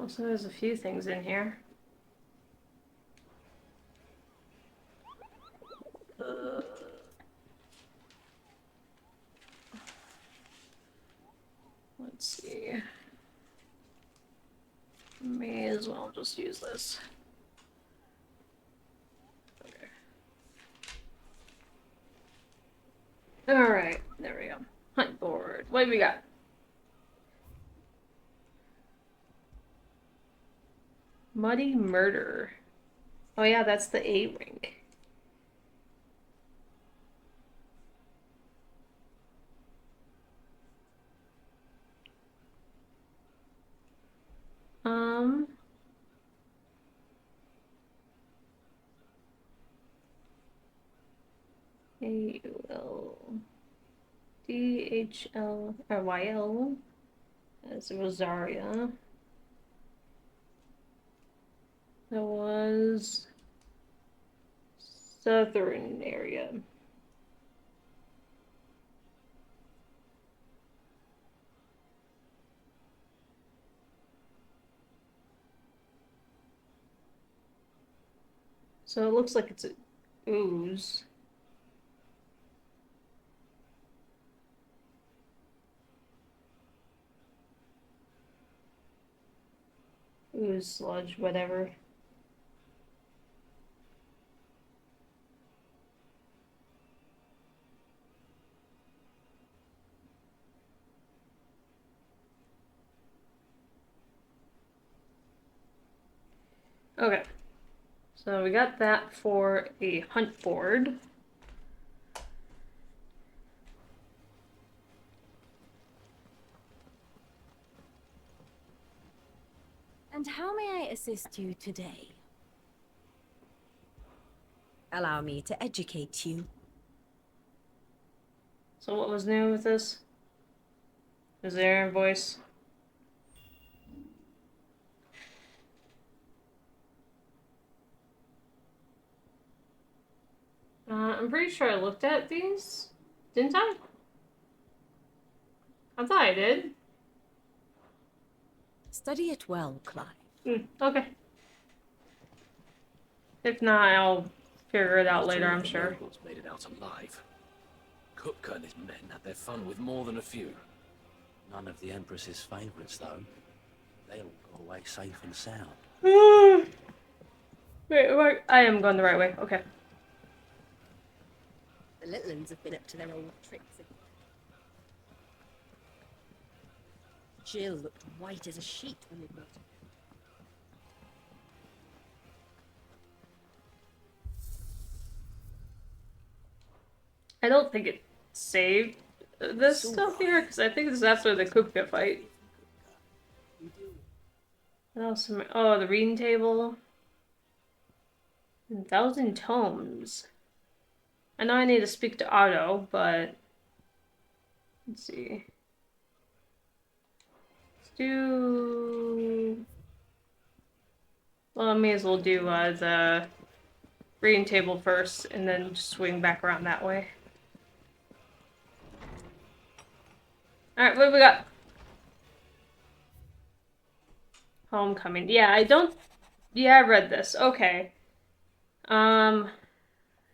So there's a few things in here. Let's see. May as well just use this. Okay. Alright, there we go. Hunt board. What do we got? Muddy Murder. Oh yeah, that's the A ring. A-U-L-D-H-L or Y-L as Rosaria. That was southern area. So it looks like it's a ooze. Ooze, sludge, whatever. Okay. So we got that for a hunt board. And how may I assist you today? Allow me to educate you. So what was new with this? Is there a voice? I'm pretty sure I looked at these. Didn't I? I thought I did. Study it well, Clive. Okay. If not, I'll figure it out later, I'm sure. Nobles made it out alive. Kupka and his men had their fun with more than a few. None of the Empress's favorites, though. They all got away safe and sound. Wait, I am going the right way. Okay. The little ones have been up to their old tricks. Jill looked white as a sheet when we brought her. I don't think it saved this stuff here, because I think this is after the Kupka fight. What else? Oh, the reading table. 1,000 tomes. I know I need to speak to Otto, but let's see. Let's do. Well, I may as well do the reading table first, and then swing back around that way. Alright, what do we got? Homecoming. Yeah, I don't... Yeah, I read this. Okay.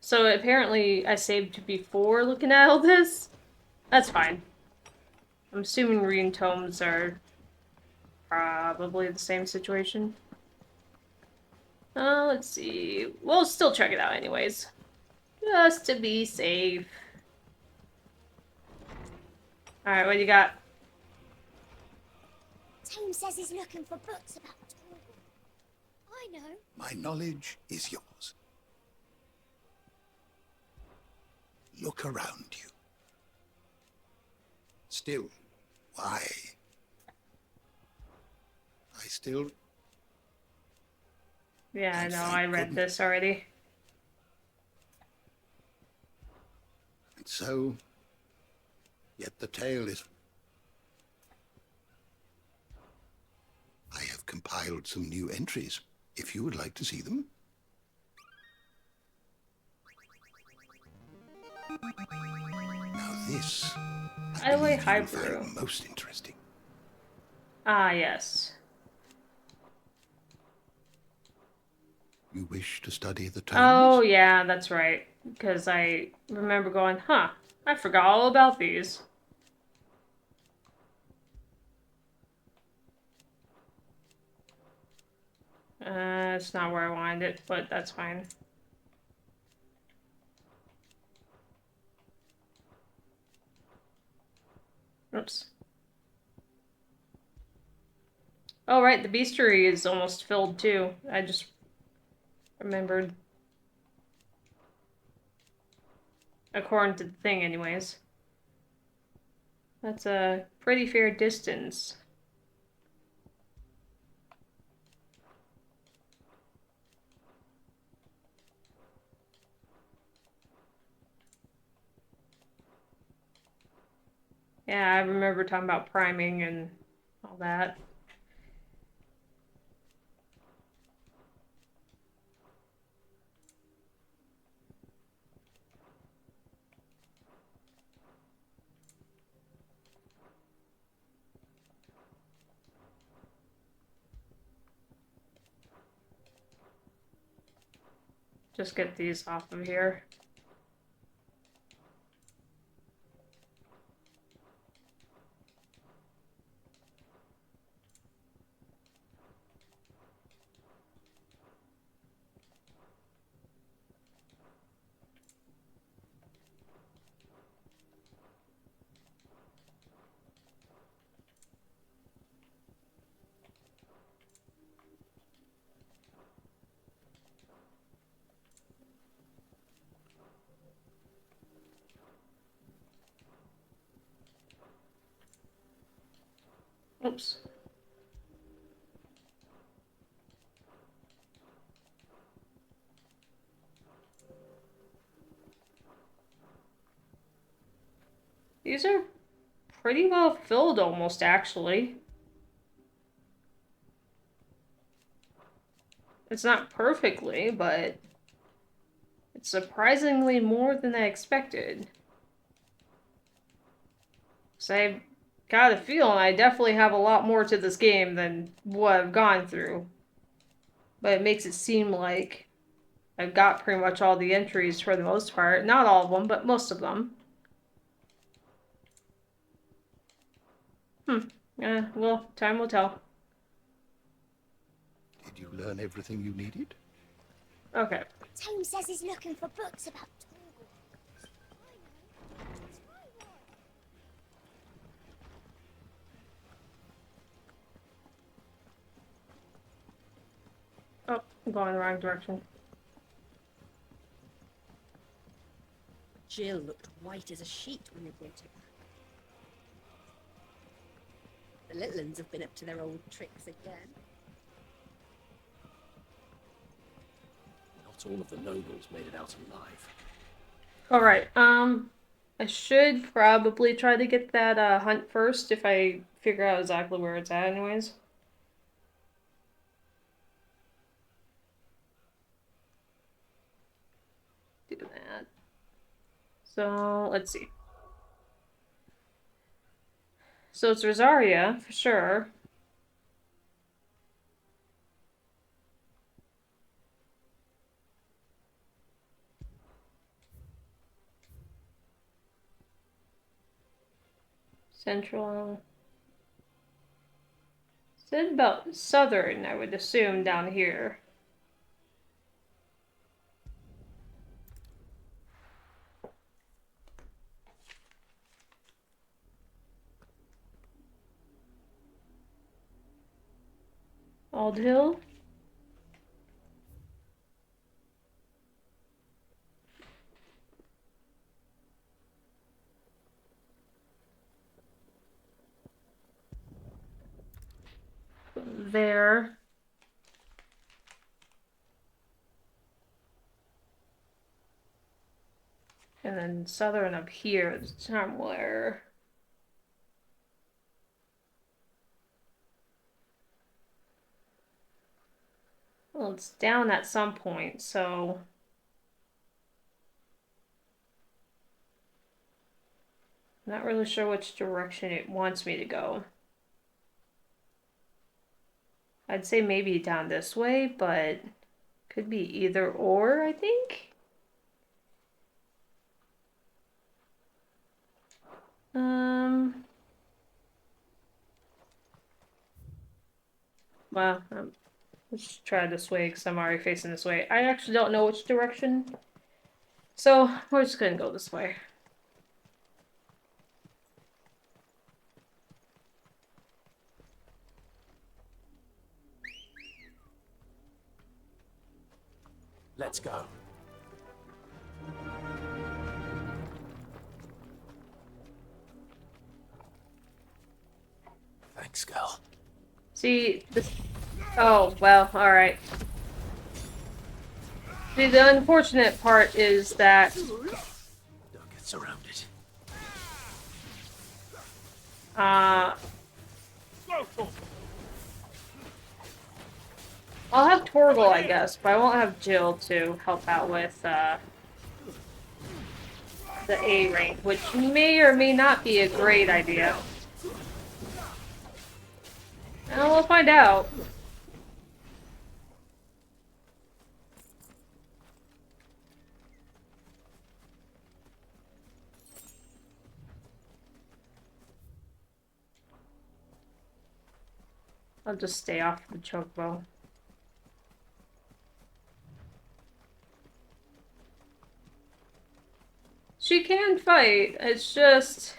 So apparently I saved before looking at all this. That's fine. I'm assuming reading tomes are probably the same situation. Let's see. We'll still check it out anyways. Just to be safe. Alright, what do you got? Tome says he's looking for books about Torval. I know. My knowledge is yours. Look around you. Still, why? I still... Yeah, I know, I read this already. And so, yet the tale is... I have compiled some new entries, if you would like to see them. Now this, Hideaway I believe you will Highbrew. find most interesting. Ah, yes. You wish to study the Oh, tomes? yeah, that's right. Because I remember going, huh, I forgot all about these. It's not where I wanted it, but that's fine. Oops. Oh, right, the bestiary is almost filled too. I just remembered. According to the thing, anyways. That's a pretty fair distance. Yeah, I remember talking about priming and all that. Just get these off of here. Oops. These are pretty well filled almost, actually. It's not perfectly, but it's surprisingly more than I expected. So I've got a feeling I definitely have a lot more to this game than what I've gone through. But it makes it seem like I've got pretty much all the entries for the most part. Not all of them, but most of them. Well, time will tell. Did you learn everything you needed? Okay. Tome says he's looking for books about tools. I know. It's my one. Oh, I'm going the wrong direction. Jill looked white as a sheet when we brought her back. The little ones have been up to their old tricks again. Not all of the nobles made it out alive. Alright, I should probably try to get that hunt first if I figure out exactly where it's at anyways. Do that. So, let's see. So it's Rosaria, for sure. Central. Said about southern, I would assume, down here. Ald Hill? There. And then southern up here, somewhere. Well, it's down at some point, so... Not really sure which direction it wants me to go. I'd say maybe down this way, but Could be either or, I think. Well, let's try this way because I'm already facing this way. I actually don't know which direction. So, we're just gonna go this way. Let's go. Thanks, girl. See, this... Oh, well, alright. See, the unfortunate part is that... Don't get surrounded. I'll have Torgal, I guess, but I won't have Jill to help out with, the A rank, which may or may not be a great idea. And we'll find out. I'll just stay off the chocobo. She can fight, it's just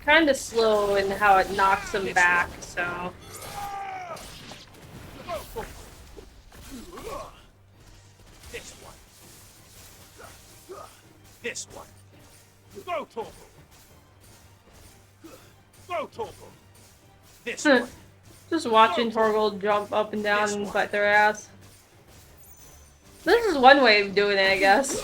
kind of slow in how it knocks them back, so... This one. This one. Go, Torgal. Go, Torgal. This one. Just watching Torgal jump up and down and bite their ass. This is one way of doing it, I guess.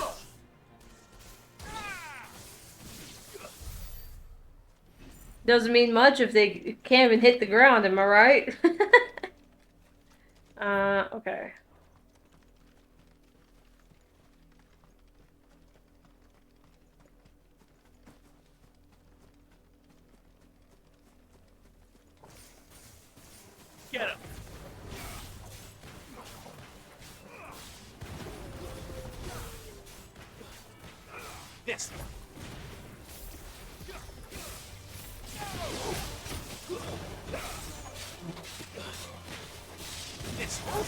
Doesn't mean much if they can't even hit the ground, am I right? Okay. Get him. This one. This one.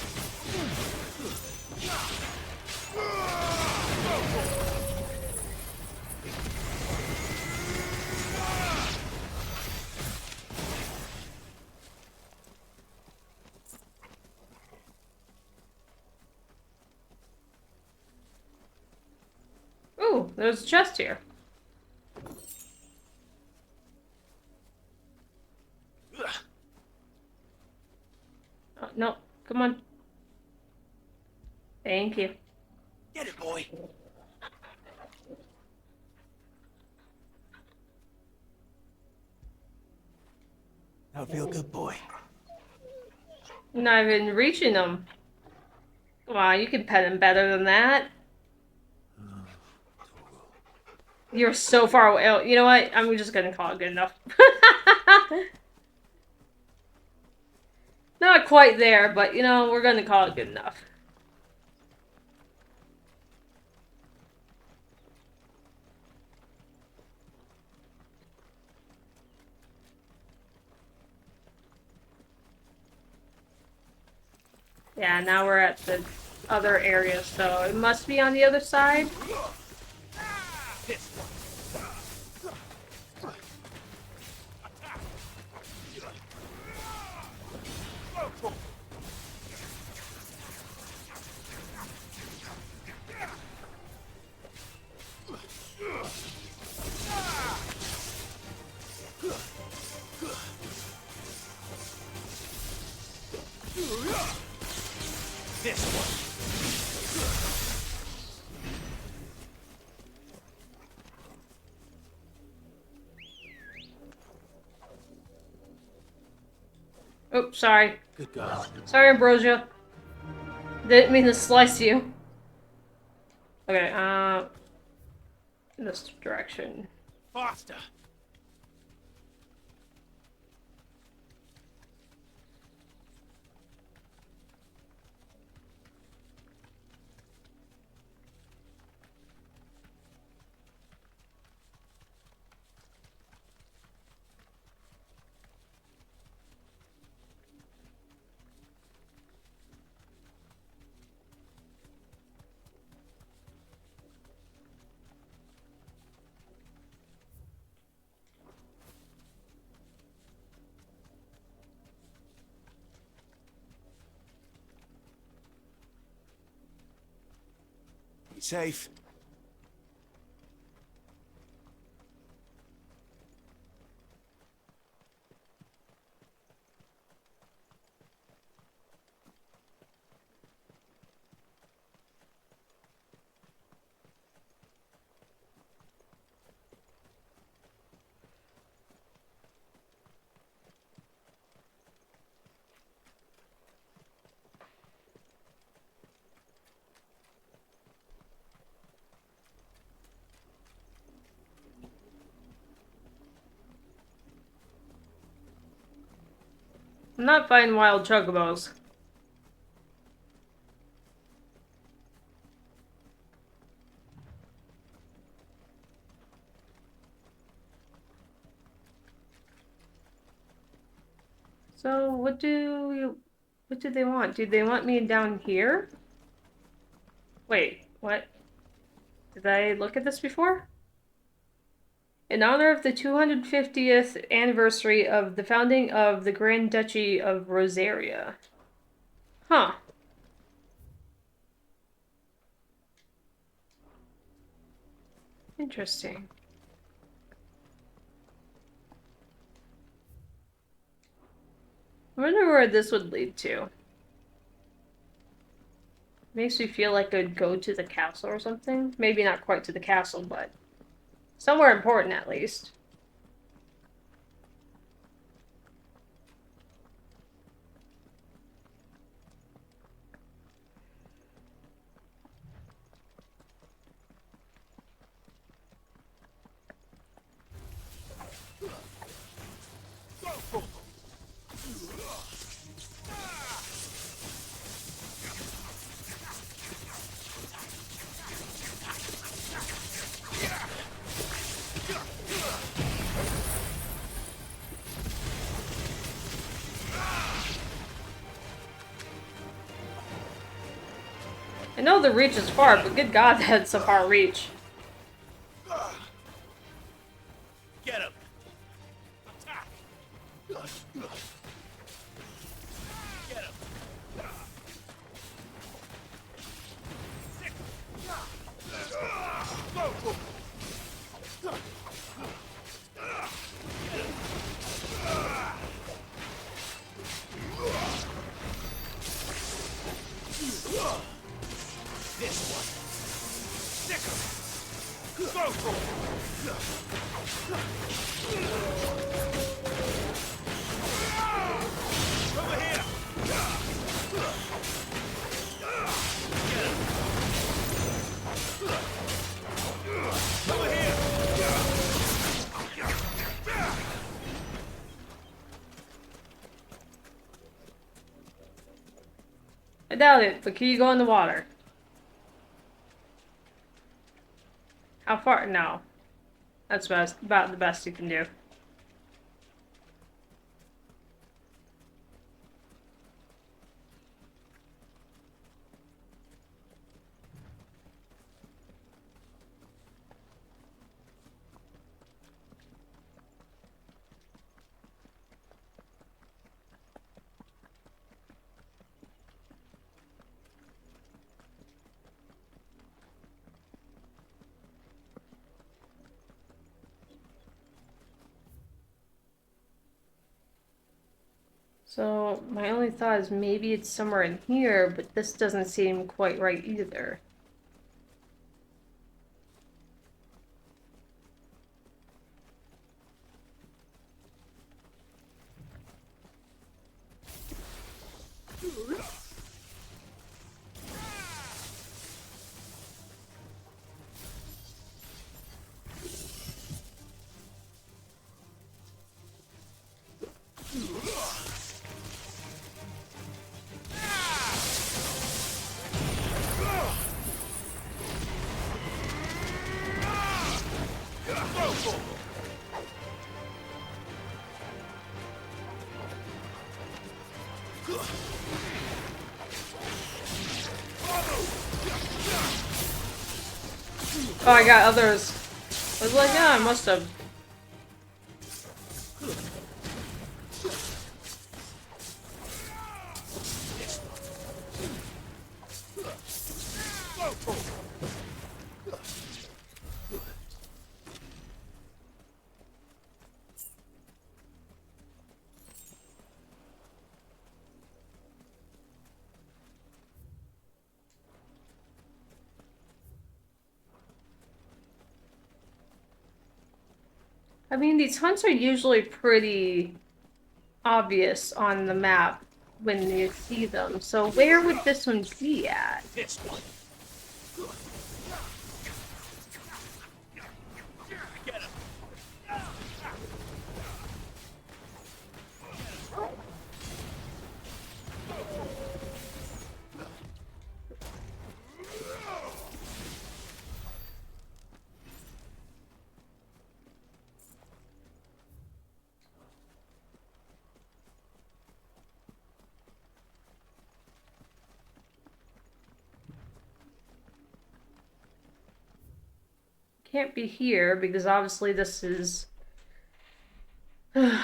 Ooh, there's a chest here. Oh, no, come on. Thank you. Get it, boy. Now feel good, boy. Not even reaching them. Come on, you can pet him better than that. You're so far away. Oh, you know what? I'm just gonna call it good enough. Not quite there, but you know, we're gonna call it good enough. Yeah, now we're at the other area, so it must be on the other side. This one. This one. Oops, sorry. Good girl. Sorry, Ambrosia. Didn't mean to slice you. Okay, this direction. Faster. Safe. I'm not finding wild chocobos. So what do they want? Do they want me down here? Wait, what? Did I look at this before? In honor of the 250th anniversary of the founding of the Grand Duchy of Rosaria. Huh. Interesting. I wonder where this would lead to. Makes me feel like I'd go to the castle or something. Maybe not quite to the castle, but somewhere important at least. I know the reach is far, but good God, that's a far reach. Get him! Attack! Get him! This one! Stick him! Go for it! Over here! Over here! I doubt it, but can you go in the water? How far? No. That's about the best you can do. So, my only thought is maybe it's somewhere in here, but this doesn't seem quite right either. Oh, I got others. I was like, yeah, I must have. I mean, these hunts are usually pretty obvious on the map when you see them. So where would this one be at? This one. Get him. Can't be here because obviously this is well,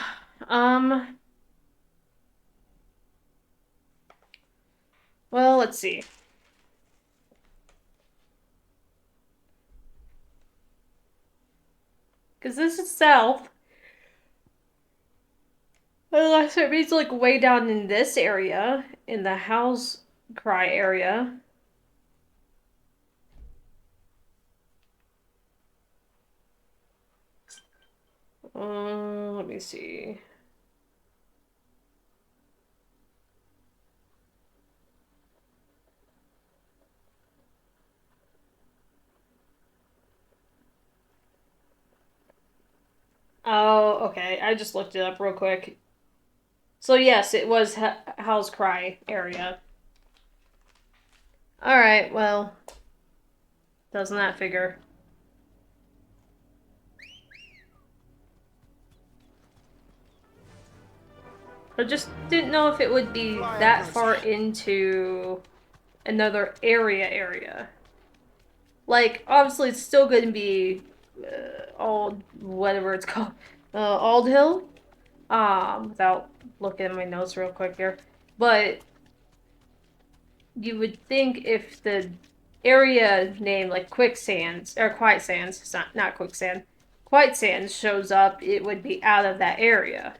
let's see. Because this is south. Unless it means like way down in this area, in the house cry area. Let me see. Oh, okay. I just looked it up real quick. So yes, it was Howl's Cry area. Alright, well. Doesn't that figure? I just didn't know if it would be that far into another area. Like, obviously it's still going to be whatever it's called, Ald Hill. Without looking at my notes real quick here. But you would think if the area name, like Quicksands, or Quiet Sands, it's not Quicksand, Quiet Sands shows up, it would be out of that area.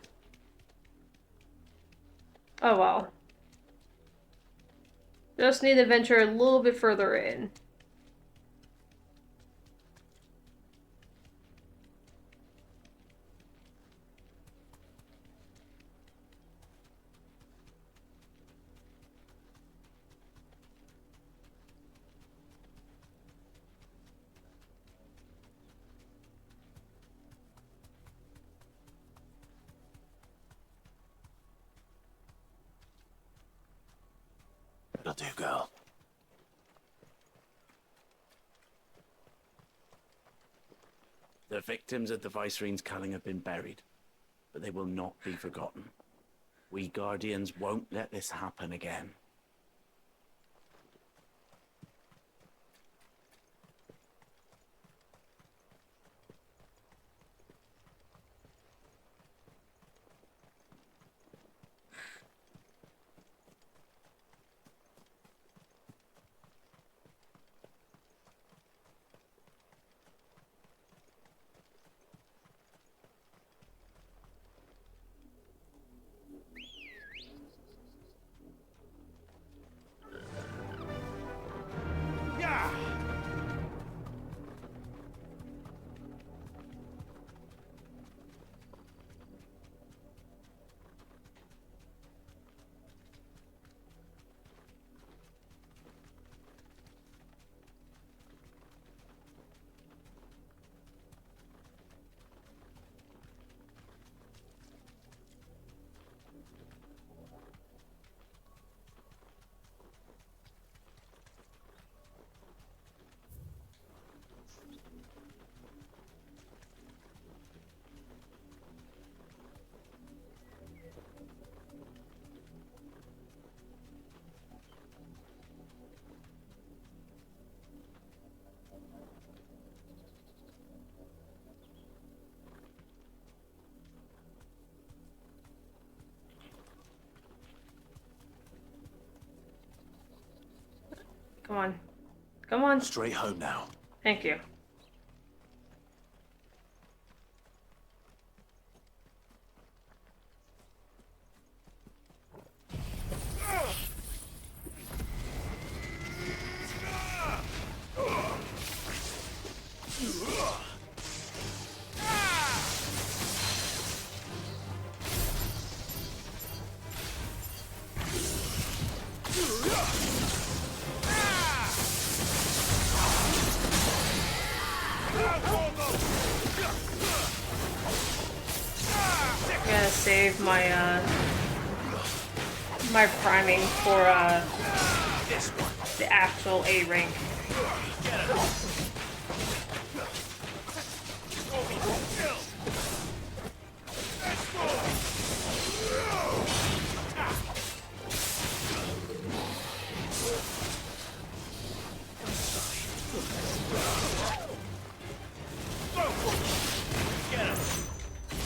Oh well. Just need to venture a little bit further in. It'll do, girl. The victims of the Viceroy's culling have been buried, but they will not be forgotten. We Guardians won't let this happen again. Yeah. Come on. Come on. Straight home now. Thank you. I'm gonna save my my priming for the actual A rank.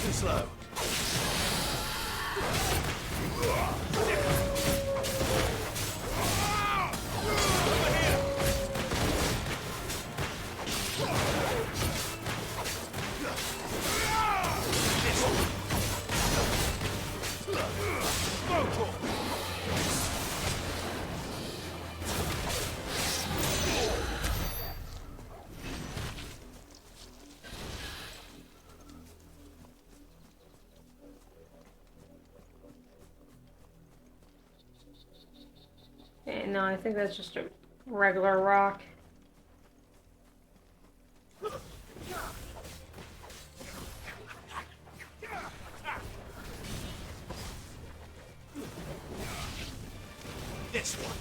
Too slow. Okay, no, I think that's just a regular rock. This one.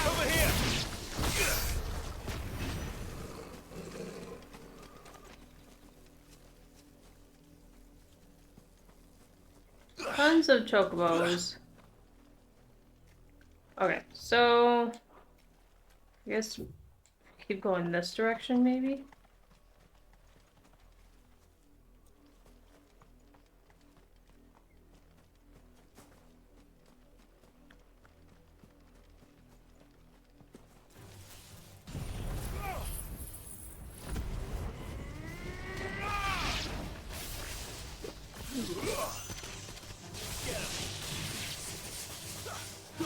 Over here. Tons of chocobos. Okay, so I guess keep going this direction, maybe?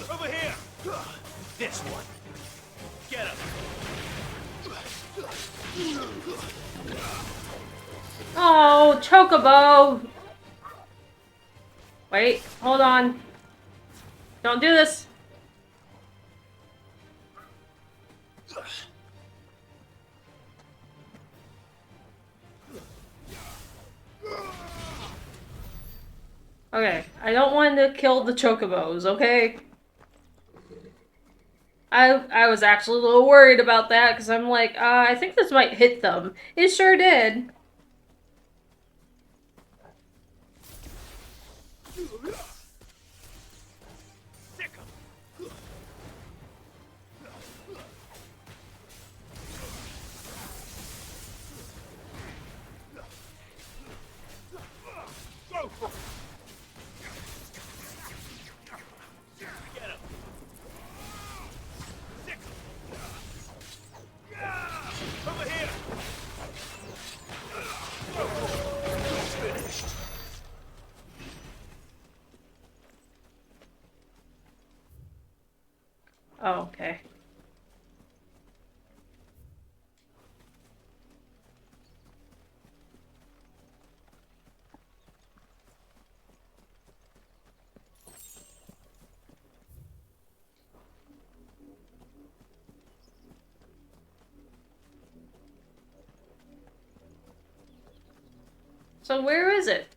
Over here. This one. Get him. Oh, chocobo! Wait, hold on. Don't do this. Okay, I don't want to kill the chocobos, okay? I was actually a little worried about that because I'm like, I think this might hit them. It sure did. Oh, okay. So where is it?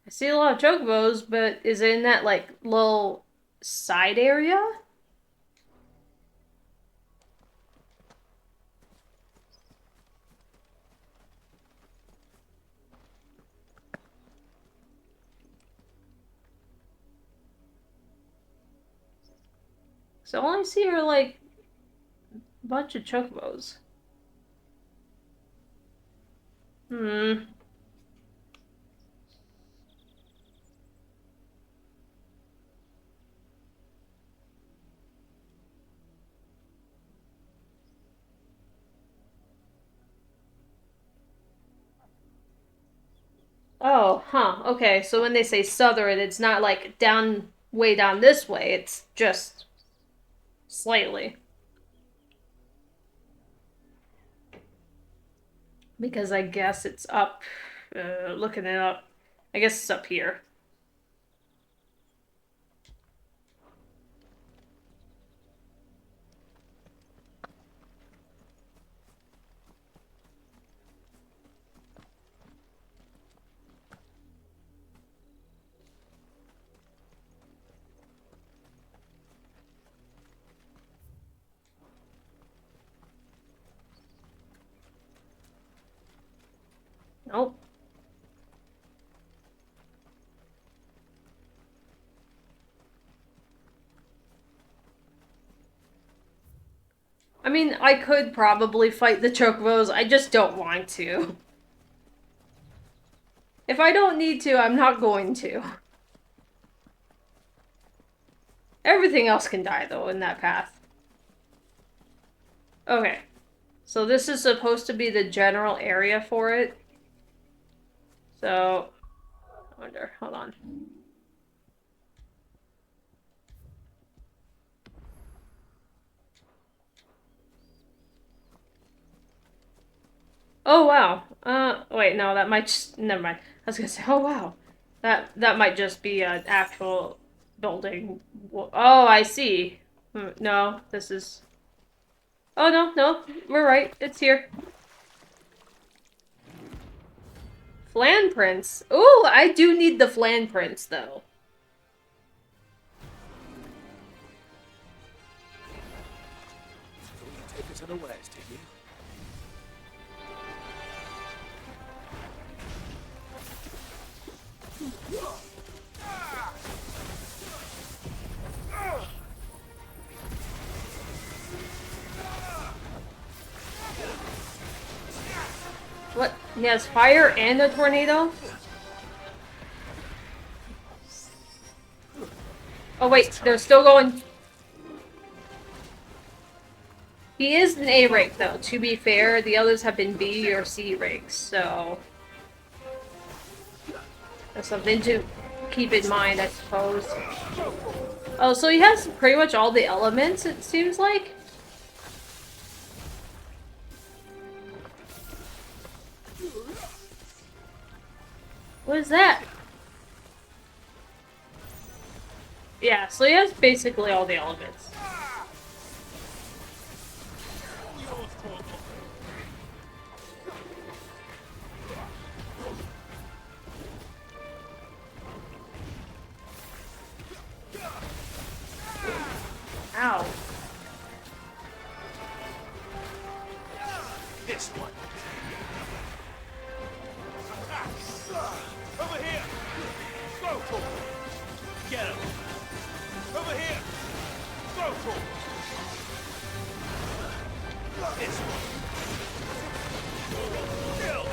I see a lot of chocobos, but is it in that, like, little side area? So all I see are, like, a bunch of chocobos. Hmm. Oh, huh. Okay, so when they say southern, it's not like down way down this way. It's just slightly. Because I guess it's up, looking it up. I guess it's up here. Nope. I mean, I could probably fight the chocobos, I just don't want to. If I don't need to, I'm not going to. Everything else can die, though, in that path. Okay. So this is supposed to be the general area for it. So, I wonder, hold on. Oh, wow. Wait, no, that might just, never mind. I was gonna say, oh, wow. That might just be an actual building. Oh, I see. No, this is... Oh, no, we're right. It's here. Flan prints. Ooh, I do need the flan prints, though. Take it to the west, did you? What? He has fire and a tornado? Oh wait, they're still going. He is an A rank though, to be fair. The others have been B or C ranks, so... That's something to keep in mind, I suppose. Oh, so he has pretty much all the elements, it seems like? What is that? Yeah, so he has basically all the elements. Ow. This one. Over here! Go for it! Get him! Over here! Go for it! This one! Kill!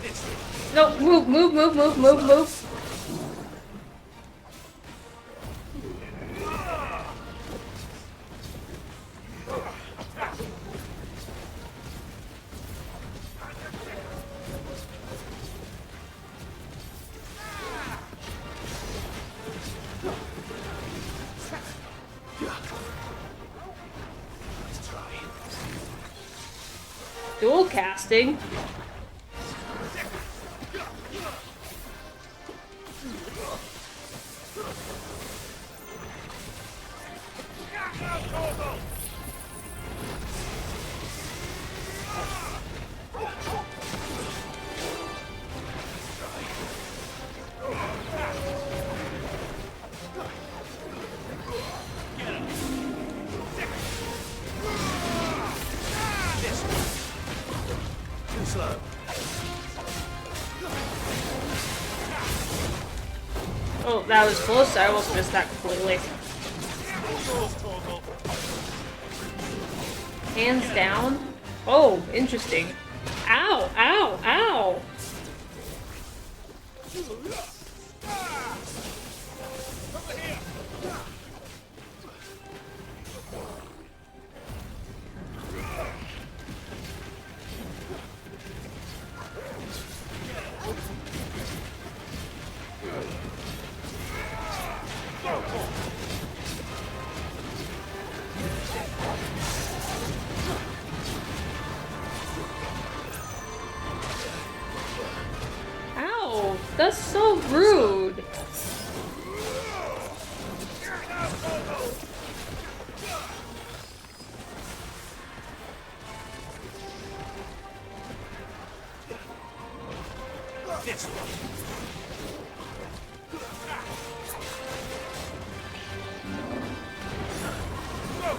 This one! No, move. Dual casting. Slow. Oh, that was close. I almost missed that completely. Hands down. Oh, interesting. Ow, ow, ow. Ow, that's so rude. This one.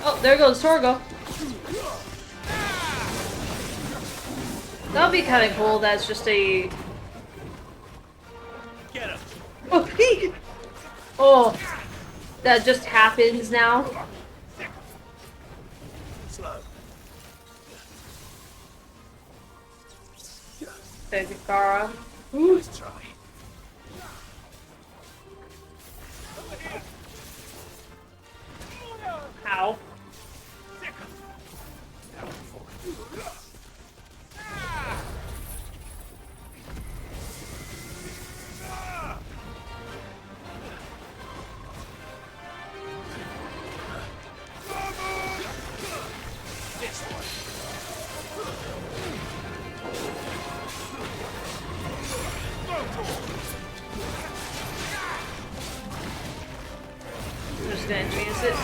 Oh, there goes Torgo. That'll be kind of cool. That's just a. Get him. Oh, oh, that just happens now. Slow. There's Gara. Nice try. Ow. This one. I'm just gonna advance it.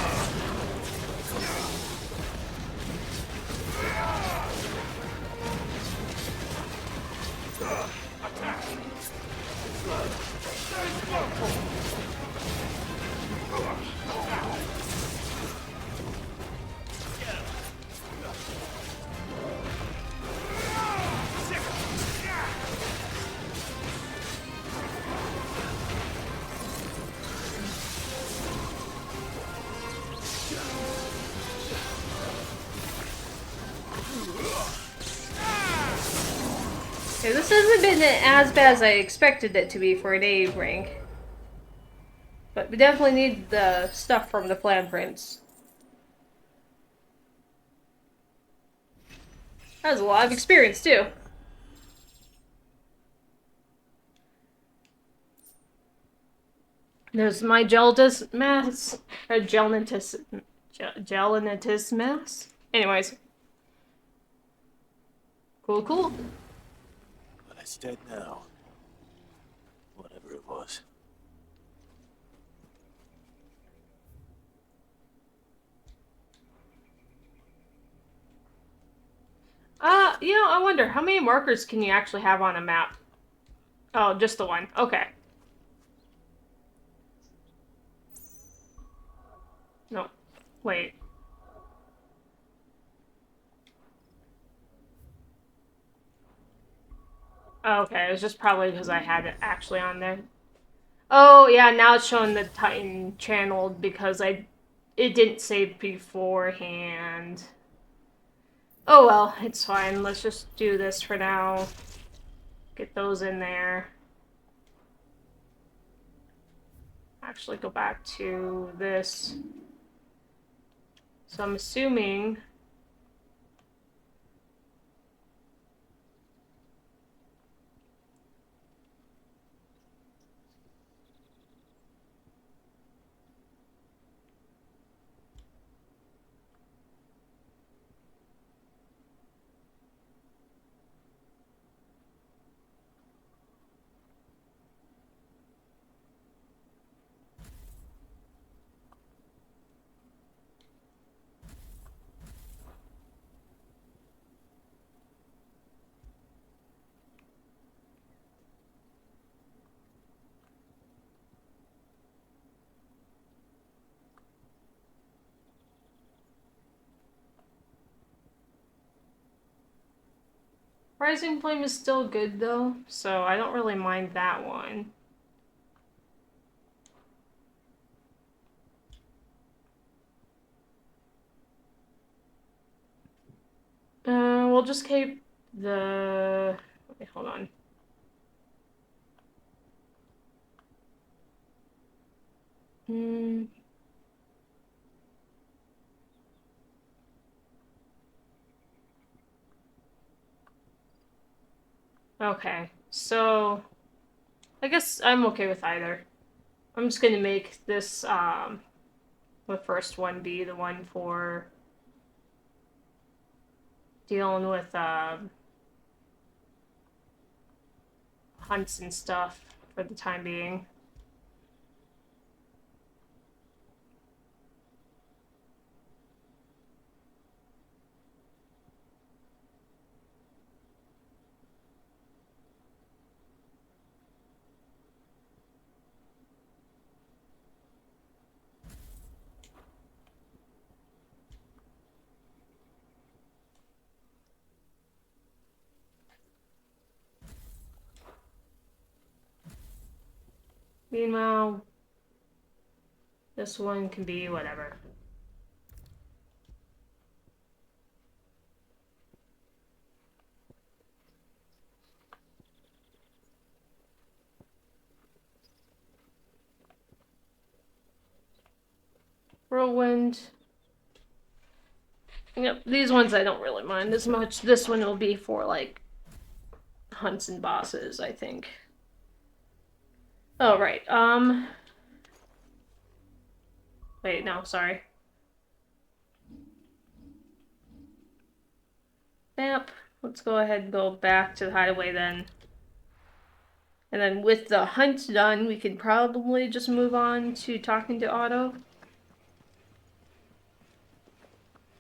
Okay, this hasn't been as bad as I expected it to be for an A rank. But we definitely need the stuff from the plan prints. That was a lot of experience, too. There's my gelatinous mass. Or gelatinous mass? Anyways. Cool, cool. But it's dead now. Whatever it was. You know, I wonder, how many markers can you actually have on a map? Oh, just the one. Okay. No. Wait. Okay, it was just probably because I had it actually on there. Oh, yeah, now it's showing the Titan channeled because it didn't save beforehand. Oh well, it's fine. Let's just do this for now. Get those in there. Actually go back to this. So I'm assuming... Rising Flame is still good though, so I don't really mind that one. We'll just keep the... Wait, hold on. Okay, so... I guess I'm okay with either. I'm just gonna make this the first one be the one for dealing with hunts and stuff for the time being. Meanwhile, this one can be whatever. Whirlwind. Yep, these ones I don't really mind as much. This one will be for, like, hunts and bosses, I think. Oh, right. Wait, no, sorry. Yep. Let's go ahead and go back to the hideaway then. And then with the hunt done, we could probably just move on to talking to Otto.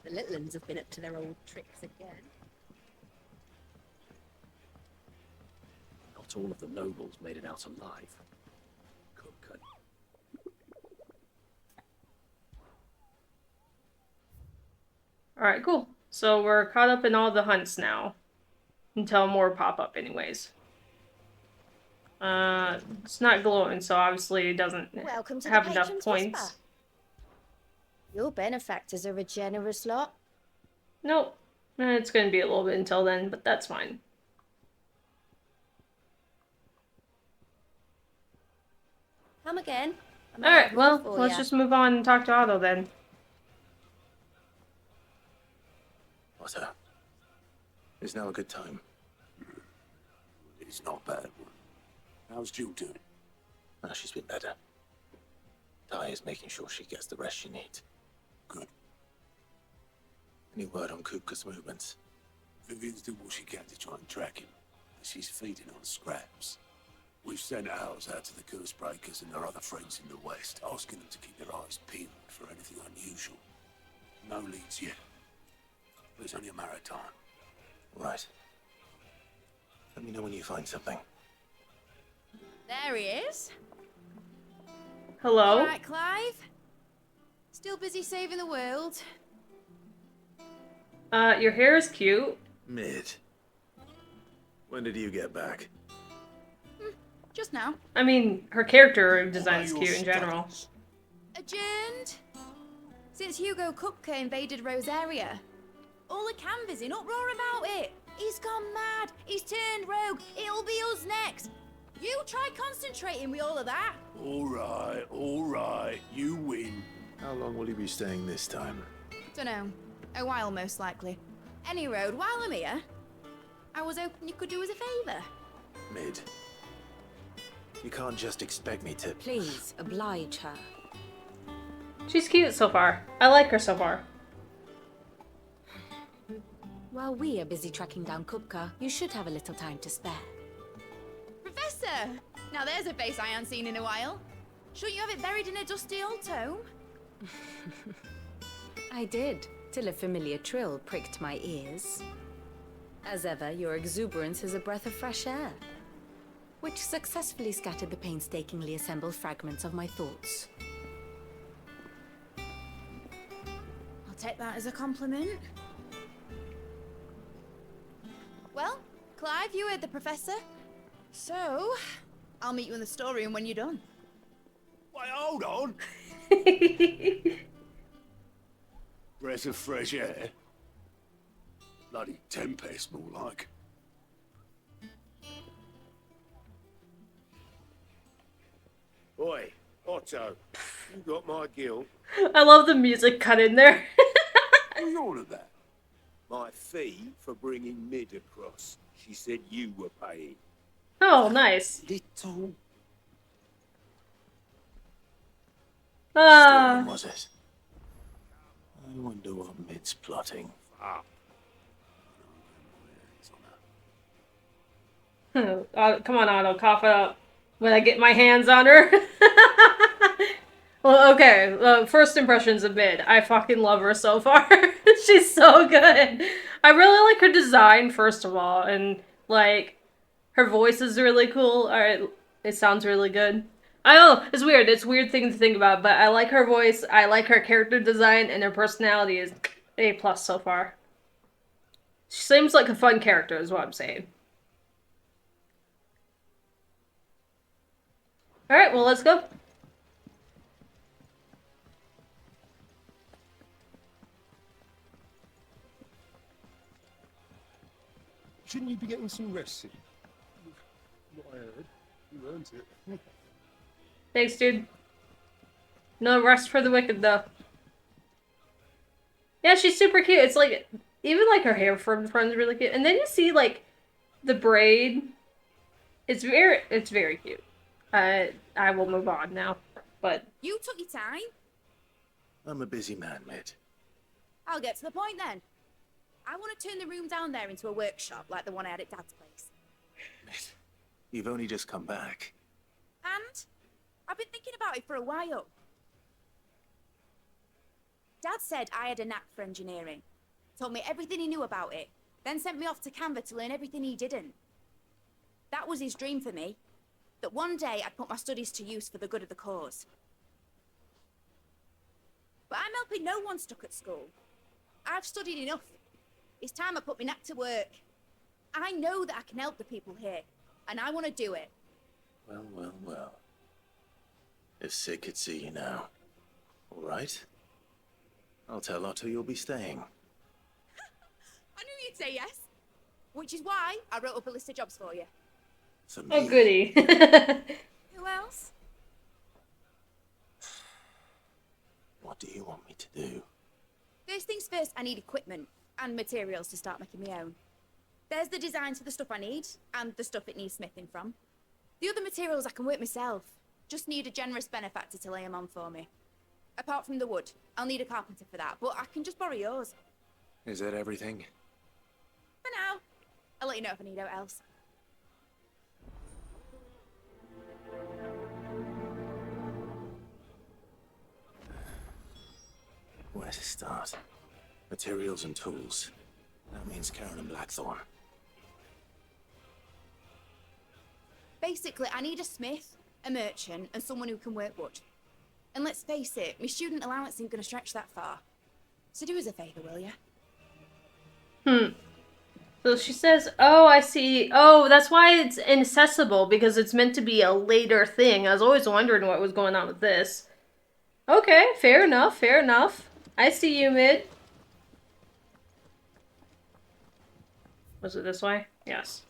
The little ones have been up to their old tricks again. Not all of the nobles made it out alive. Kupka. Alright, cool. So we're caught up in all the hunts now. Until more pop up anyways. It's not glowing, so obviously it doesn't Welcome to have the enough Patron's points. Whisper. Your benefactors are a generous lot. Nope. It's gonna be a little bit until then, but that's fine. Come again. Alright, well, let's just move on and talk to Otto then. Otto, is now a good time? It's not bad. How's Jill doing? Ah, she's been better. Ty is making sure she gets the rest she needs. Good. Any word on Kupka's movements? Vivian's doing what she can to try and track him. She's feeding on scraps. We've sent ours out to the curse breakers and their other friends in the west, asking them to keep their eyes peeled for anything unusual. No leads yet. But it's only a matter of time. Right. Let me know when you find something. There he is. Hello? All right, Clive. Still busy saving the world. Your hair is cute. Mid. When did you get back? Just now. I mean, her character design is cute in general. Adjourned. Since Hugo Kupka invaded Rosaria. All the canvass in uproar about it. He's gone mad. He's turned rogue. It'll be us next. You try concentrating with all of that. All right. You win. How long will you be staying this time? Dunno. A while, most likely. Any road, while I'm here, I was hoping you could do us a favour. Mid. You can't just expect me to... Please, oblige her. She's cute so far. I like her so far. While we are busy tracking down Kupka, you should have a little time to spare. Professor! Now there's a face I haven't seen in a while. Shouldn't you have it buried in a dusty old tome? I did, till a familiar trill pricked my ears. As ever, your exuberance is a breath of fresh air, which successfully scattered the painstakingly assembled fragments of my thoughts. I'll take that as a compliment. Well, Clive, you heard the professor. So, I'll meet you in the storeroom when you're done. Wait, hold on. Breath of fresh air. Bloody tempest, more like. Oi, Otto, you got my guilt. I love the music cut in there. What's all of that? My fee for bringing Mid across. She said you were paying. Oh, nice. Little. Ah. was it? I wonder what Mid's plotting. Come on, Otto, cough it up. When I get my hands on her. Well, okay. First impressions of Mid. I fucking love her so far. She's so good. I really like her design, first of all, and like her voice is really cool. Alright, it sounds really good. I know, it's weird. It's a weird thing to think about, but I like her voice, I like her character design, and her personality is A+ so far. She seems like a fun character, is what I'm saying. Alright, well, let's go. Shouldn't you be getting some rest soon? What I heard, you earned it. Thanks, dude. No rest for the wicked, though. Yeah, she's super cute. It's like, even like her hair from the front is really cute. And then you see like the braid. It's very cute. I will move on now. But You took your time. I'm a busy man, Mid. I'll get to the point then. I want to turn the room down there into a workshop like the one I had at Dad's place. Mid, you've only just come back. And I've been thinking about it for a while. Dad said I had a knack for engineering. Told me everything he knew about it. Then sent me off to Canva to learn everything he didn't. That was his dream for me. That one day I'd put my studies to use for the good of the cause. But I'm helping no one stuck at school. I've studied enough. It's time I put my knack to work. I know that I can help the people here, and I want to do it. Well, well, well. If Sid could see you now. All right? I'll tell Otto you'll be staying. I knew you'd say yes. Which is why I wrote up a list of jobs for you. For me. oh goody. Who else? What do you want me to do? First things first, I need equipment and materials to start making my own. There's the designs for the stuff I need and the stuff it needs smithing from. The other materials I can work myself. Just need a generous benefactor to lay them on for me. Apart from the wood, I'll need a carpenter for that, but I can just borrow yours. Is that everything? For now. I'll let you know if I need out else. Where to start? Materials and tools. That means Karen and Blackthorn. Basically, I need a smith, a merchant, and someone who can work wood. And let's face it, my student allowance isn't going to stretch that far. So do us a favour, will you? So she says, oh, I see. Oh, that's why it's inaccessible, because it's meant to be a later thing. I was always wondering what was going on with this. Okay, fair enough, fair enough. I see you, Mid. Was it this way? Yes.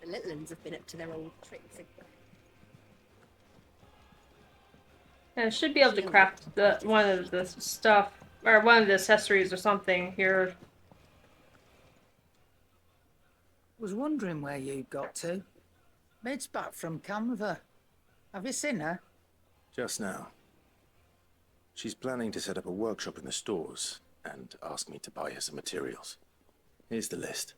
The little ones have been up to their old tricks. And I should be able to craft one of the stuff, or one of the accessories or something here. Was wondering where you got to. Mid's back from Canva. Have you seen her? Just now. She's planning to set up a workshop in the stores and asked me to buy her some materials. Here's the list.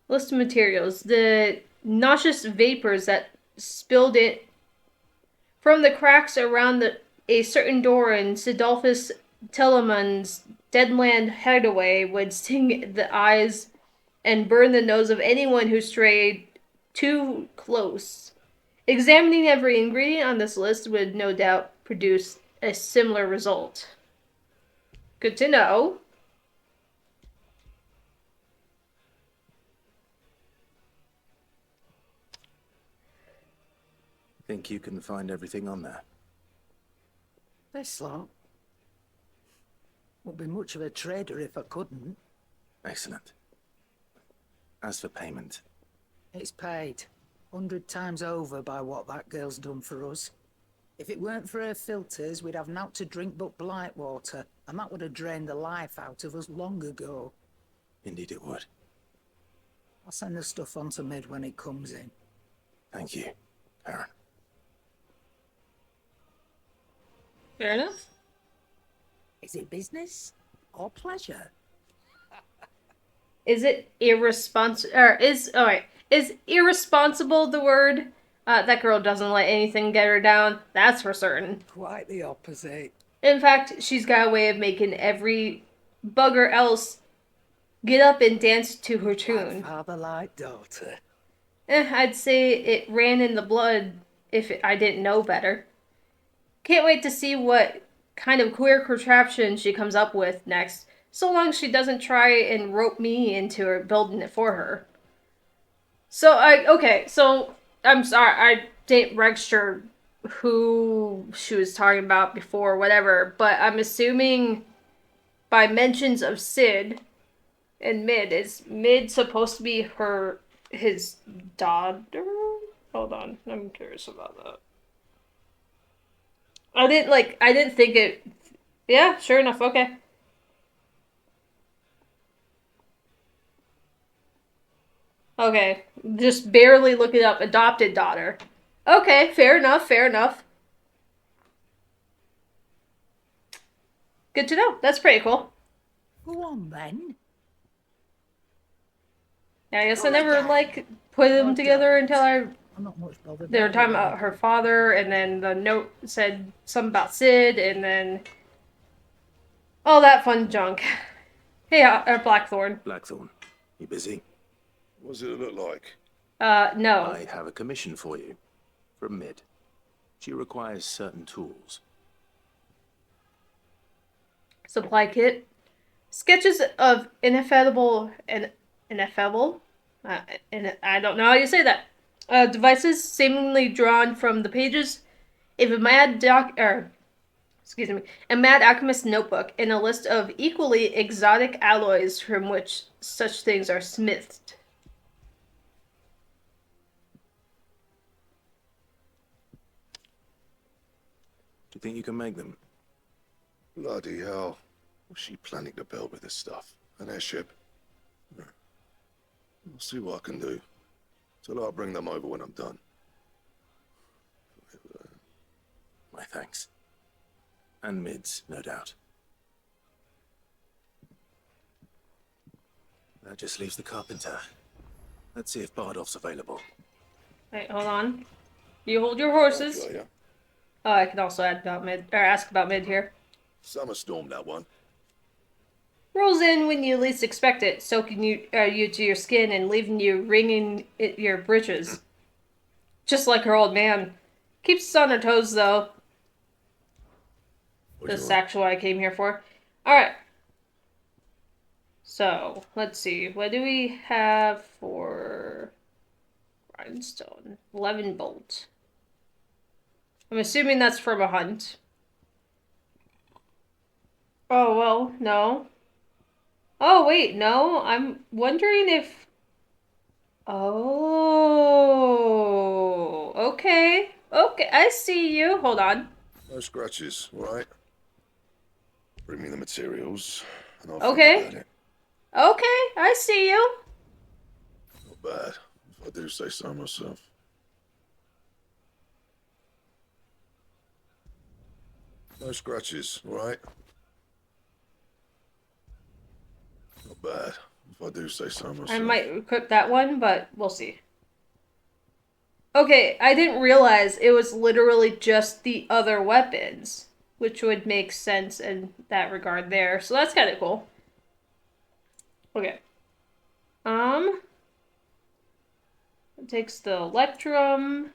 List of materials. The nauseous vapors that spilled it from the cracks around a certain door in Sidolphus Telemon's Deadland Hideaway would sting the eyes and burn the nose of anyone who strayed too close. Examining every ingredient on this list would no doubt produce a similar result. Good to know. Think you can find everything on there? This lot. Wouldn't be much of a trader if I couldn't. Excellent. As for payment, It's paid 100 times over by what that girl's done for us. If it weren't for her filters, we'd have naught to drink but blight water, and that would have drained the life out of us long ago. Indeed it would. I'll send the stuff on to Mid when it comes in. Thank you, Aaron. Fair enough. Is it business or pleasure? Is it irresponsible? Or is irresponsible the word? That girl doesn't let anything get her down. That's for certain. Quite the opposite. In fact, she's got a way of making every bugger else get up and dance to her tune. Father like daughter. I'd say it ran in the blood if I didn't know better. Can't wait to see what kind of queer contraption she comes up with next, so long as she doesn't try and rope me into her building it for her. So, I'm sorry, I didn't register who she was talking about before, whatever, but I'm assuming by mentions of Sid and Mid, is Mid supposed to be his daughter? Hold on, I'm curious about that. I didn't think it. Yeah, sure enough, okay. Okay, just barely look it up. Adopted daughter. Okay, fair enough, fair enough. Good to know. That's pretty cool. Go on then. Yeah, I guess I never put them together until I'm not much bothered. they were talking about her father, and then the note said something about Sid, and then all that fun junk. Hey, Blackthorn. Blackthorn, you busy? What does it look like? No. I have a commission for you. From Mid. She requires certain tools. Supply kit. Sketches of ineffable and ineffable. And I don't know how you say that. Devices seemingly drawn from the pages of a mad alchemist notebook, and a list of equally exotic alloys from which such things are smithed. Do you think you can make them? Bloody hell. What's she planning to build with this stuff? An airship? I'll see what I can do. So I'll bring them over when I'm done. My thanks. And Mid's, no doubt. That just leaves the carpenter. Let's see if Bardolph's available. Wait, hold on. You hold your horses. Yeah. Oh, I can also ask about Mid here. Summer storm, that one. Rolls in when you least expect it, soaking you to your skin and leaving you wringing your britches. Just like her old man. Keeps us on our toes, though. That's actually what I came here for. Alright. So, let's see. What do we have for Rhinestone? 11 bolt. I'm assuming that's from a hunt. Oh, well, no. Oh, wait, no. I'm wondering if... Oh, okay. Okay, I see you. Hold on. No scratches, all right? Bring me the materials, and I'll Okay. think about it. Okay, I see you. Not bad, if I do say so myself. No scratches, all right? Not bad, if I do say so myself. I might equip that one, but we'll see. Okay, I didn't realize it was literally just the other weapons, which would make sense in that regard there. So that's kind of cool. Okay. It takes the Electrum.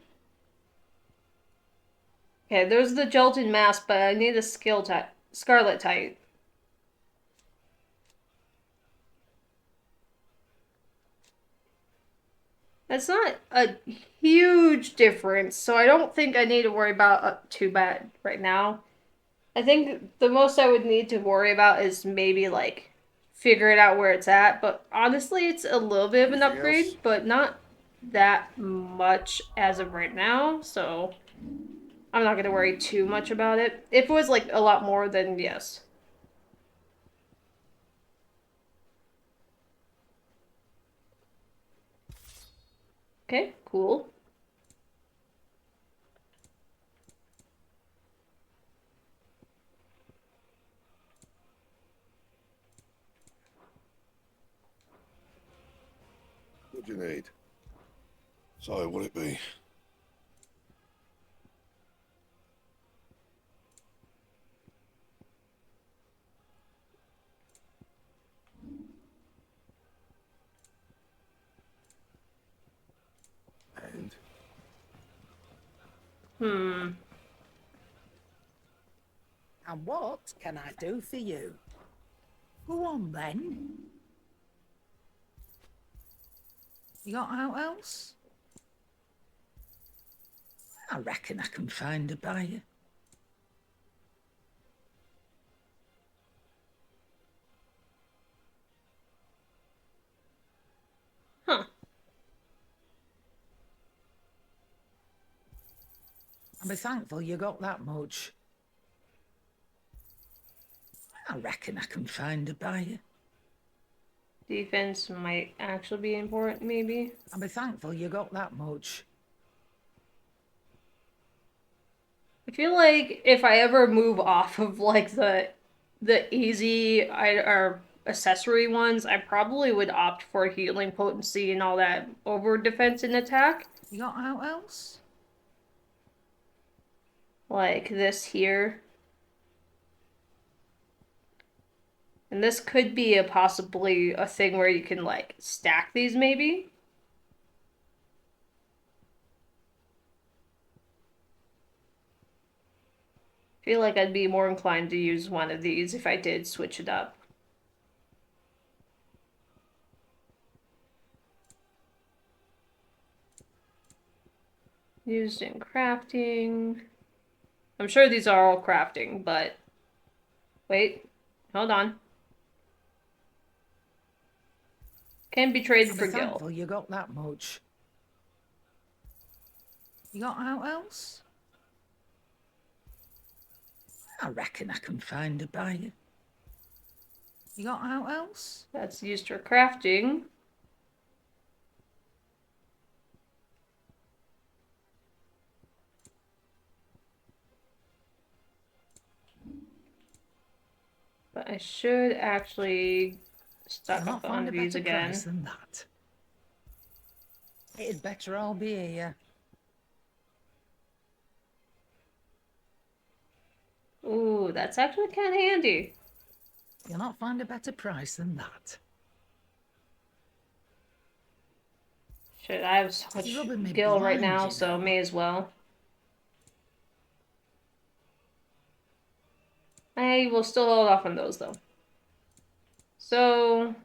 Okay, there's the Gelatin Mask, but I need a Scarlet type. That's not a huge difference, so I don't think I need to worry about too bad right now. I think the most I would need to worry about is maybe, figuring out where it's at, but honestly, it's a little bit of an Anything upgrade, else? but not that much as of right now, so I'm not gonna worry too much about it. If it was like a lot more, then yes. Okay, cool. What do you need? So, what'll it be? And? And what can I do for you? Go on then. You got out else? I reckon I can find a buyer. Huh. I'll be thankful you got that much. I reckon I can find a buyer. Defense might actually be important, maybe. I'll be thankful you got that much. I feel like if I ever move off of like the easy or accessory ones, I probably would opt for healing potency and all that over defense and attack. You got out else? Like this here. And this could be possibly a thing where you can like stack these maybe. I feel like I'd be more inclined to use one of these if I did switch it up. Used in crafting. I'm sure these are all crafting, but wait, hold on. Can be traded for gil. Thankful you got that much. You got out else? I reckon I can find a buyer. You got out else? That's used for crafting. But I should actually stock up on these again. Price than that. It'd better all be here. Ooh, that's actually kind of handy. You'll not find a better price than that. Shit, I have so much rubbing me gil right blind, now, you so know. may as well. I will still hold off on those though. So,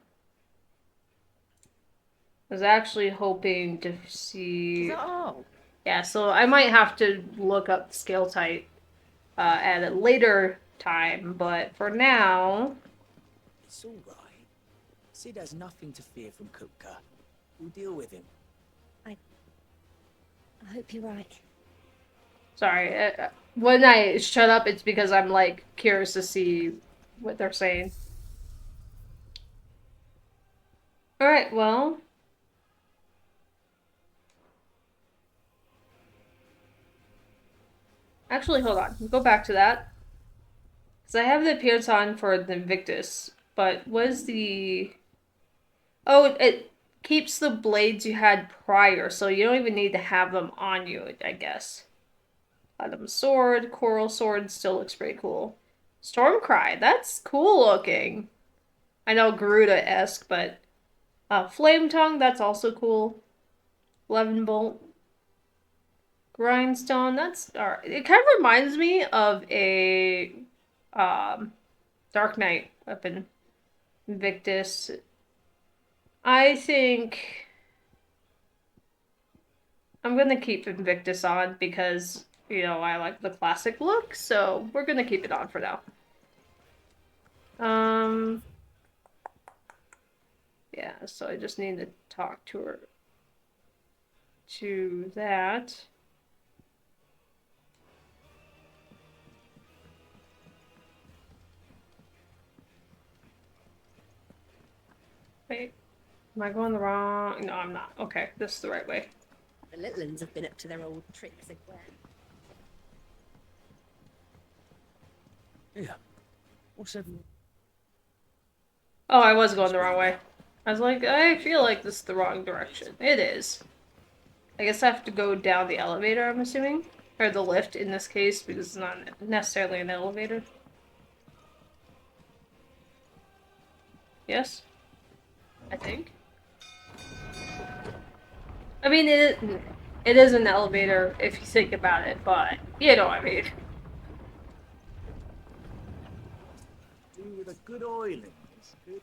I was actually hoping to see. Is that all? Yeah, so I might have to look up the scale type at a later time, but for now, It's all right. Sid has nothing to fear from Kupka. We'll deal with him. I hope you're right. sorry. When I shut up, it's because I'm like curious to see what they're saying. All right, well. Actually, hold on. Go back to that. Because I have the appearance on for the Invictus, but was the... Oh, it keeps the blades you had prior, so you don't even need to have them on you, I guess. Platinum sword, coral sword, still looks pretty cool. Stormcry, that's cool looking. I know Garuda-esque, but... Flame Tongue, that's also cool. 11 Bolt. Grindstone, that's... It kind of reminds me of a... Dark Knight weapon. Invictus. I think... I'm gonna keep Invictus on because, you know, I like the classic look, so we're gonna keep it on for now. Yeah, so I just need to talk to her. to that. Wait, am I going the wrong? No, I'm not. Okay, this is the right way. The little uns have been up to their old tricks again. Yeah. What's everyone? Oh, I was going the wrong way. I was like, I feel like this is the wrong direction. It is. I guess I have to go down the elevator, I'm assuming. Or the lift in this case, because it's not necessarily an elevator. Yes? I think. I mean, it is an elevator if you think about it, but you know what I mean. Do with a good oiling. It's good.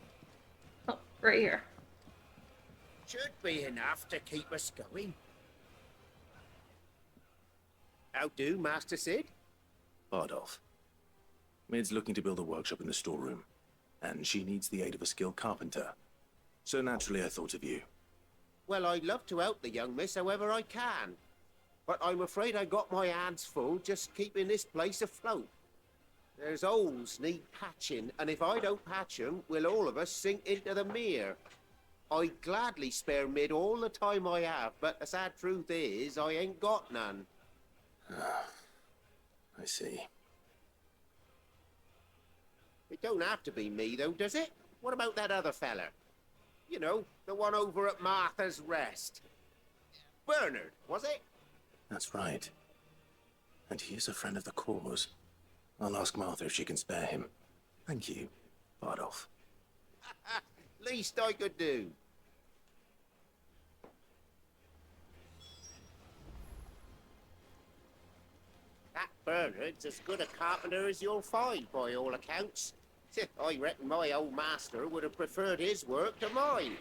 Oh, right here. Should be enough to keep us going. How do, Master Sid? Bardolph. Mid's looking to build a workshop in the storeroom, and she needs the aid of a skilled carpenter. So naturally I thought of you. Well, I'd love to help the young miss however I can. But I'm afraid I got my hands full just keeping this place afloat. There's holes need patching, and if I don't patch them, will all of us sink into the mere. I'd gladly spare Mid all the time I have, but the sad truth is, I ain't got none. I see. It don't have to be me, though, does it? What about that other fella? You know, the one over at Martha's Rest. Bernard, was it? That's right. And he is a friend of the cause. I'll ask Martha if she can spare him. Thank you, Bardolph. Least I could do. That Bernard's as good a carpenter as you'll find, by all accounts. I reckon my old master would have preferred his work to mine.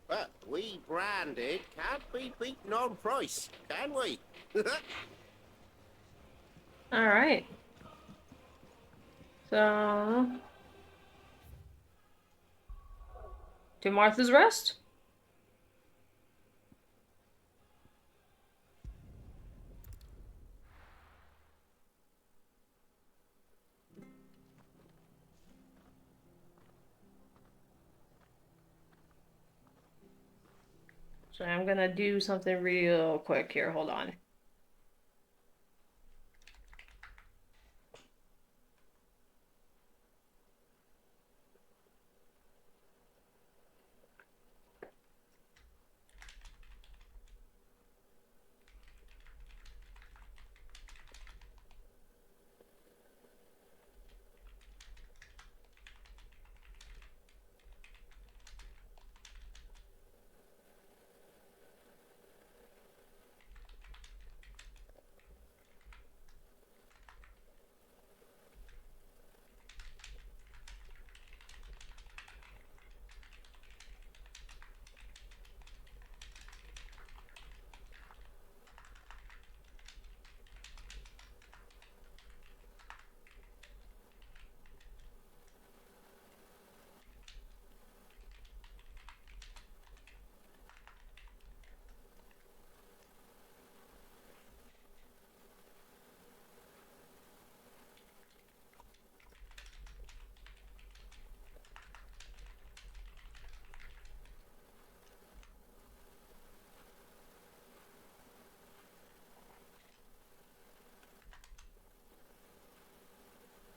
But we branded can't be beaten on price, can we? Alright. So... to Martha's Rest? So I'm gonna do something real quick here. Hold on.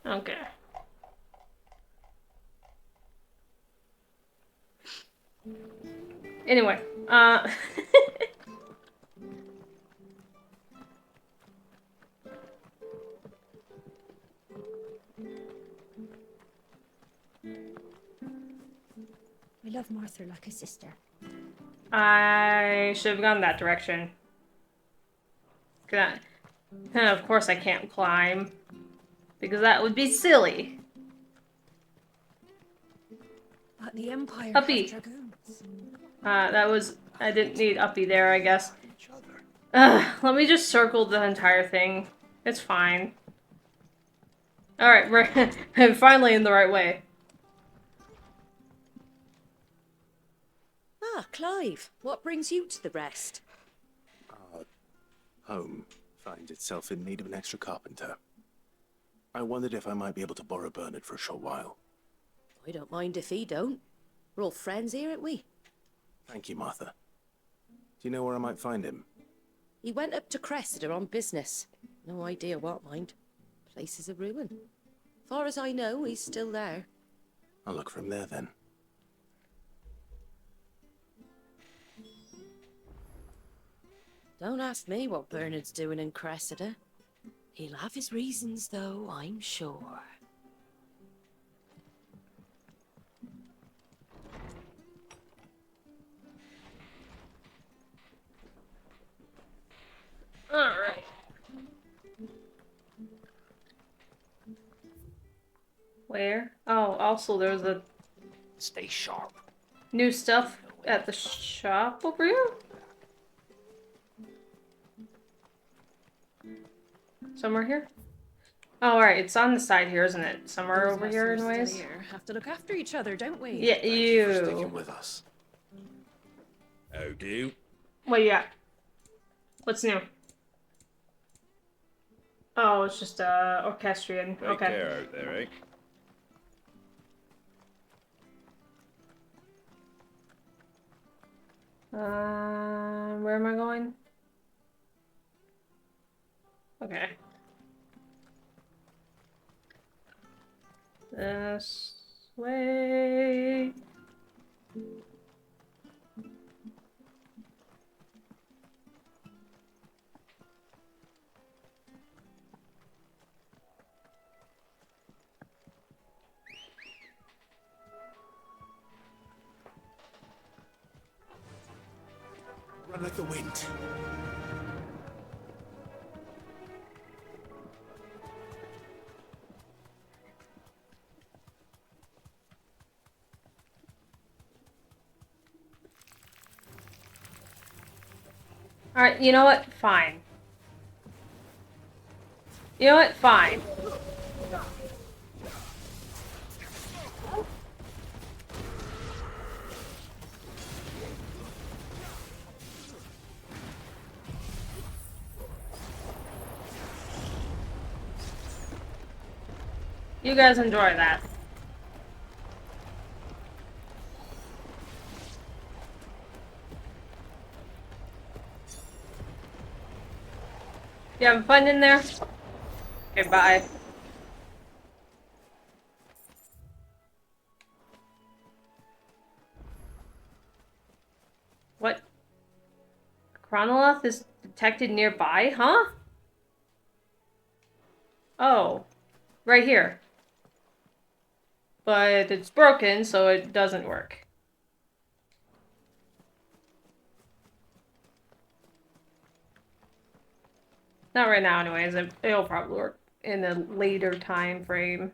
Okay. Anyway, I love Martha like a sister. I should have gone that direction. Of course I can't climb. Because that would be silly. But the Empire Uppy. has dragoons. That was... I didn't need Uppy there, I guess. Let me just circle the entire thing. It's fine. Alright, I'm finally in the right way. Ah, Clive, what brings you to the rest? home finds itself in need of an extra carpenter. I wondered if I might be able to borrow Bernard for a short while. I don't mind if he don't. We're all friends here, ain't we? Thank you, Martha. Do you know where I might find him? He went up to Cressida on business. No idea what, mind. Place is a ruin. Far as I know, he's still there. I'll look for him there then. Don't ask me what Bernard's doing in Cressida. He'll have his reasons, though, I'm sure. Alright. Where? Oh, also there's a Stay sharp. new stuff at the shop over here? Somewhere here? Oh, alright, it's on the side here, isn't it? Somewhere over here, anyways. Have to look after each other, don't we? Yeah, Thank you for sticking you. with us. How do? What you got? What's new? Oh, it's just orchestrion. Take Okay. care out there, eh? Where am I going? Okay. This way. Run like the wind. Alright, you know what? Fine. You know what? Fine. You guys enjoy that. You having fun in there? Okay, bye. What? Chronoloth is detected nearby, huh? Oh. Right here. But it's broken, so it doesn't work. Not right now, anyways. It'll probably work in a later time frame.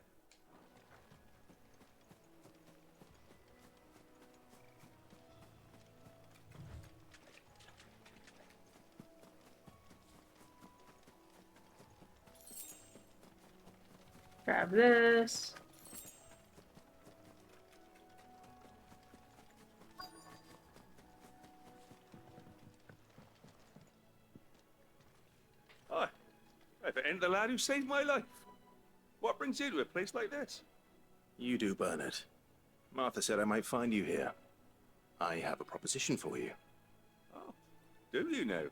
Grab this. Hi. If it ain't the lad who saved my life. What brings you to a place like this? You do, Bernard. Martha said I might find you here. I have a proposition for you. Oh, do you now?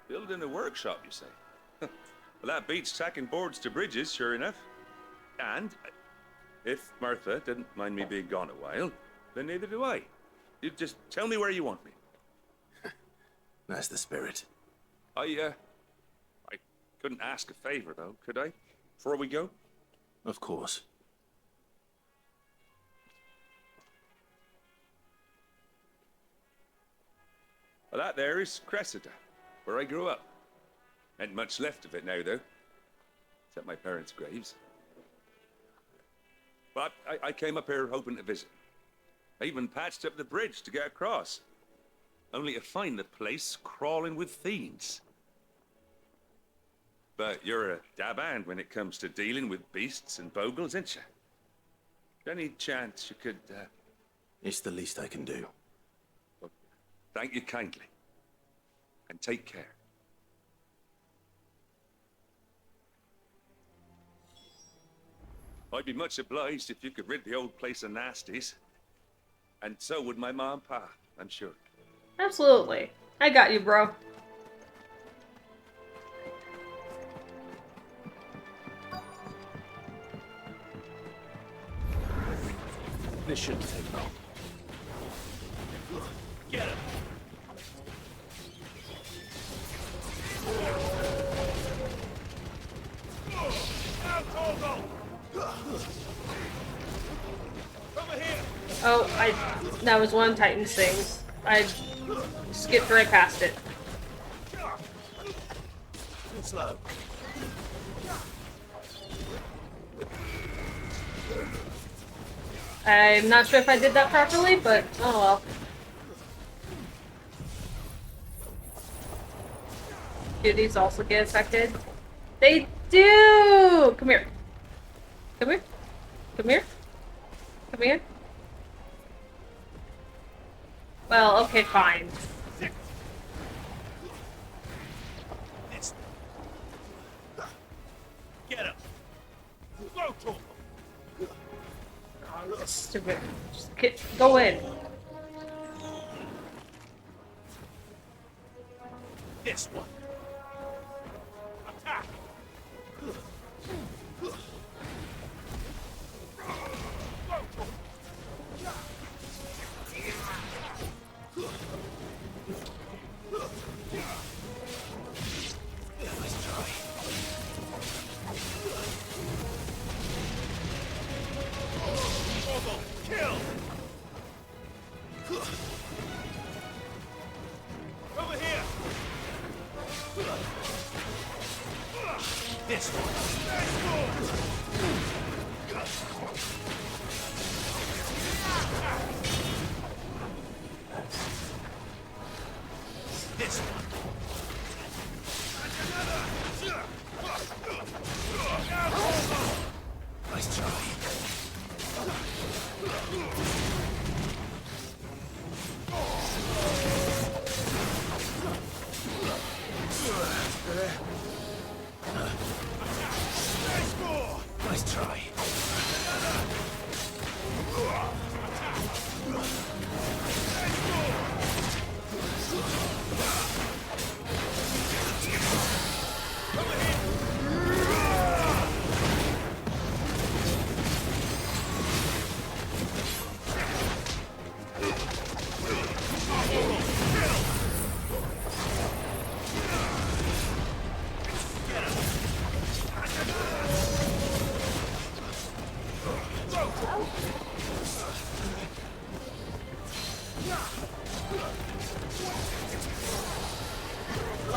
Building a workshop, you say? Well, that beats tacking boards to bridges, sure enough. And if Martha didn't mind me being gone a while, then neither do I. You just tell me where you want me. That's the spirit. I couldn't ask a favor, though, could I? Before we go? Of course. Well, that there is Cressida, where I grew up. Ain't much left of it now, though. Except my parents' graves. But I came up here hoping to visit. I even patched up the bridge to get across. Only to find the place crawling with fiends. But you're a dab hand when it comes to dealing with beasts and bogles, ain't you? Any chance you could, It's the least I can do. well, thank you kindly. And take care. I'd be much obliged if you could rid the old place of nasties. And so would my ma and pa, I'm sure. Absolutely. I got you, bro. This shouldn't take long. Get him! Oh, that was one of Titan's things. I skipped right past it. Slow. I'm not sure if I did that properly, but oh well. Do these also get affected? They do! Come here. Come here. Come here. Come here. Well, okay, fine. Get him! Stupid. Just go in. This one. Attack! Kill! Over here! This one. This one. Nice try. Nice try.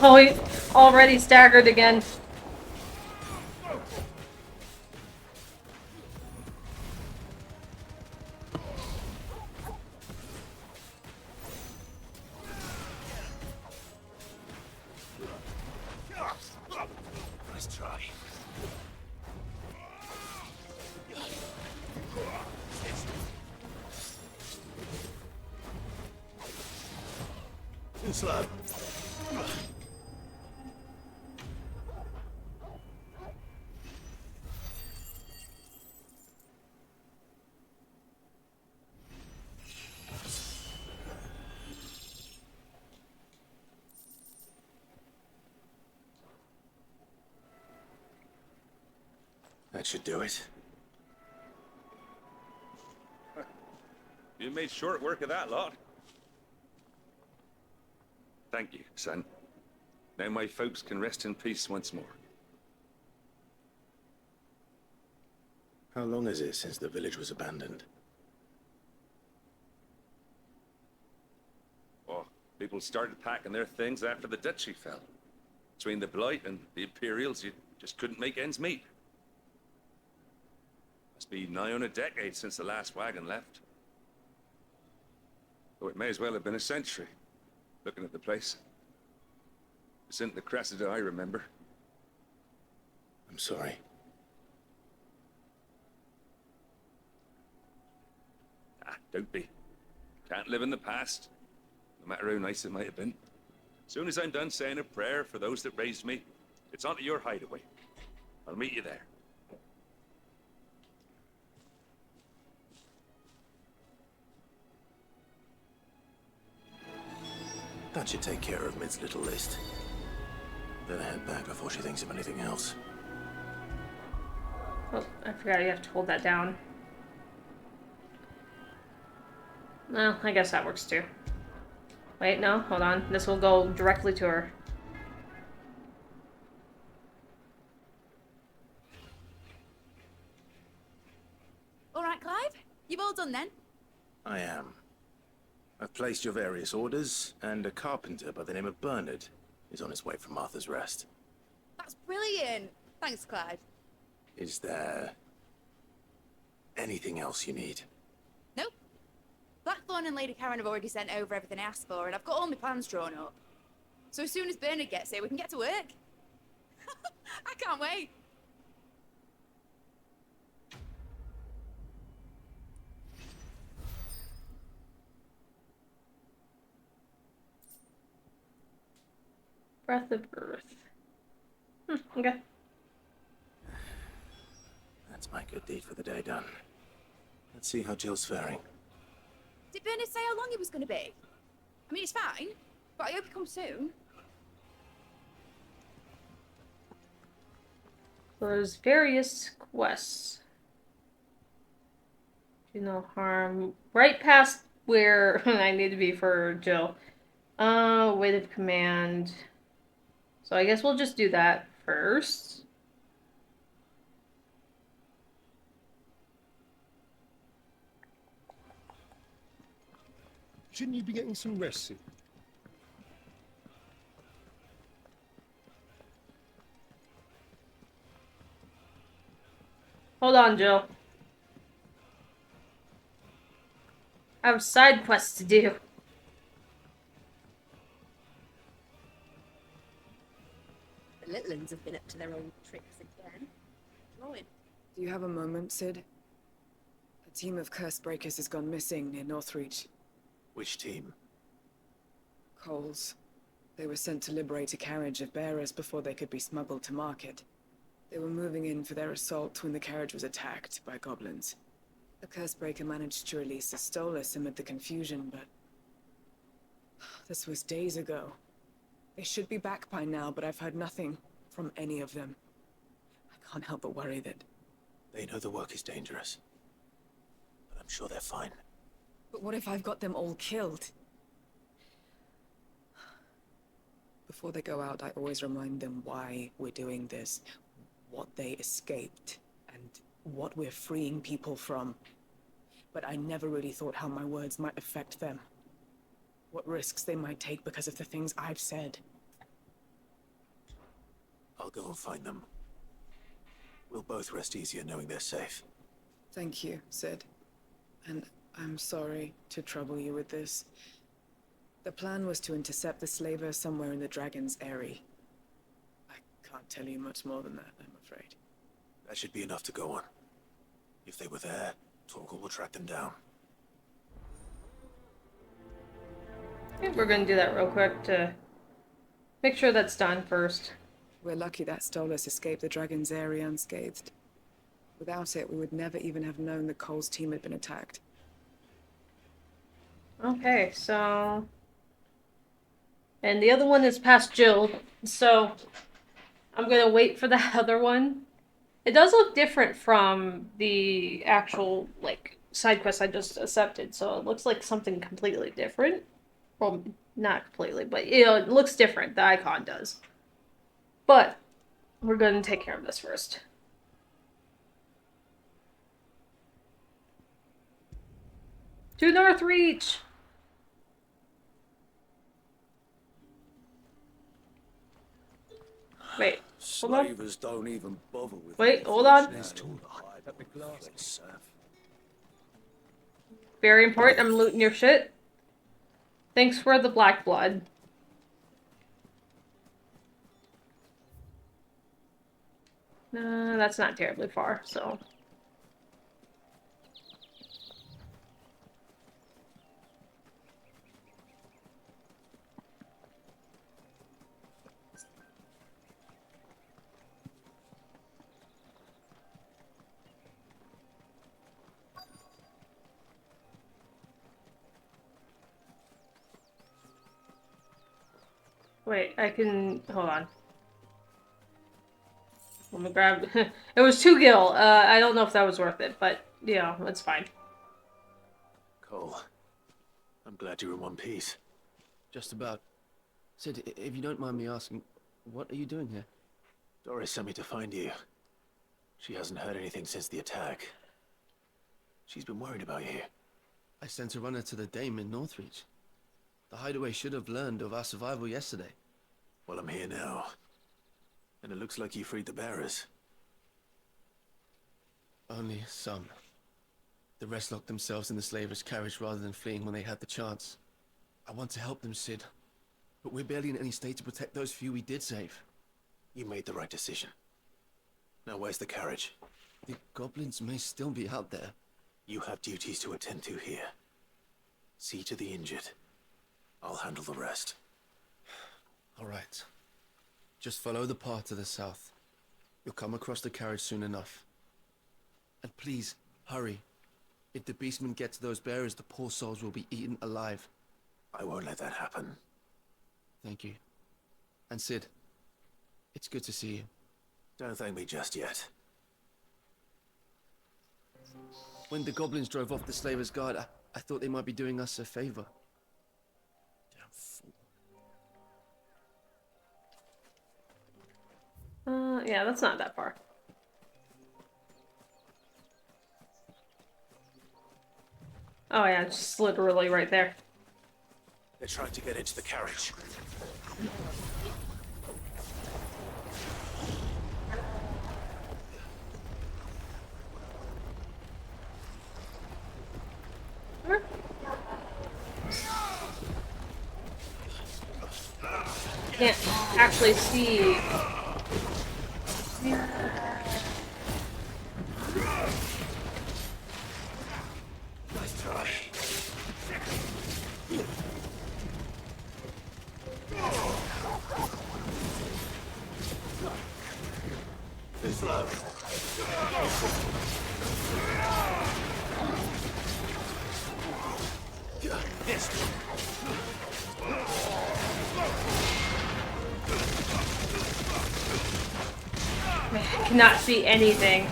Oh, he already staggered again. Nice try. Too slow. That should do it. You made short work of that lot. Thank you, son. Now my folks can rest in peace once more. How long is it since the village was abandoned? Oh, people started packing their things after the duchy fell. Between the Blight and the Imperials, you just couldn't make ends meet. Must be nigh on a decade since the last wagon left. Oh, it may as well have been a century, looking at the place. This isn't the Cressida I remember. I'm sorry. Ah, don't be. Can't live in the past, no matter how nice it might have been. As soon as I'm done saying a prayer for those that raised me, it's on to your hideaway. I'll meet you there. That should take care of Mid's little list. Better head back before she thinks of anything else. Oh, I forgot you have to hold that down. Well, I guess that works too. Wait, no, hold on. This will go directly to her. All right, Clive? You've all done then? I am. I've placed your various orders, and a carpenter by the name of Bernard is on his way from Martha's Rest. That's brilliant. Thanks, Clive. Is there anything else you need? Nope. Blackthorn and Lady Karen have already sent over everything I asked for, and I've got all my plans drawn up. So as soon as Bernard gets here, we can get to work. I can't wait. Breath of Earth. Okay. That's my good deed for the day done. Let's see how Jill's faring. Did Bernard say how long he was going to be? I mean, it's fine, but I hope he comes soon. There's various quests. Do no harm. Right past where I need to be for Jill. Weight of command. So I guess we'll just do that first. Shouldn't you be getting some rest soon? Hold on, Jill. I have side quests to do. The little ones have been up to their old tricks again. Drawing. Do you have a moment, Sid? A team of curse breakers has gone missing near Northreach. Which team? Coles. They were sent to liberate a carriage of bearers before they could be smuggled to market. They were moving in for their assault when the carriage was attacked by goblins. The Cursebreaker managed to release a Stolas amid the confusion, but... this was days ago. They should be back by now, but I've heard nothing from any of them. I can't help but worry that... They know the work is dangerous. But I'm sure they're fine. But what if I've got them all killed? Before they go out, I always remind them why we're doing this. What they escaped, and what we're freeing people from. But I never really thought how my words might affect them. What risks they might take because of the things I've said. I'll go and find them. We'll both rest easier knowing they're safe. Thank you, Sid. And I'm sorry to trouble you with this. The plan was to intercept the slaver somewhere in the Dragon's Eyrie. I can't tell you much more than that, I'm afraid. That should be enough to go on. If they were there, Torgal will track them down. I think we're going to do that real quick to make sure that's done first. We're lucky that Stolas escaped the Dragon's Eyrie unscathed. Without it, we would never even have known that Cole's team had been attacked. Okay, so... And the other one is past Jill, so I'm going to wait for the other one. It does look different from the actual, like, side quest I just accepted, so it looks like something completely different. Well, not completely, but, you know, it looks different. The icon does. But we're going to take care of this first. To Northreach! Wait, hold on. Slavers don't even bother with Wait, hold on. Very important, I'm looting your shit. Thanks for the black blood. That's not terribly far, so. Wait, I can... Hold on. Let me grab... It was 2 gil. I don't know if that was worth it, but, yeah, it's fine. Cole, I'm glad you're in one piece. Just about. Sid, if you don't mind me asking, what are you doing here? Doris sent me to find you. She hasn't heard anything since the attack. She's been worried about you. I sent a runner to the Dame in Northreach. The Hideaway should have learned of our survival yesterday. Well, I'm here now. And it looks like you freed the bearers. Only some. The rest locked themselves in the slavers' carriage rather than fleeing when they had the chance. I want to help them, Sid. But we're barely in any state to protect those few we did save. You made the right decision. Now where's the carriage? The goblins may still be out there. You have duties to attend to here. See to the injured. I'll handle the rest. All right. Just follow the path to the south. You'll come across the carriage soon enough. And please, hurry. If the beastmen get to those bearers, the poor souls will be eaten alive. I won't let that happen. Thank you. And Sid, it's good to see you. Don't thank me just yet. When the goblins drove off the slavers' guard, I thought they might be doing us a favor. Damn fool. Yeah, that's not that far. Oh yeah, it's just literally right there. They're trying to get into the carriage. Can't actually see. Nice try. This low. This. I cannot see anything.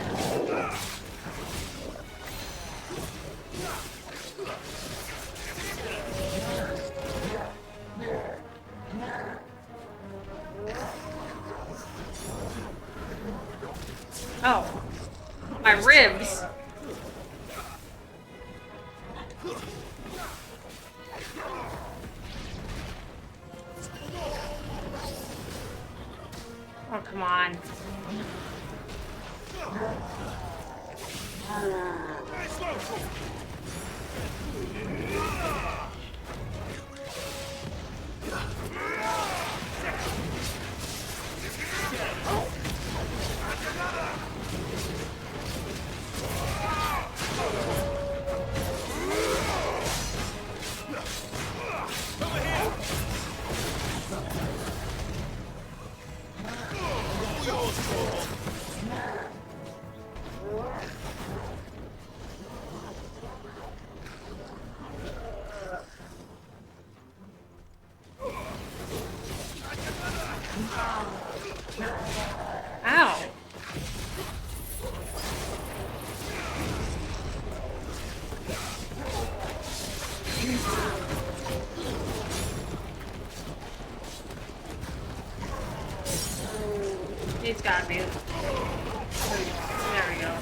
Oh, my ribs. Oh, come on. Ow. He's got me. There we go.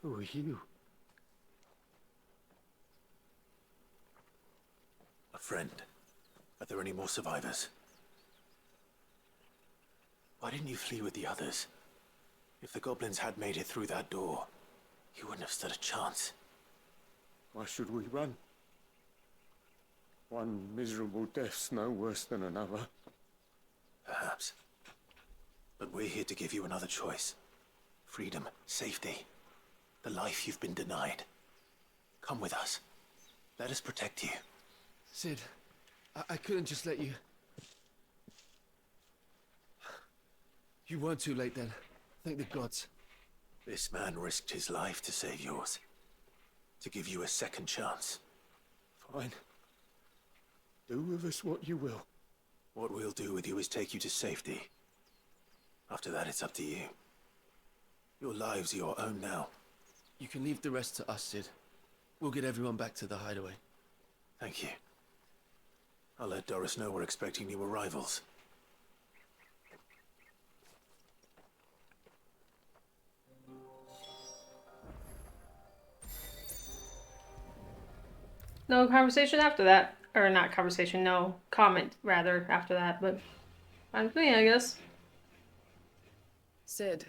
Who are you? A friend. Are there any more survivors? Why didn't you flee with the others? If the goblins had made it through that door, you wouldn't have stood a chance. Why should we run? One miserable death's no worse than another. Perhaps. But we're here to give you another choice. Freedom, safety, the life you've been denied. Come with us. Let us protect you. Sid, I couldn't just let you... You weren't too late then. Thank the gods. This man risked his life to save yours. To give you a second chance. Fine. Do with us what you will. What we'll do with you is take you to safety. After that, it's up to you. Your lives are your own now. You can leave the rest to us, Sid. We'll get everyone back to the hideaway. Thank you. I'll let Doris know we're expecting new arrivals. No conversation after that. Or not conversation, no comment, rather, after that. But fine with me, I guess. Sid,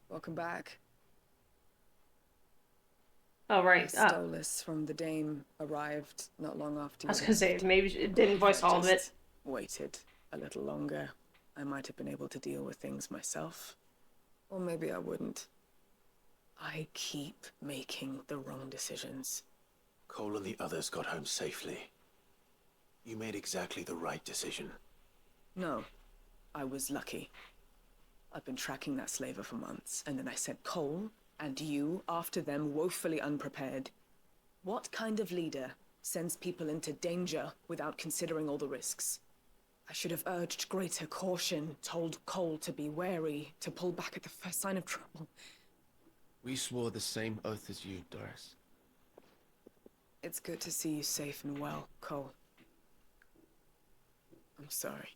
welcome back. Oh, right. Stolas from the Dame arrived not long after you. I was gonna say, maybe it didn't voice all of it. Waited a little longer. I might have been able to deal with things myself. Or maybe I wouldn't. I keep making the wrong decisions. Cole and the others got home safely. You made exactly the right decision. No, I was lucky. I've been tracking that slaver for months, and then I sent Cole and you after them, woefully unprepared. What kind of leader sends people into danger without considering all the risks? I should have urged greater caution, told Cole to be wary, to pull back at the first sign of trouble. We swore the same oath as you, Doris. It's good to see you safe and well, Cole. I'm sorry.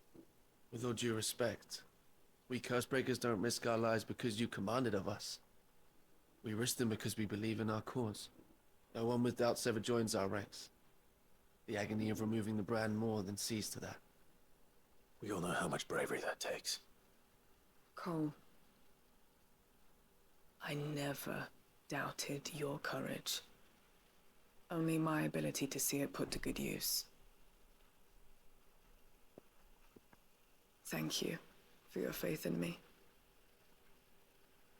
With all due respect, we Cursebreakers don't risk our lives because you commanded of us. We risk them because we believe in our cause. No one with doubts ever joins our ranks. The agony of removing the brand more than sees to that. We all know how much bravery that takes. Cole, I never doubted your courage. Only my ability to see it put to good use. Thank you for your faith in me.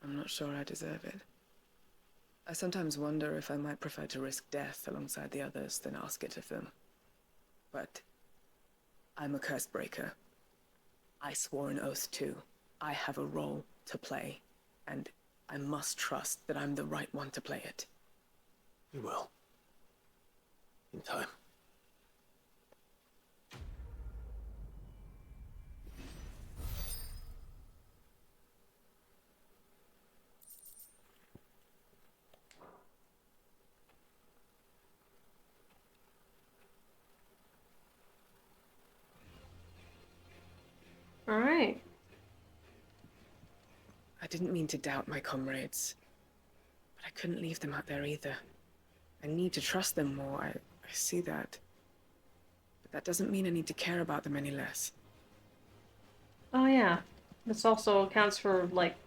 I'm not sure I deserve it. I sometimes wonder if I might prefer to risk death alongside the others than ask it of them. But I'm a Cursebreaker. I swore an oath too. I have a role to play, and I must trust that I'm the right one to play it. You will. In time. All right. I didn't mean to doubt my comrades, but I couldn't leave them out there either. I need to trust them more, I see that. But that doesn't mean I need to care about them any less. Oh, yeah. This also accounts for, like,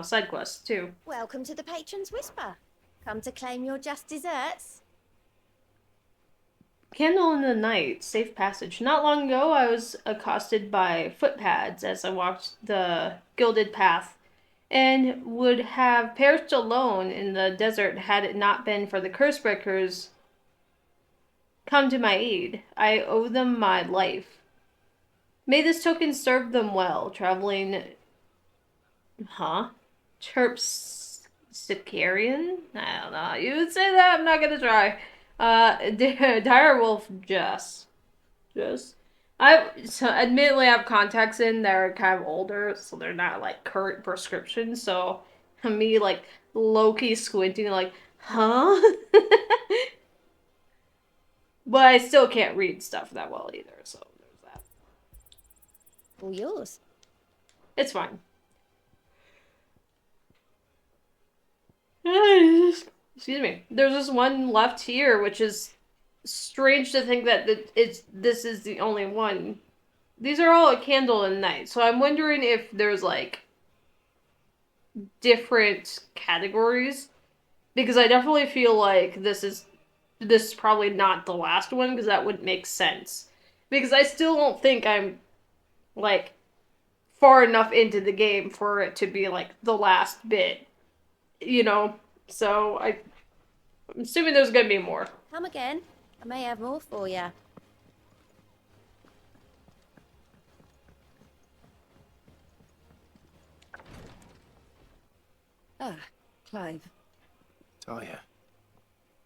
side quests, too. Welcome to the Patron's Whisper. Come to claim your just desserts? Candle in the night, safe passage. Not long ago, I was accosted by footpads as I walked the gilded path, and would have perished alone in the desert had it not been for the Cursebreakers come to my aid. I owe them my life. May this token serve them well, traveling... Terpsicarian? I don't know. You would say that? I'm not gonna try. Direwolf Jess. Admittedly I have contacts in that are kind of older, so they're not like current prescription, so me like low-key squinting like, huh? But I still can't read stuff that well either, so there's that. All yours. It's fine. Excuse me. There's this one left here, which is strange to think that this is the only one. These are all a candle and night, so I'm wondering if there's like different categories, because I definitely feel like this is probably not the last one, because that wouldn't make sense. Because I still don't think I'm like far enough into the game for it to be like the last bit, you know? So I'm assuming there's gonna be more. Come again. I may have more for you. Ah, Clive. Talia.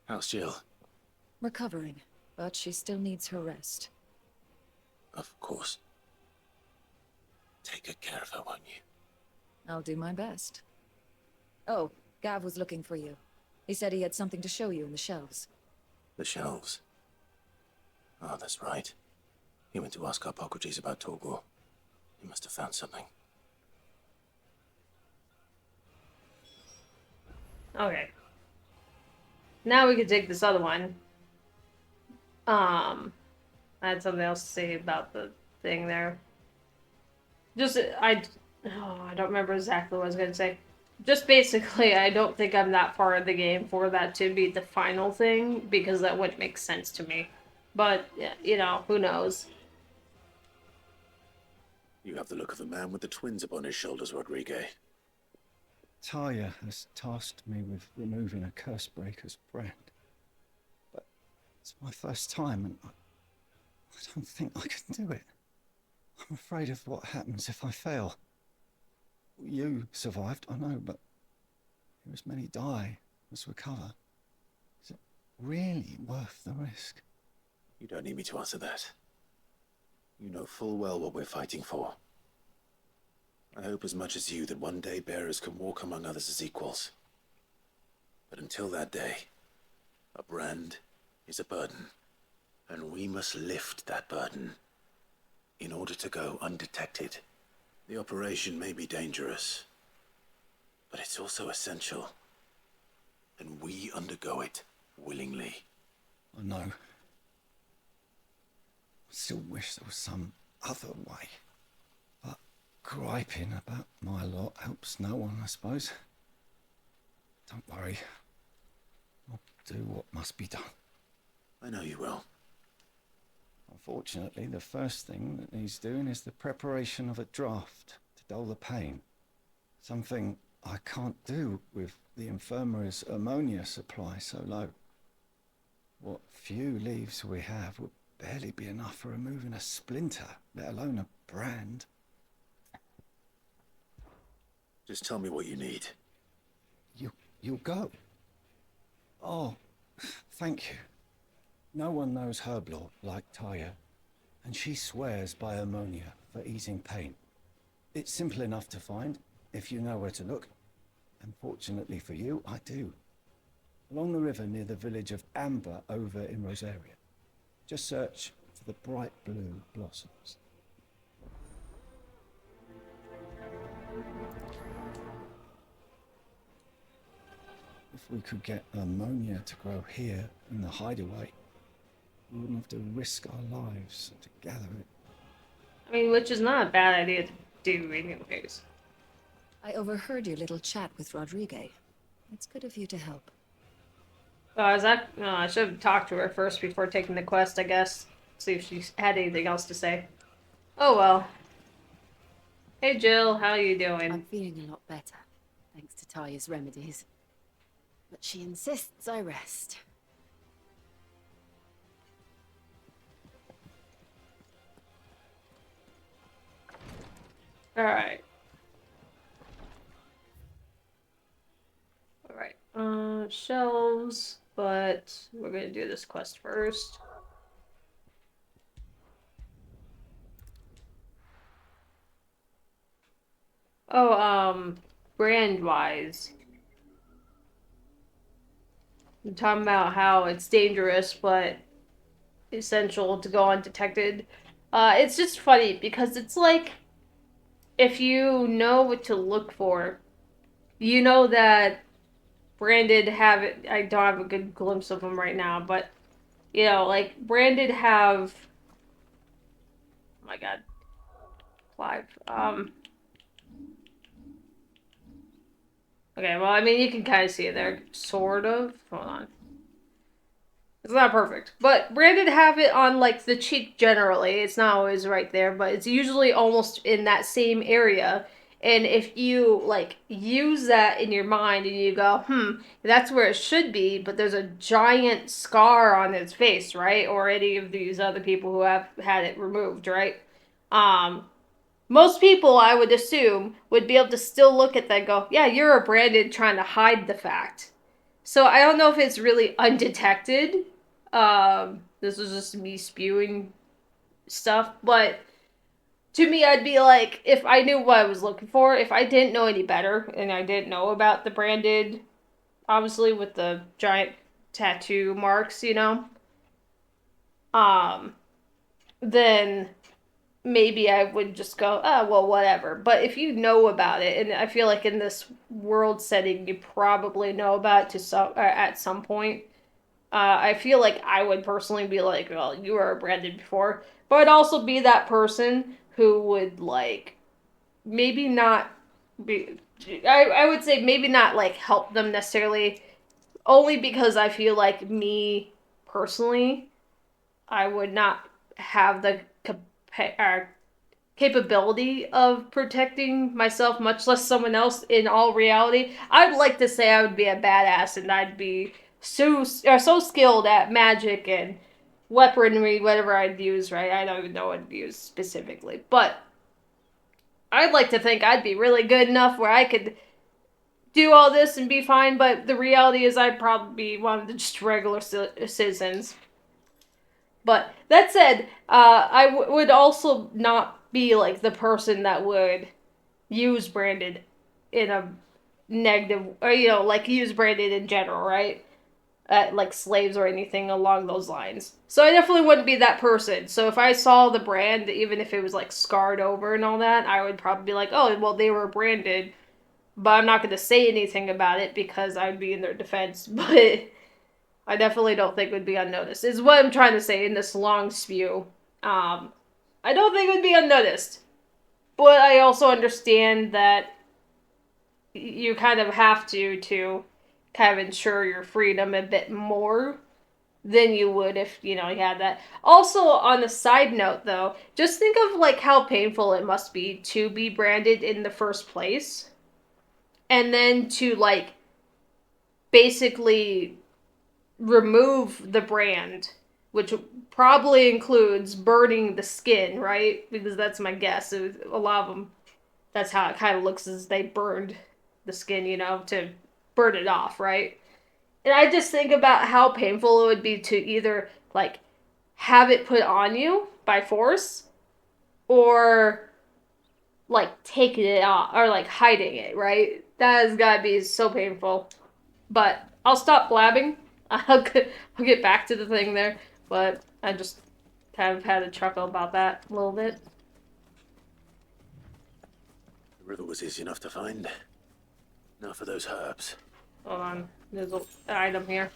How's Jill? Recovering, but she still needs her rest. Of course. Take good care of her, won't you? I'll do my best. Oh, Gav was looking for you. He said he had something to show you in the shelves. The shelves. Oh, that's right. He went to ask Hippocrates about Torgor. He must have found something. Okay. Now we can take this other one. I had something else to say about the thing there. I don't remember exactly what I was going to say. Just basically, I don't think I'm that far in the game for that to be the final thing, because that wouldn't make sense to me. But, you know, who knows? You have the look of a man with the twins upon his shoulders, Rodriguez. Talia has tasked me with removing a Cursebreaker's brand. But it's my first time, and I don't think I can do it. I'm afraid of what happens if I fail. You survived, I know, but as many die as recover. Is it really worth the risk? You don't need me to answer that. You know full well what we're fighting for. I hope as much as you that one day bearers can walk among others as equals. But until that day, a brand is a burden, and we must lift that burden in order to go undetected. The operation may be dangerous, but it's also essential, and we undergo it willingly. I know. I still wish there was some other way. But griping about my lot helps no one, I suppose. Don't worry. I'll do what must be done. I know you will. Unfortunately, the first thing that needs doing is the preparation of a draft to dull the pain. Something I can't do with the infirmary's ammonia supply so low. What few leaves we have would barely be enough for removing a splinter, let alone a brand. Just tell me what you need. You'll go. Oh, thank you. No one knows herb lore like Talia, and she swears by ammonia for easing pain. It's simple enough to find, if you know where to look. And fortunately for you, I do. Along the river near the village of Amber over in Rosaria. Just search for the bright blue blossoms. If we could get ammonia to grow here in the Hideaway, we wouldn't have to risk our lives to gather it. I mean, which is not a bad idea to do anyways. I overheard your little chat with Rodriguez. It's good of you to help. I should have talked to her first before taking the quest, I guess. See if she had anything else to say. Oh well. Hey Jill, how you doing? I'm feeling a lot better, thanks to Talia's remedies. But she insists I rest. Alright. Shelves, but we're gonna do this quest first. Oh, brand-wise. I'm talking about how it's dangerous, but essential to go undetected. It's just funny, because it's like, if you know what to look for, you know that branded have it. I don't have a good glimpse of them right now, but you know, like branded have. Oh my God, Clive. Okay, well, I mean, you can kind of see it there, sort of. Hold on. It's not perfect. But branded have it on, like, the cheek generally. It's not always right there, but it's usually almost in that same area. And if you, like, use that in your mind and you go, that's where it should be, but there's a giant scar on its face, right? Or any of these other people who have had it removed, right? Most people, I would assume, would be able to still look at that and go, yeah, you're a branded trying to hide the fact. So I don't know if it's really undetected. This was just me spewing stuff, but to me, I'd be like, if I knew what I was looking for, if I didn't know any better, and I didn't know about the branded, obviously with the giant tattoo marks, you know, then maybe I would just go, oh, well, whatever. But if you know about it, and I feel like in this world setting, you probably know about it to some, at some point. I feel like I would personally be like, well, you were branded before. But I'd also be that person who would, like, maybe not be... I would say maybe not, like, help them necessarily. Only because I feel like me, personally, I would not have the capability of protecting myself, much less someone else in all reality. I'd like to say I would be a badass and I'd be so skilled at magic and weaponry, whatever I'd use, right? I don't even know what I'd use specifically. But I'd like to think I'd be really good enough where I could do all this and be fine, but the reality is I'd probably be one of the just regular citizens. But that said, I would also not be like the person that would use branded in a negative, or you know, like use branded in general, right? Like slaves or anything along those lines. So I definitely wouldn't be that person. So if I saw the brand, even if it was like scarred over and all that, I would probably be like, oh, well, they were branded, but I'm not going to say anything about it because I would be in their defense. But I definitely don't think it would be unnoticed, is what I'm trying to say in this long spew. I don't think it would be unnoticed. But I also understand that you kind of have to kind of ensure your freedom a bit more than you would if, you know, you had that. Also, on a side note, though, just think of, like, how painful it must be to be branded in the first place. And then to, like, basically remove the brand, which probably includes burning the skin, right? Because that's my guess. A lot of them, that's how it kind of looks, is they burned the skin, you know, to burn it off, right? And I just think about how painful it would be to either, like, have it put on you by force, or, like, taking it off, or, like, hiding it, right? That has gotta be so painful. But I'll stop blabbing. I'll get back to the thing there, but I just kind of had a chuckle about that a little bit. The river was easy enough to find. Now for those herbs. Hold on, there's an item here.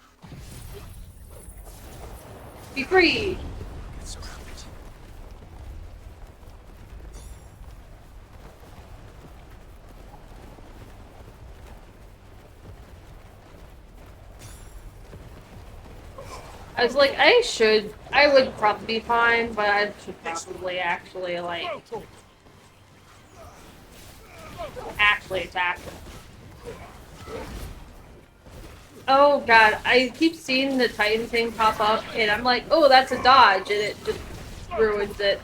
Be free! I was like, I would probably be fine, but I should probably actually, like, attack him. Oh god, I keep seeing the Titan thing pop up, and I'm like, oh, that's a dodge, and it just ruins it.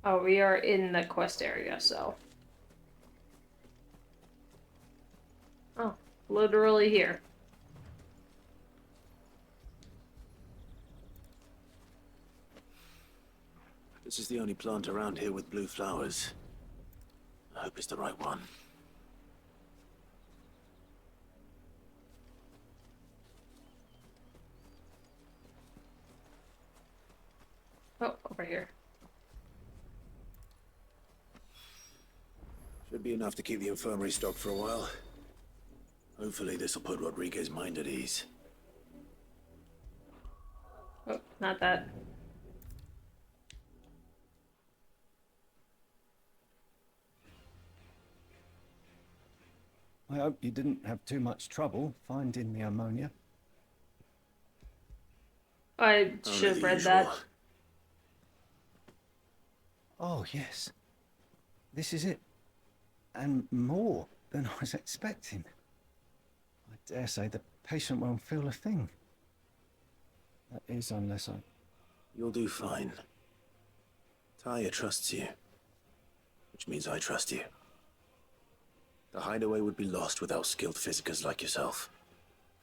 Oh, we are in the quest area, so. Oh, literally here. This is the only plant around here with blue flowers. I hope it's the right one. Oh, over here. Should be enough to keep the infirmary stocked for a while. Hopefully this will put Rodriguez's mind at ease. Oh, not that. I hope you didn't have too much trouble finding the ammonia. I should have read that. Oh, yes. This is it. And more than I was expecting. I dare say the patient won't feel a thing. That is, unless I... You'll do fine. Taya trusts you. Which means I trust you. The Hideaway would be lost without skilled physicers like yourself.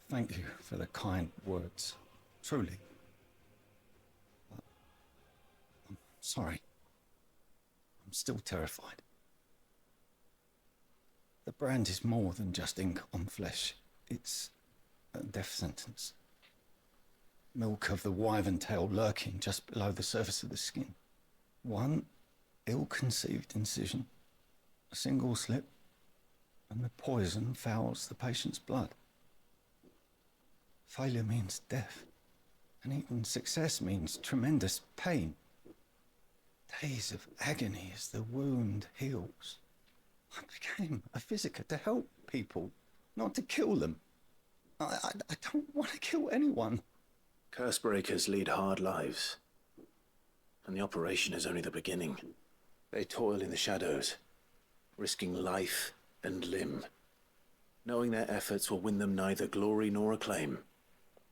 Thank you for the kind words. Truly. But I'm sorry. I'm still terrified. The brand is more than just ink on flesh. It's a death sentence. Milk of the wyvern tail lurking just below the surface of the skin. One ill-conceived incision, a single slip, and the poison fouls the patient's blood. Failure means death, and even success means tremendous pain. Days of agony as the wound heals. I became a physiker to help people, not to kill them. I don't want to kill anyone. Curse breakers lead hard lives. And the operation is only the beginning. They toil in the shadows, risking life and limb, knowing their efforts will win them neither glory nor acclaim.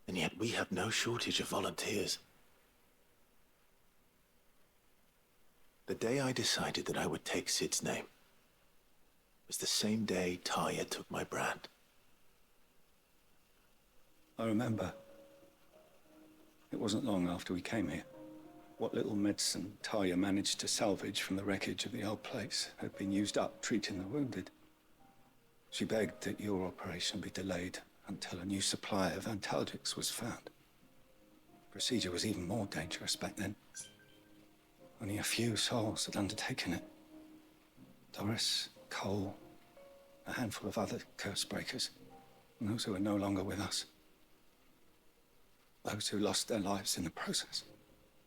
And yet we have no shortage of volunteers. The day I decided that I would take Sid's name was the same day Taya took my brand. I remember. It wasn't long after we came here. What little medicine Taya managed to salvage from the wreckage of the old place had been used up treating the wounded. She begged that your operation be delayed until a new supply of antalgics was found. Procedure was even more dangerous back then. Only a few souls had undertaken it. Doris, Cole, a handful of other curse breakers, and those who are no longer with us. Those who lost their lives in the process.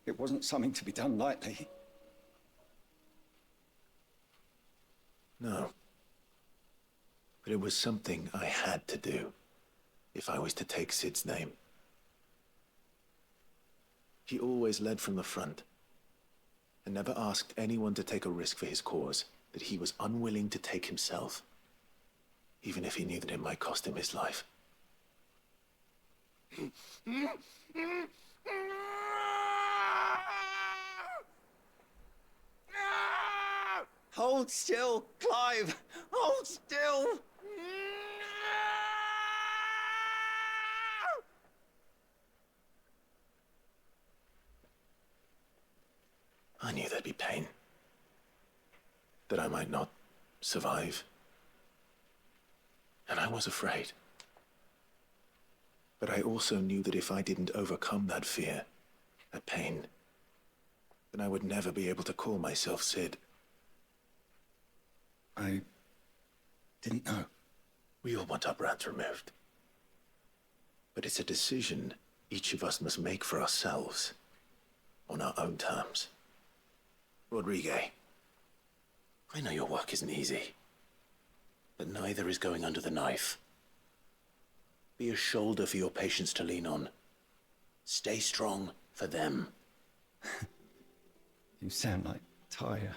It wasn't something to be done lightly. No. But it was something I had to do if I was to take Sid's name. He always led from the front and never asked anyone to take a risk for his cause that he was unwilling to take himself, even if he knew that it might cost him his life. Hold still, Clive! Hold still! I knew there'd be pain. That I might not survive. And I was afraid. But I also knew that if I didn't overcome that fear, that pain, then I would never be able to call myself Sid. I didn't know. We all want our brands removed. But it's a decision each of us must make for ourselves, on our own terms. Rodriguez, I know your work isn't easy, but neither is going under the knife. Be a shoulder for your patients to lean on. Stay strong for them. You sound like Taya.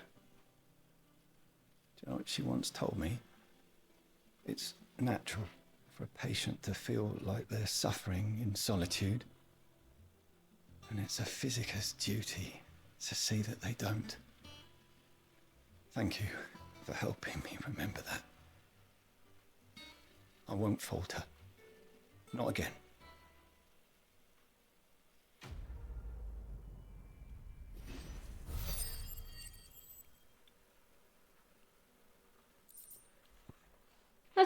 Do you know what she once told me? It's natural for a patient to feel like they're suffering in solitude. And it's a physiker's duty to see that they don't. Thank you for helping me remember that. I won't falter. Not again.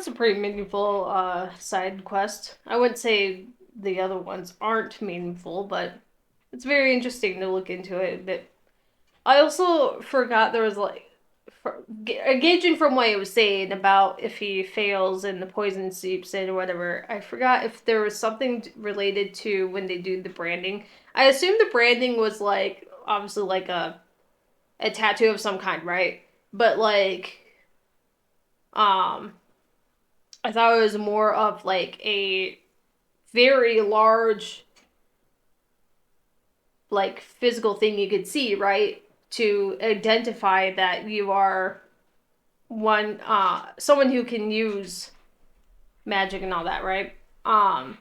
that's a pretty meaningful side quest. I wouldn't say the other ones aren't meaningful, but it's very interesting to look into it a bit. I also forgot there was like, gauging from what he was saying about if he fails and the poison seeps in or whatever, I forgot if there was something related to when they do the branding. I assume the branding was like, obviously like a tattoo of some kind, right? But like, I thought it was more of like a very large, like physical thing you could see, right? To identify that you are someone who can use magic and all that, right? And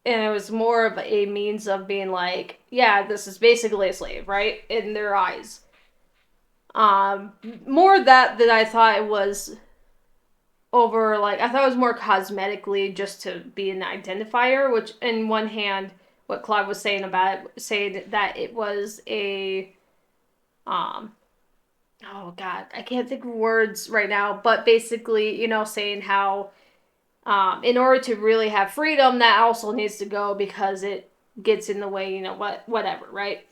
it was more of a means of being like, yeah, this is basically a slave, right? In their eyes. More that than I thought it was over, like, I thought it was more cosmetically just to be an identifier, which in one hand, what Claude was saying about it, saying that it was a, oh god, I can't think of words right now, but basically, you know, saying how, in order to really have freedom, that also needs to go because it gets in the way, you know, whatever, right?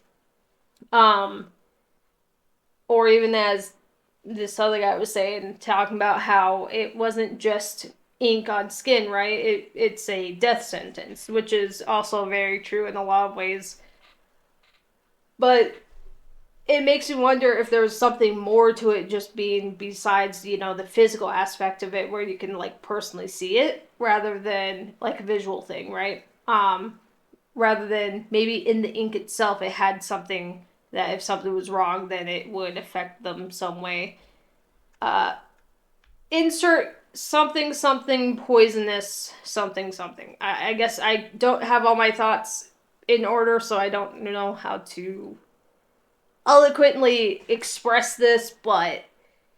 Or even as this other guy was saying, talking about how it wasn't just ink on skin, right? It's a death sentence, which is also very true in a lot of ways. But it makes you wonder if there's something more to it just being besides, you know, the physical aspect of it where you can like personally see it rather than like a visual thing, right? Rather than maybe in the ink itself it had something that if something was wrong then it would affect them some way. Insert something poisonous something. I guess I don't have all my thoughts in order, so I don't know how to eloquently express this, but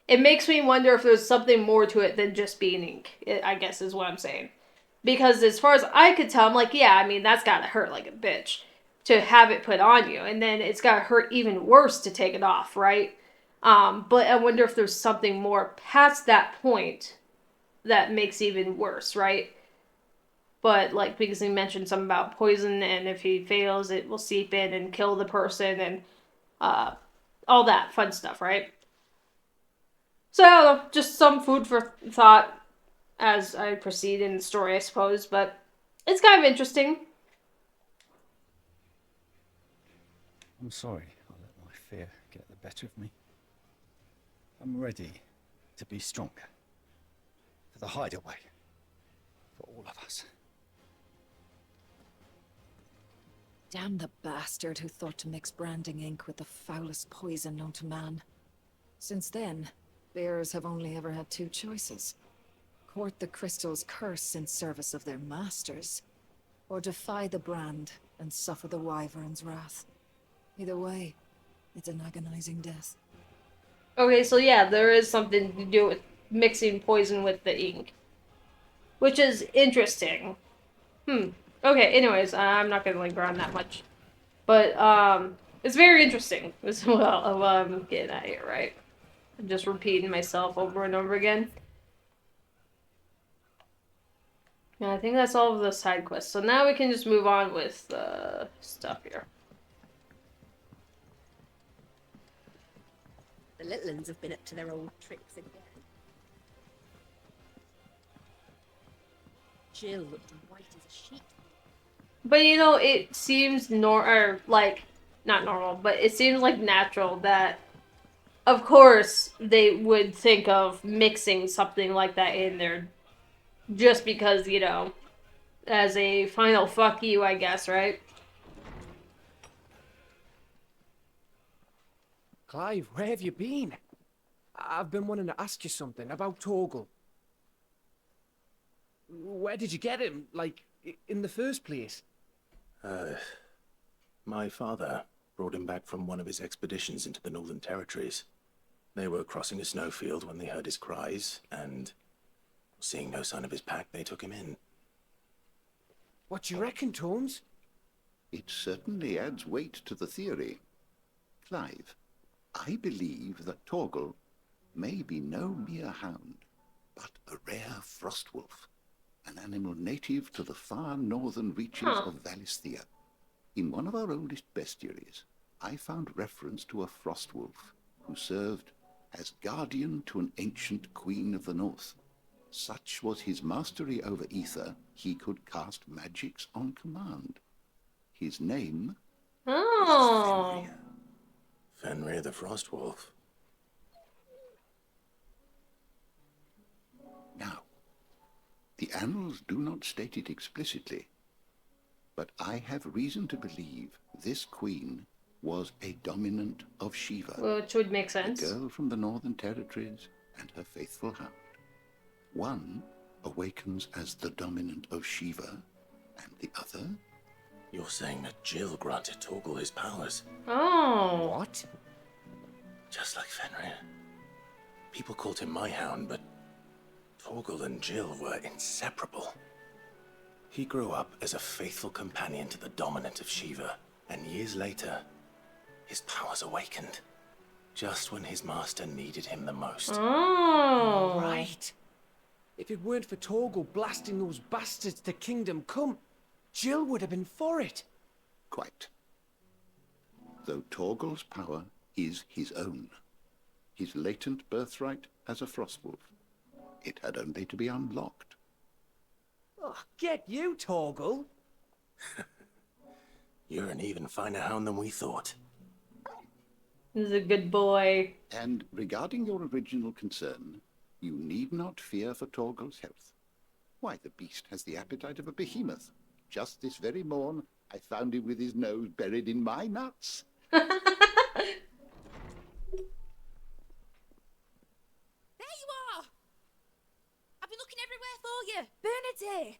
it makes me wonder if there's something more to it than just being ink, I guess is what I'm saying. Because as far as I could tell, I'm like, yeah, I mean, that's gotta hurt like a bitch to have it put on you, and then it's gotta hurt even worse to take it off, right? But I wonder if there's something more past that point that makes it even worse, right? But, like, because he mentioned something about poison, and if he fails, it will seep in and kill the person, and all that fun stuff, right? So, I don't know, just some food for thought as I proceed in the story, I suppose, but it's kind of interesting. I'm sorry I let my fear get the better of me. I'm ready to be stronger. For the Hideaway. For all of us. Damn the bastard who thought to mix branding ink with the foulest poison known to man. Since then, bearers have only ever had two choices. Court the crystal's curse in service of their masters, or defy the brand and suffer the wyvern's wrath. Either way, it's an agonizing death. Okay, so yeah, there is something to do with mixing poison with the ink. Which is interesting. Okay, anyways, I'm not gonna linger on that much. But, it's very interesting as well what I'm getting at here, right? I'm just repeating myself over and over again. Yeah, I think that's all of the side quests. So now we can just move on with the stuff here. The little ones have been up to their old tricks again. Jill looked white as a sheet. But you know, it seems not normal, but it seems like natural that, of course, they would think of mixing something like that in there just because, you know, as a final fuck you, I guess, right? Clive, where have you been? I've been wanting to ask you something about Torgal. Where did you get him, like, in the first place? My father brought him back from one of his expeditions into the Northern Territories. They were crossing a snowfield when they heard his cries, and seeing no sign of his pack, they took him in. What do you reckon, Tomes? It certainly adds weight to the theory. Clive, I believe that Torgal may be no mere hound. but a rare frostwolf, an animal native to the far northern reaches of Valisthea. In one of our oldest bestiaries, I found reference to a frostwolf who served as guardian to an ancient queen of the north. Such was his mastery over ether, he could cast magics on command. His name Oh. Fenrir the Frostwolf. Now, the annals do not state it explicitly, but I have reason to believe this queen was a dominant of Shiva. Which would make sense. A girl from the Northern Territories and her faithful hound. One awakens as the dominant of Shiva, and the other... You're saying that Jill granted Torgal his powers? Oh. What? Just like Fenrir. People called him my hound, but Torgal and Jill were inseparable. He grew up as a faithful companion to the dominant of Shiva, and years later, his powers awakened. Just when his master needed him the most. Oh. Right. If it weren't for Torgal blasting those bastards to Kingdom Come, Jill would have been for it. Quite. Though Torgal's power is his own, his latent birthright as a frostwolf, it had only to be unlocked. Oh, get you, Torgal. You're an even finer hound than we thought. He's a good boy. And regarding your original concern, you need not fear for Torgal's health. Why, the beast has the appetite of a behemoth. Just this very morn, I found him with his nose buried in my nuts. There you are! I've been looking everywhere for you. Bernadette!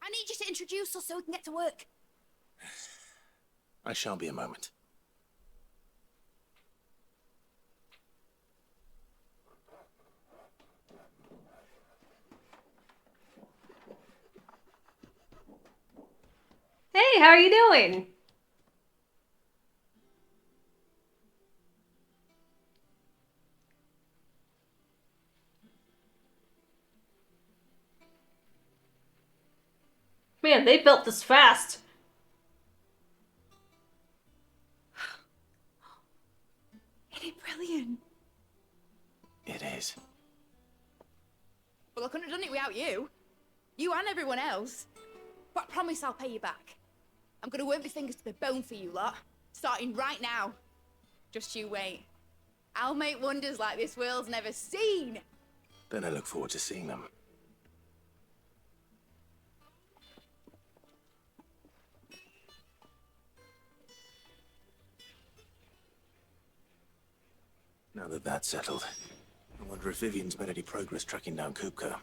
I need you to introduce us so we can get to work. I shall be a moment. Hey, how are you doing? Man, they built this fast. Isn't it brilliant? It is. Well, I couldn't have done it without you. You and everyone else. But I promise I'll pay you back. I'm gonna work my fingers to the bone for you lot. Starting right now. Just you wait. I'll make wonders like this world's never seen. Then I look forward to seeing them. Now that that's settled, I wonder if Vivian's made any progress tracking down Kupka.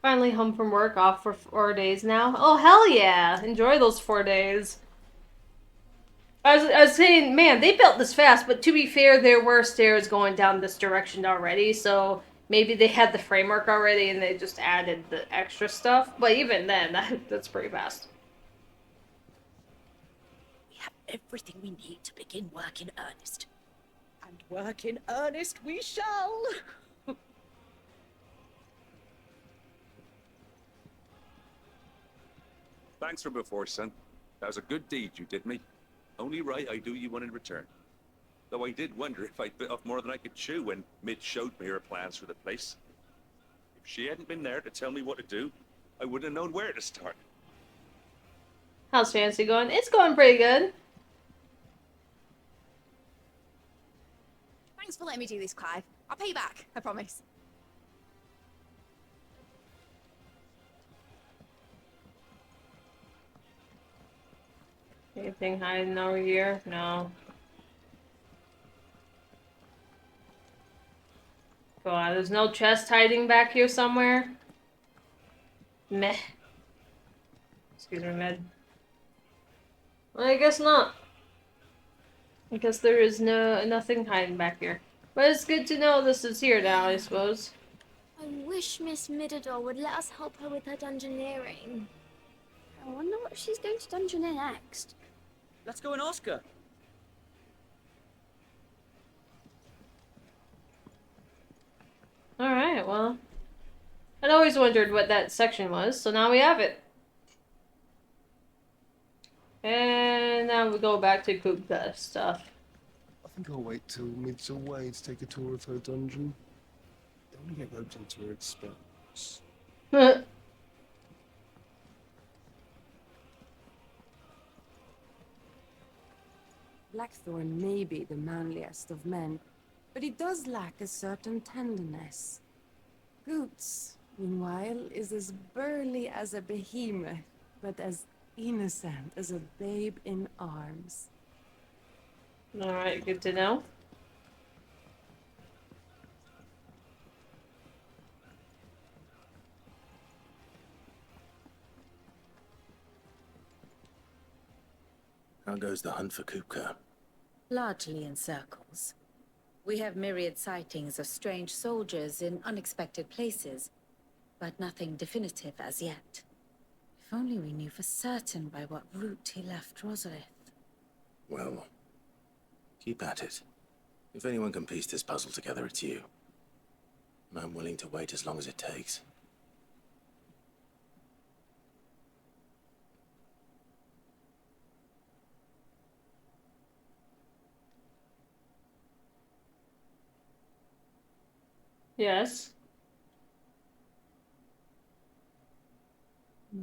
Finally home from work, off for 4 days now. Oh, hell yeah. Enjoy those 4 days. I was saying, man, they built this fast, but to be fair, there were stairs going down this direction already, so maybe they had the framework already and they just added the extra stuff. But even then, that's pretty fast. We have everything we need to begin work in earnest. And work in earnest we shall. Thanks for before, son. That was a good deed you did me. Only right I do you one in return. Though I did wonder if I'd bit off more than I could chew when Mid showed me her plans for the place. If she hadn't been there to tell me what to do, I wouldn't have known where to start. How's fancy going? It's going pretty good. Thanks for letting me do this, Clive. I'll pay you back, I promise. Anything hiding over here? No. God, there's no chest hiding back here somewhere? Meh. Excuse me, Med. Well, I guess not. I guess there is nothing hiding back here. But it's good to know this is here now, I suppose. I wish Miss Midador would let us help her with her dungeoneering. I wonder what she's going to dungeoneer next. Let's go and ask her. Alright. Alright, well. I'd always wondered what that section was, so now we have it. And now we go back to Kupka stuff. I think I'll wait till Mid's away to take a tour of her dungeon. Don't want to get roped into her expense. Blackthorn may be the manliest of men, but he does lack a certain tenderness. Boots, meanwhile, is as burly as a behemoth, but as innocent as a babe in arms. Alright, good to know. How goes the hunt for Kupka? Largely in circles. We have myriad sightings of strange soldiers in unexpected places, but nothing definitive as yet. If only we knew for certain by what route he left Rosalith. Well, keep at it. If anyone can piece this puzzle together, it's you. And I'm willing to wait as long as it takes. Yes.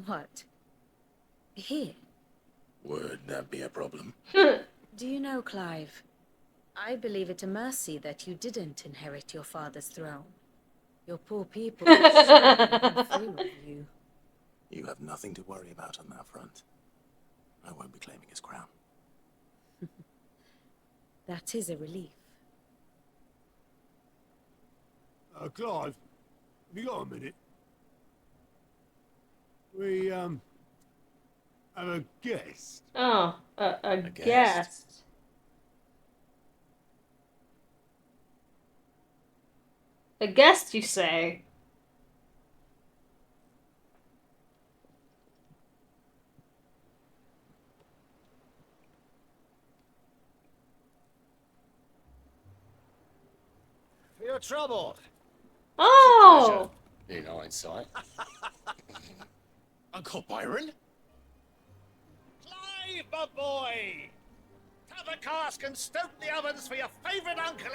What? Here? Would that be a problem? Do you know, Clive? I believe it a mercy that you didn't inherit your father's throne. Your poor people would surely have been through with you. You have nothing to worry about on that front. I won't be claiming his crown. That is a relief. Clive, have you got a minute? We, have a guest. Oh, a guest. A guest, you say? You're troubled. Oh! In hindsight. Uncle Byron? Clive, my boy! Tap the cask and stoke the ovens for your favourite uncle.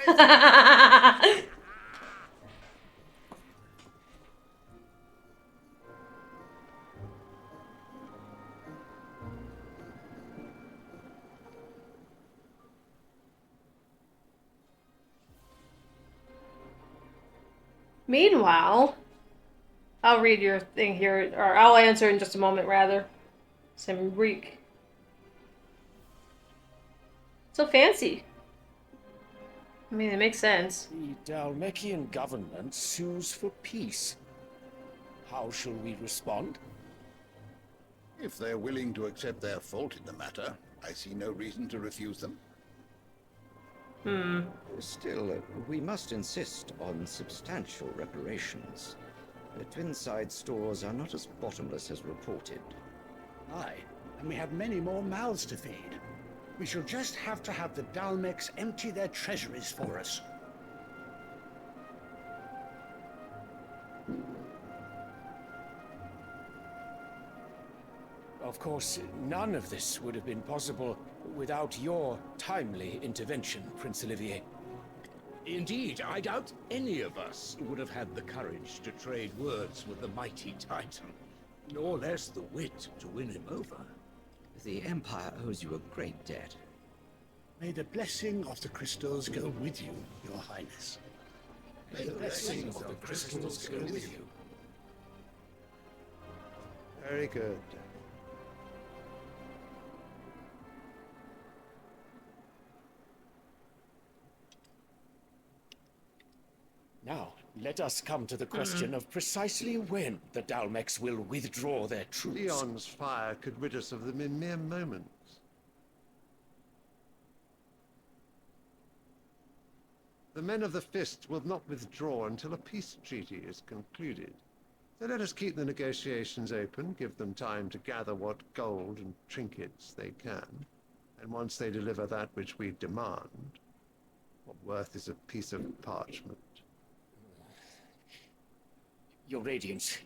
Meanwhile, I'll read your thing here, or I'll answer in just a moment, rather. Some Greek. So fancy. I mean, it makes sense. The Dalmekian government sues for peace. How shall we respond? If they're willing to accept their fault in the matter, I see no reason to refuse them. Still, we must insist on substantial reparations. The Twinside stores are not as bottomless as reported. Aye, and we have many more mouths to feed. We shall just have to have the Dalmecs empty their treasuries for us. Of course, none of this would have been possible without your timely intervention, Prince Olivier. Indeed, I doubt any of us would have had the courage to trade words with the mighty Titan, nor less the wit to win him over. The Empire owes you a great debt. May the blessing of the crystals go with you, Your Highness. May the blessing of the crystals go with you. Very good. Now, let us come to the question of precisely when the Dalmecs will withdraw their troops. Dion's fire could rid us of them in mere moments. The men of the Fist will not withdraw until a peace treaty is concluded. So let us keep the negotiations open, give them time to gather what gold and trinkets they can, and once they deliver that which we demand, what worth is a piece of parchment? Your Radiance,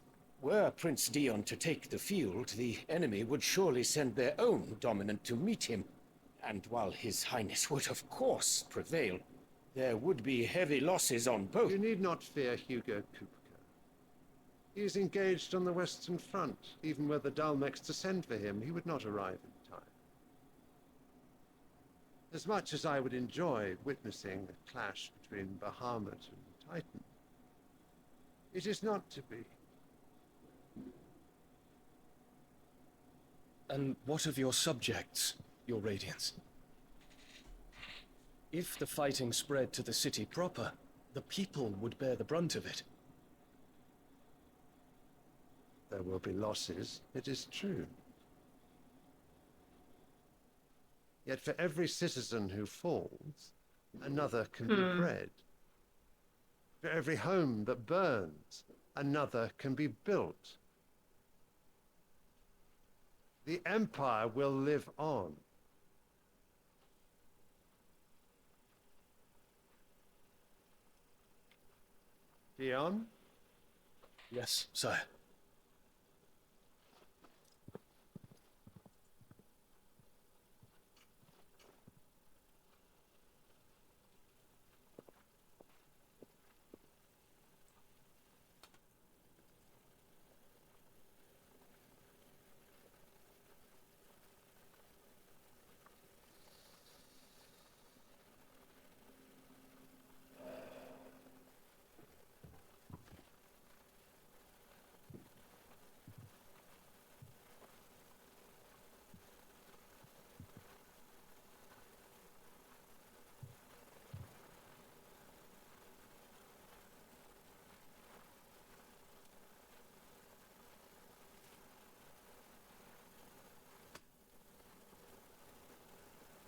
were Prince Dion to take the field, the enemy would surely send their own dominant to meet him. And while His Highness would of course prevail, there would be heavy losses on both. You need not fear Hugo Kupka. He is engaged on the Western Front. Even were the Dalmex to send for him, he would not arrive in time. As much as I would enjoy witnessing a clash between Bahamut and Titan, it is not to be. And what of your subjects, Your Radiance? If the fighting spread to the city proper, the people would bear the brunt of it. There will be losses, it is true. Yet for every citizen who falls, another can be bred. For every home that burns, another can be built. The Empire will live on. Dion? Yes, sire.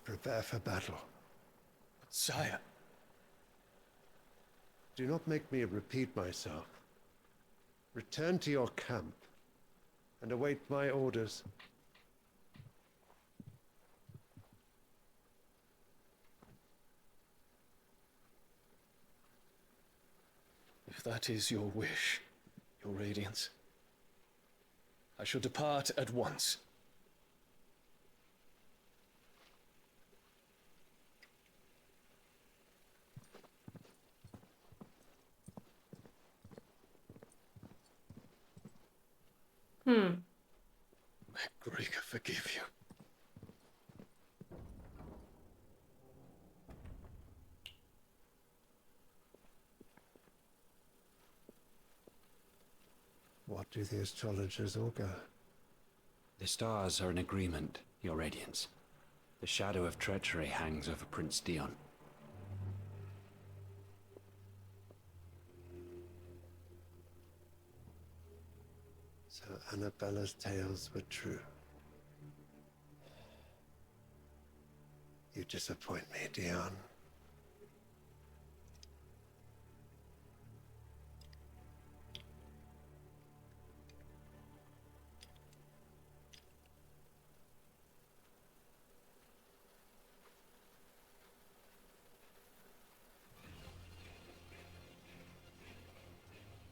Prepare for battle. Sire. Do not make me repeat myself. Return to your camp and await my orders. If that is your wish, Your Radiance, I shall depart at once. May Grieger forgive you. What do the astrologers augur? The stars are in agreement, Your Radiance. The shadow of treachery hangs over Prince Dion. So Annabella's tales were true. You disappoint me, Dion.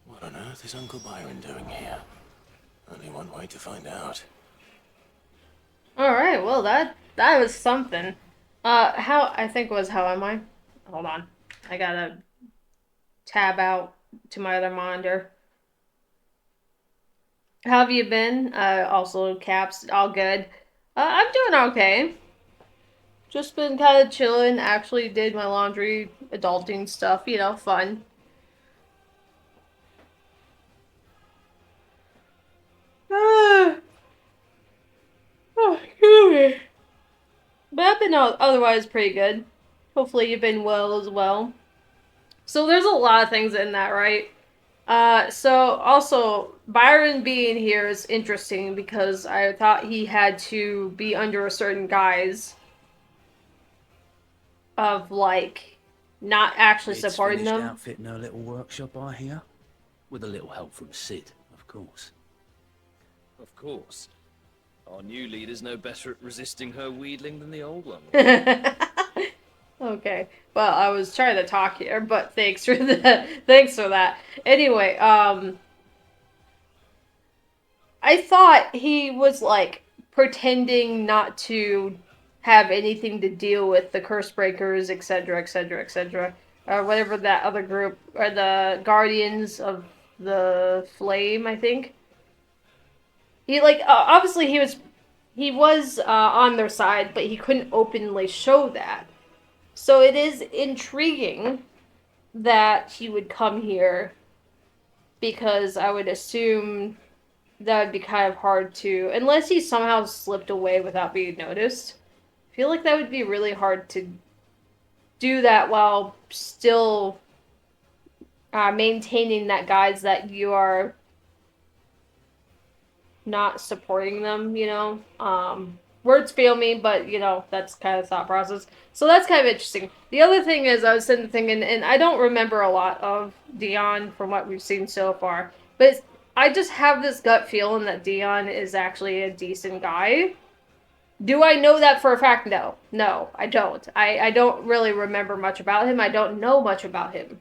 What on earth is Uncle Byron doing here? Only one way to find out. Alright, well that was something. How am I? Hold on. I gotta tab out to my other monitor. How have you been? Also caps, all good. I'm doing okay. Just been kind of chilling. Actually did my laundry, adulting stuff, you know, fun. Oh, excuse me. But I've been otherwise pretty good. Hopefully you've been well as well. So there's a lot of things in that, right? So also Byron being here is interesting because I thought he had to be under a certain guise of like not actually supporting them. Outfitting her little workshop, I hear, with a little help from Sid, of course. Of course. Our new leader's no better at resisting her wheedling than the old one. Okay. Well, I was trying to talk here, but thanks for that. Thanks for that. Anyway, I thought he was like pretending not to have anything to deal with the curse breakers, etc., etc., etc., or whatever that other group, or the guardians of the flame, I think. He like obviously he was on their side, but he couldn't openly show that. So it is intriguing that he would come here, because I would assume that would be kind of hard to, unless he somehow slipped away without being noticed. I feel like that would be really hard to do that while still maintaining that guys that you are not supporting them, you know? Words fail me, but, you know, that's kind of thought process. So that's kind of interesting. The other thing is, I was sitting thinking, and I don't remember a lot of Dion from what we've seen so far, but I just have this gut feeling that Dion is actually a decent guy. Do I know that for a fact? No. No, I don't. I don't really remember much about him. I don't know much about him.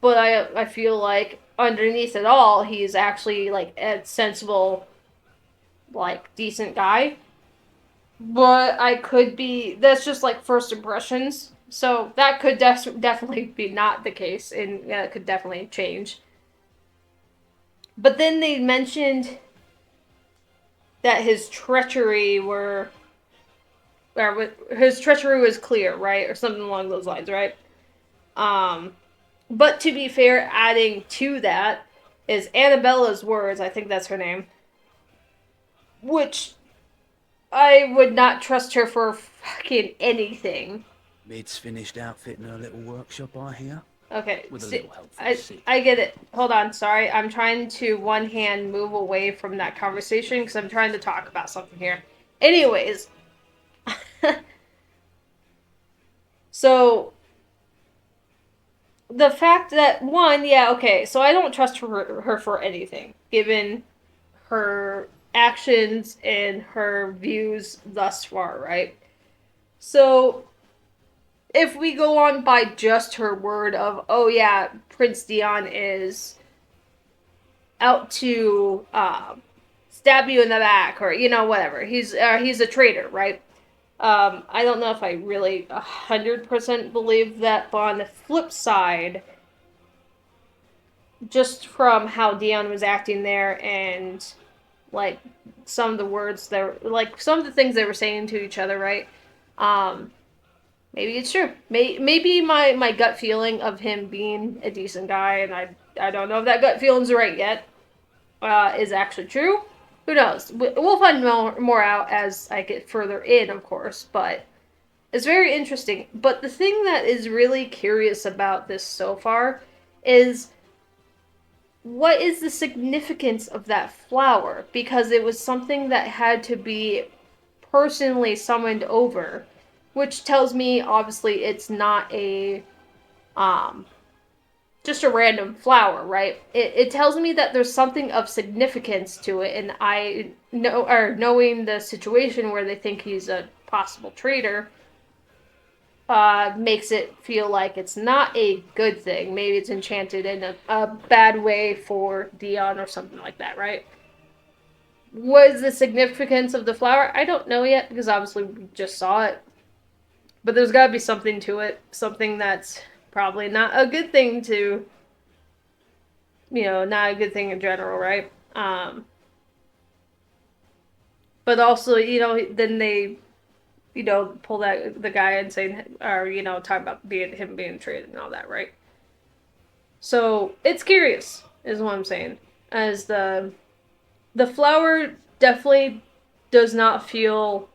But I feel like underneath it all, he's actually like a sensible, like, decent guy. But I could be, that's just like first impressions. So that could definitely be not the case, and it could definitely change. But then they mentioned that his treachery was clear, right? Or something along those lines, right? But to be fair, adding to that is Annabella's words, I think that's her name, which I would not trust her for fucking anything. Mid's finished outfitting her little workshop, I hear. Okay, With a little help from I get it. Hold on, sorry. I'm trying to one hand move away from that conversation because I'm trying to talk about something here. Anyways. So, the fact that, one, yeah, okay, so I don't trust her for anything, given her actions and her views thus far, right? So, if we go on by just her word of, oh yeah, Prince Dion is out to stab you in the back, or, you know, whatever. He's a traitor, right? I don't know if I really 100% believe that, but on the flip side, just from how Dion was acting there and, like, some of the words that, like, some of the things they were saying to each other, right? Maybe it's true. Maybe my gut feeling of him being a decent guy, and I don't know if that gut feeling's right yet, is actually true. Who knows? We'll find more out as I get further in, of course, but it's very interesting. But the thing that is really curious about this so far is, what is the significance of that flower? Because it was something that had to be personally summoned over, which tells me, obviously, it's not a, just a random flower, right? It tells me that there's something of significance to it, and I know, or knowing the situation where they think he's a possible traitor, makes it feel like it's not a good thing. Maybe it's enchanted in a bad way for Dion or something like that, right? What is the significance of the flower? I don't know yet, because obviously we just saw it. But there's got to be something to it. Something that's probably not a good thing to, you know, not a good thing in general, right? But also, you know, then they, you know, pull the guy and saying, or, you know, talk about him being traded and all that, right? So it's curious, is what I'm saying. As the flower definitely does not feel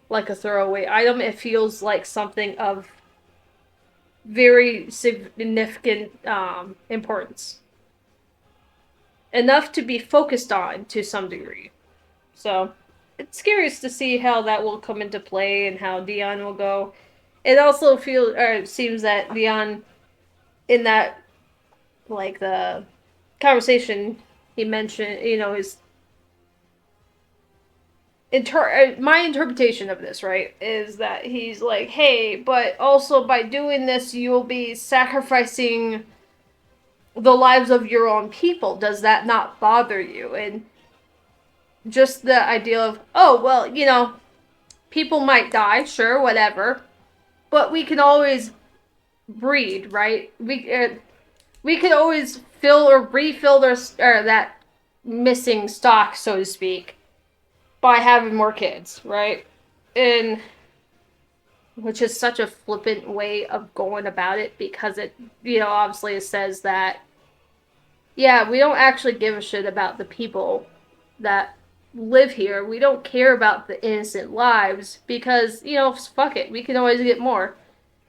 like a throwaway item. It feels like something of very significant importance. Enough to be focused on to some degree. So, it's curious to see how that will come into play and how Dion will go. It also seems that Dion, in that, like, the conversation he mentioned, you know, his my interpretation of this, right, is that he's like, hey, but also by doing this, you'll be sacrificing the lives of your own people. Does that not bother you? And just the idea of, oh, well, you know, people might die, sure, whatever, but we can always breed, right? We can always fill or refill that missing stock, so to speak, by having more kids, right? And which is such a flippant way of going about it, because it, you know, obviously it says that, yeah, we don't actually give a shit about the people that live here. We don't care about the innocent lives because, you know, fuck it, we can always get more.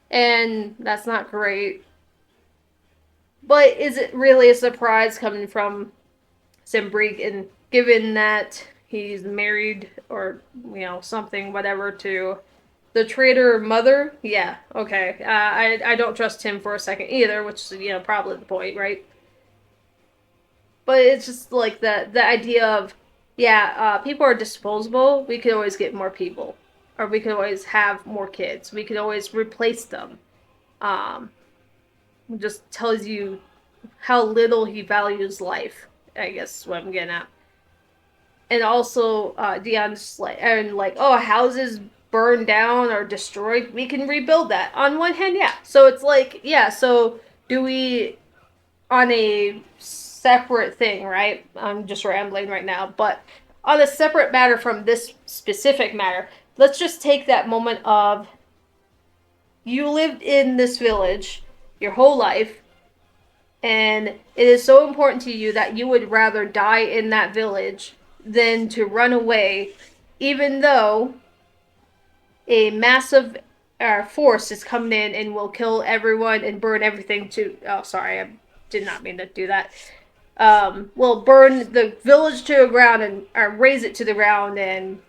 And that's not great. But is it really a surprise coming from Simbreek, and given that he's married or, you know, something, whatever, to the traitor mother? Yeah, okay. I don't trust him for a second either, which is, you know, probably the point, right? But it's just like the idea of, yeah, people are disposable. We could always get more people, or we could always have more kids. We could always replace them. It just tells you how little he values life, I guess is what I'm getting at. And also, Dion's like, oh, houses burned down or destroyed, we can rebuild that. On one hand, yeah. So it's like, yeah, so do we, on a separate thing, right? I'm just rambling right now, but on a separate matter from this specific matter, let's just take that moment of, you lived in this village your whole life, and it is so important to you that you would rather die in that village than to run away, even though a massive force is coming in and will kill everyone and burn everything to... Oh, sorry, I did not mean to do that. Will burn the village to the ground and raze it to the ground and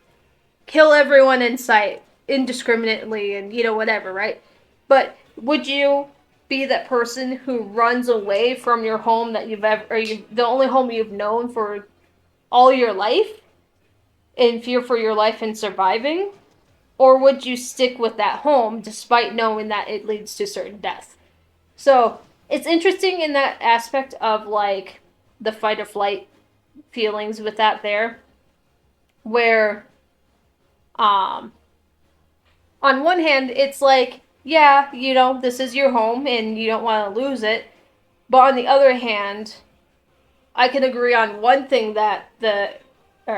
kill everyone in sight indiscriminately and, you know, whatever, right? But would you be that person who runs away from your home that you've ever, or the only home you've known for all your life, in fear for your life and surviving? Or would you stick with that home despite knowing that it leads to certain death? So it's interesting in that aspect of like the fight or flight feelings with that there, where on one hand it's like, yeah, you know, this is your home and you don't want to lose it. But on the other hand, I can agree on one thing that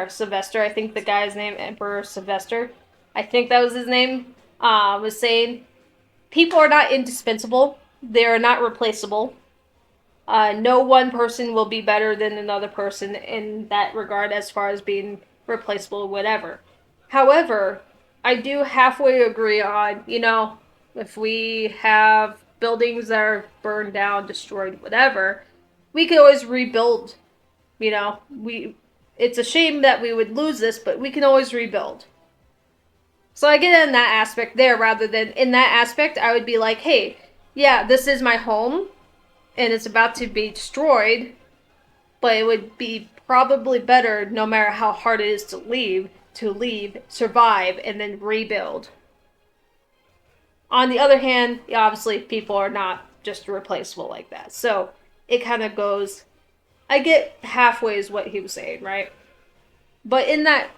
Sylvester, I think the guy's name, Emperor Sylvester, I think that was his name, was saying, people are not indispensable. They are not replaceable. No one person will be better than another person in that regard as far as being replaceable, whatever. However, I do halfway agree on, you know, if we have buildings that are burned down, destroyed, whatever, we could always rebuild. You know, it's a shame that we would lose this, but we can always rebuild. So I get in that aspect there, rather than in that aspect, I would be like, hey, yeah, this is my home, and it's about to be destroyed, but it would be probably better, no matter how hard it is to leave, survive, and then rebuild. On the other hand, obviously, people are not just replaceable like that. So it kind of goes, I get halfway is what he was saying, right? But in that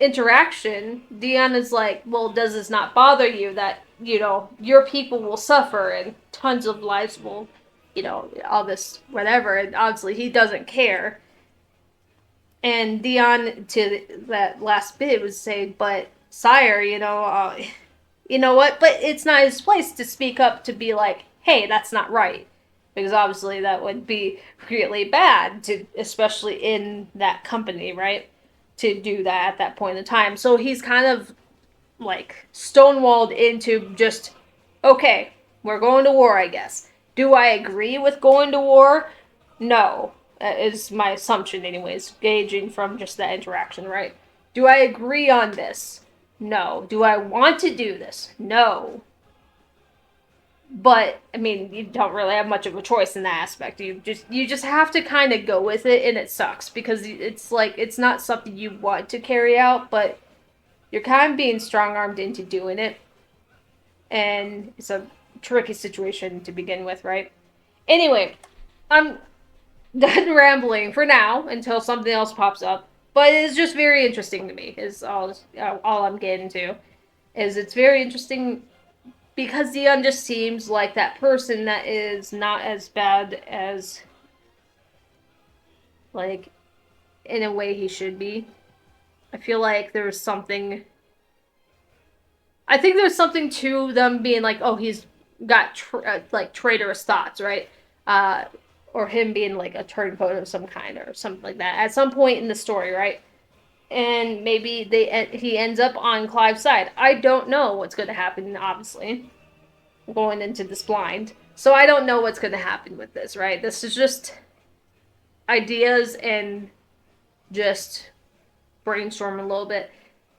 interaction, Dion is like, well, does this not bother you that, you know, your people will suffer and tons of lives will, you know, all this, whatever. And obviously he doesn't care. And Dion, to that last bit, was saying, but sire, you know what? But it's not his place to speak up to be like, hey, that's not right. Because obviously that would be really bad, to, especially in that company, right? To do that at that point in time. So he's kind of like stonewalled into just, okay, we're going to war, I guess. Do I agree with going to war? No. That is my assumption anyways, gauging from just that interaction, right? Do I agree on this? No. Do I want to do this? No. But, I mean, you don't really have much of a choice in that aspect. You just have to kind of go with it, and it sucks, because it's like, it's not something you want to carry out, but you're kind of being strong-armed into doing it. And it's a tricky situation to begin with, right? Anyway, I'm done rambling for now, until something else pops up. But it's just very interesting to me, is all I'm getting to. Is it's very interesting because Dion just seems like that person that is not as bad as, like, in a way he should be. I feel like there's something... I think there's something to them being like, oh, he's got, like, traitorous thoughts, right? Or him being, like, a turncoat of some kind or something like that. At some point in the story, right? And maybe he ends up on Clive's side. I don't know what's going to happen, obviously. Going into this blind. So I don't know what's going to happen with this, right? This is just ideas and just brainstorm a little bit.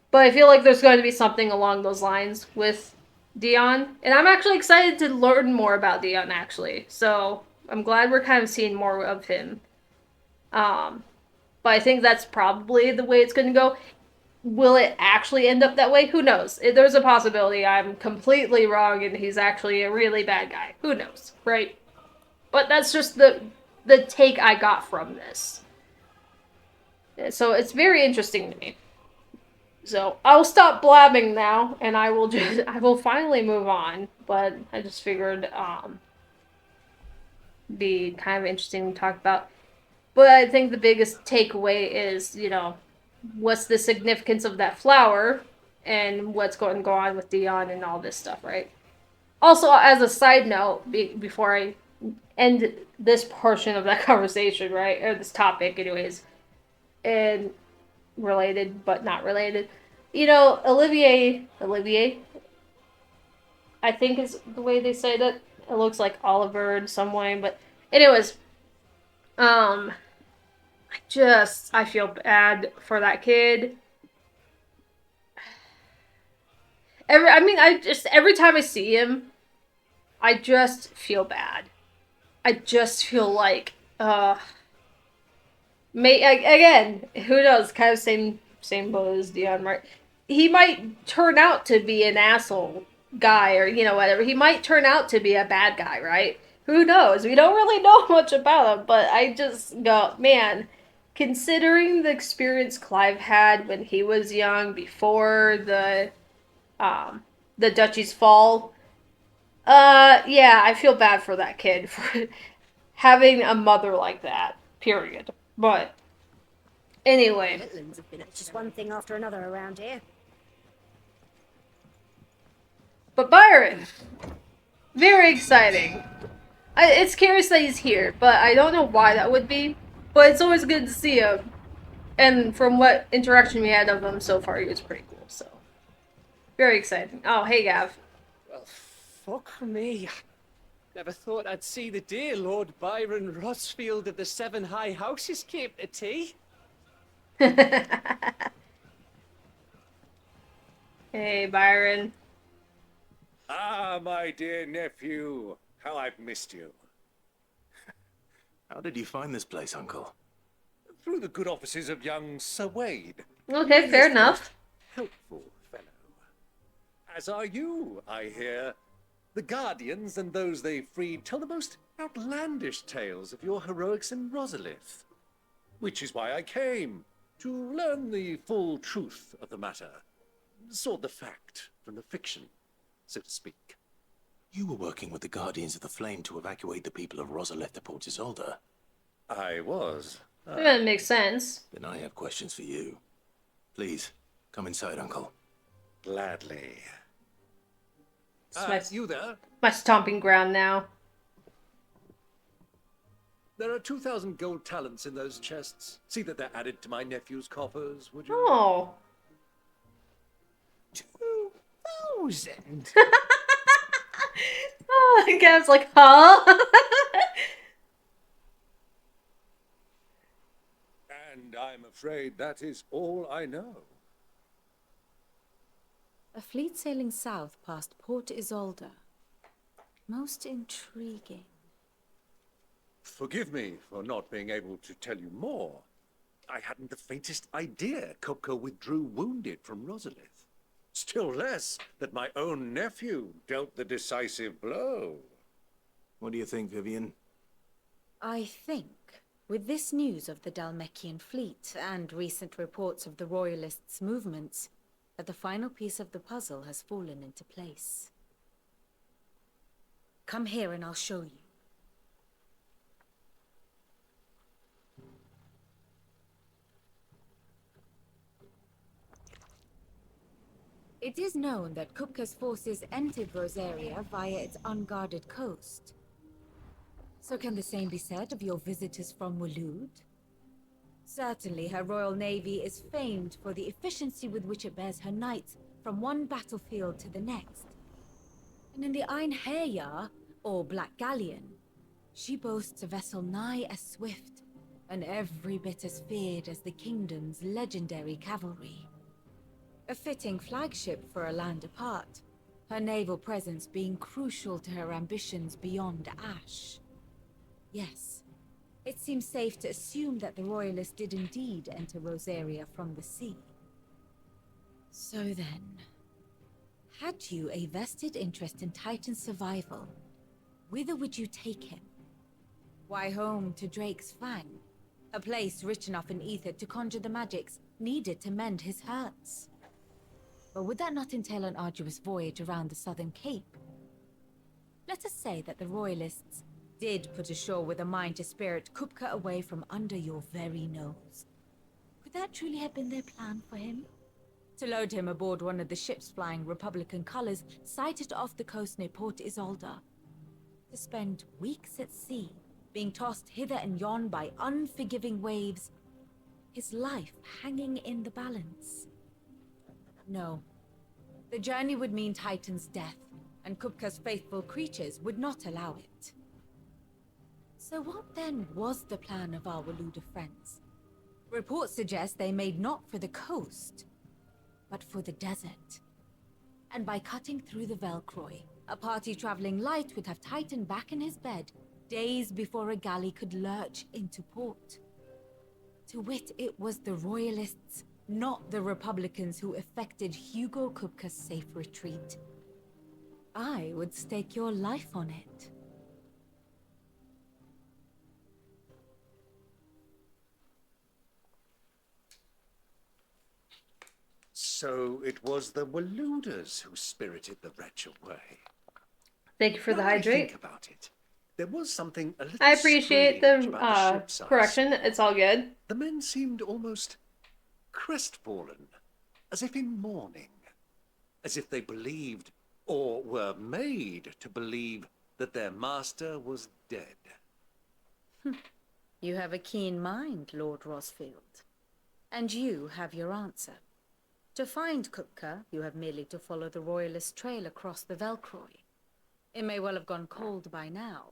But I feel like there's going to be something along those lines with Dion. And I'm actually excited to learn more about Dion, actually. So I'm glad we're kind of seeing more of him. But I think that's probably the way it's going to go. Will it actually end up that way? Who knows? There's a possibility I'm completely wrong and he's actually a really bad guy. Who knows, right? But that's just the take I got from this. So it's very interesting to me. So I'll stop blabbing now, and I will finally move on. But I just figured be kind of interesting to talk about. But I think the biggest takeaway is, you know, what's the significance of that flower, and what's going to go on with Dion and all this stuff, right? Also, as a side note, before I end this portion of that conversation, right, or this topic, anyways, and related but not related. You know, Olivier, I think is the way they say that. It looks like Oliver in some way, but anyways, I feel bad for that kid. Every time I see him, I just feel bad. I just feel like, again, who knows? Kind of same boat as Dion, right? He might turn out to be an asshole guy, or, you know, whatever. He might turn out to be a bad guy, right? Who knows? We don't really know much about him, but I just go, man, considering the experience Clive had when he was young, before the duchy's fall, yeah, I feel bad for that kid for having a mother like that, period. But anyway, it's just one thing after another around here. But Byron, very exciting. It's curious that he's here, but I don't know why that would be. But it's always good to see him. And from what interaction we had of him so far, he was pretty cool, so. Very exciting. Oh, hey, Gav. Well, fuck me. Never thought I'd see the dear Lord Byron Rossfield of the Seven High Houses came to tea. Hey, Byron. Ah, my dear nephew. How I've missed you. How did you find this place, Uncle? Through the good offices of young Sir Wade. Okay, fair enough. Helpful fellow. As are you, I hear. The Guardians and those they freed tell the most outlandish tales of your heroics in Rosalith. Which is why I came, to learn the full truth of the matter. Sort the fact from the fiction, so to speak. You were working with the Guardians of the Flame to evacuate the people of Rosalith to Port Isolde. I was. That makes sense. Then I have questions for you. Please, come inside, Uncle. Gladly. It's you there? My stomping ground now. There are 2,000 gold talents in those chests. See that they're added to my nephew's coffers, would you? Oh. 2,000? Oh, Gav's like, huh? And I'm afraid that is all I know. A fleet sailing south past Port Isolde. Most intriguing. Forgive me for not being able to tell you more. I hadn't the faintest idea Kupka withdrew wounded from Rosalith. Still less that my own nephew dealt the decisive blow. What do you think, Vivian? I think With this news of the Dalmekian fleet and recent reports of the Royalists' movements, that the final piece of the puzzle has fallen into place. Come here and I'll show you. It is known that Kupka's forces entered Rosaria via its unguarded coast. So can the same be said of your visitors from Waloed? Certainly, her Royal Navy is famed for the efficiency with which it bears her knights from one battlefield to the next. And in the Einherjar, or Black Galleon, she boasts a vessel nigh as swift and every bit as feared as the kingdom's legendary cavalry. A fitting flagship for a land apart, her naval presence being crucial to her ambitions beyond Ash. Yes, it seems safe to assume that the Royalists did indeed enter Rosaria from the sea. So then, had you a vested interest in Titan's survival, whither would you take him? Why, home to Drake's Fang, a place rich enough in ether to conjure the magics needed to mend his hurts. But would that not entail an arduous voyage around the southern cape? Let us say that the Royalists did put ashore with a mind to spirit Kupka away from under your very nose. Could that truly have been their plan for him? To load him aboard one of the ships flying Republican colors sighted off the coast near Port Isolde. To spend weeks at sea, being tossed hither and yon by unforgiving waves, his life hanging in the balance. No. The journey would mean Titan's death, and Kupka's faithful creatures would not allow it. So what then was the plan of our Waloed friends? Reports suggest they made not for the coast, but for the desert. And by cutting through the Velcroy, a party traveling light would have Titan back in his bed days before a galley could lurch into port. To wit, it was the Royalists, not the Republicans, who effected Hugo Kupka's safe retreat. I would stake your life on it. So it was the Waloeders who spirited the wretch away. Thank you for the Now I hydrate. think about it, there was something a little I appreciate strange the about the ship's correction. It's all good. The men seemed almost crestfallen, as if in mourning, as if they believed, or were made to believe, that their master was dead. You have a keen mind, Lord Rosfield. And you have your answer. To find Kupka, you have merely to follow the Royalist trail across the Velcroy. It may well have gone cold by now,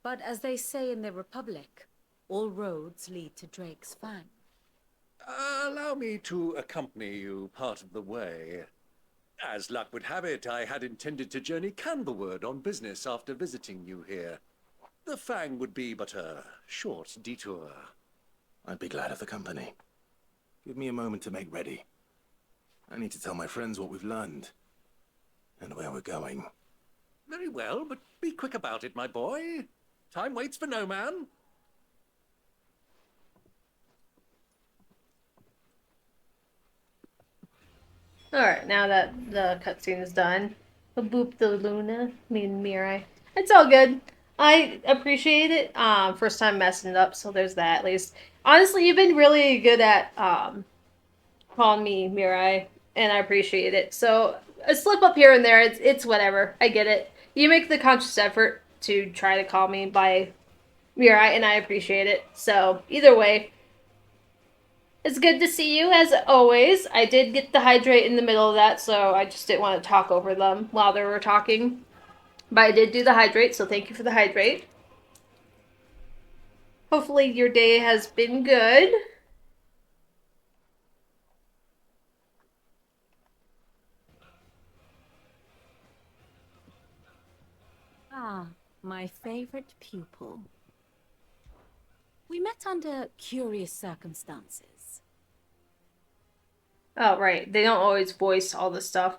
but as they say in the Republic, all roads lead to Drake's Fang. Allow me to accompany you part of the way. As luck would have it, I had intended to journey Canberward on business after visiting you here. The Fang would be but a short detour. I'd be glad of the company. Give me a moment to make ready. I need to tell my friends what we've learned and where we're going. Very well, but be quick about it, my boy. Time waits for no man. Alright, now that the cutscene is done, boop the Luna, Mirai. It's all good. I appreciate it. First time messing it up, so there's that at least. Honestly, you've been really good at calling me Mirai, and I appreciate it. So a slip up here and there, it's whatever. I get it. You make the conscious effort to try to call me by Mirai, and I appreciate it. So either way, it's good to see you as always. I did get the hydrate in the middle of that, so I just didn't want to talk over them while they were talking. But I did do the hydrate, so thank you for the hydrate. Hopefully your day has been good. Ah, my favorite pupil. We met under curious circumstances. Oh, right. They don't always voice all this stuff.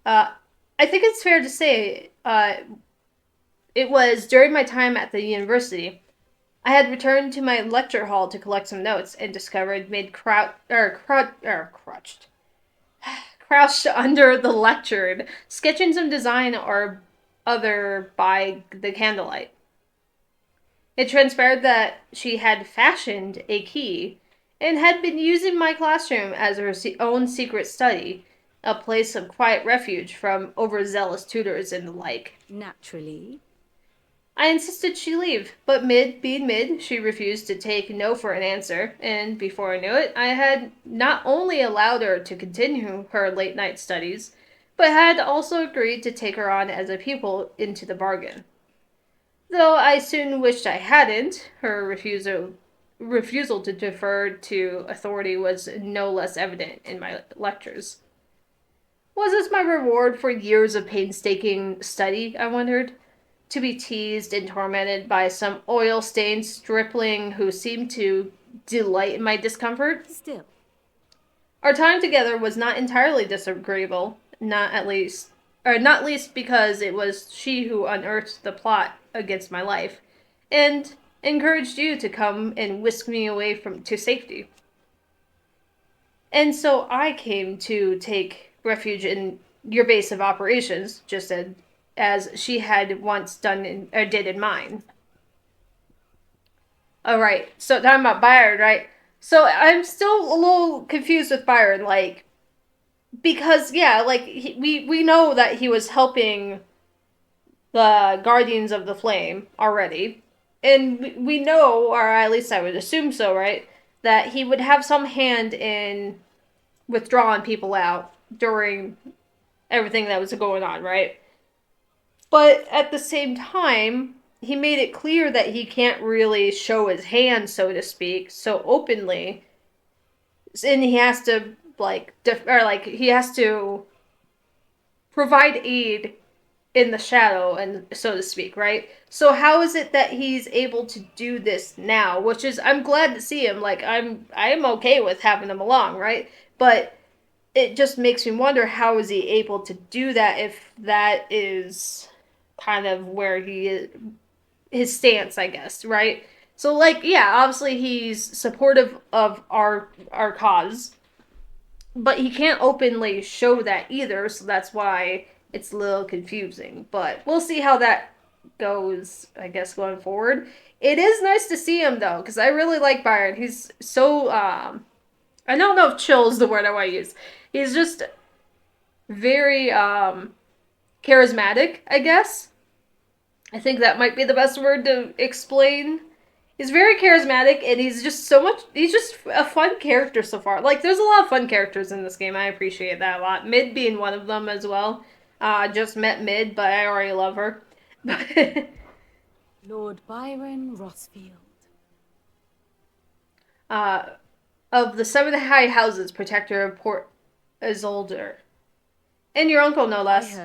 I think it's fair to say it was during my time at the university. I had returned to my lecture hall to collect some notes and discovered crouched under the lectern, sketching some design or other by the candlelight. It transpired that she had fashioned a key and had been using my classroom as her own secret study, a place of quiet refuge from overzealous tutors and the like. Naturally. I insisted she leave, but being mid, she refused to take no for an answer, and before I knew it, I had not only allowed her to continue her late night studies, but had also agreed to take her on as a pupil into the bargain. Though I soon wished I hadn't, her refusal to defer to authority was no less evident in my lectures. Was this my reward for years of painstaking study, I wondered? To be teased and tormented by some oil-stained stripling who seemed to delight in my discomfort? Still. Our time together was not entirely disagreeable, not least because it was she who unearthed the plot against my life, and encouraged you to come and whisk me away to safety. And so I came to take refuge in your base of operations, just as she had once did in mine. Alright, so talking about Byron, right? So I'm still a little confused with Byron, like, because, yeah, like, we know that he was helping the Guardians of the Flame already, and we know, or at least I would assume so, right, that he would have some hand in withdrawing people out during everything that was going on, right? But at the same time, he made it clear that he can't really show his hand, so to speak, so openly. And he has to, he has to provide aid in the shadow, and so to speak, right? So how is it that he's able to do this now? Which is, I'm glad to see him. Like, I am okay with having him along, right? But it just makes me wonder, how is he able to do that if that is kind of where he is, his stance, I guess, right? So, like, yeah, obviously he's supportive of our cause, but he can't openly show that either, so that's why it's a little confusing. But we'll see how that goes, I guess, going forward. It is nice to see him, though, because I really like Byron. He's so, I don't know if chill is the word I want to use. He's just very, charismatic, I guess. I think that might be the best word to explain. He's very charismatic, and he's just a fun character so far. Like, there's a lot of fun characters in this game. I appreciate that a lot. Mid being one of them as well. Just met Mid, but I already love her. Lord Byron Rothfield. Of the 7 high houses, protector of Port Isolde. And your uncle, no less.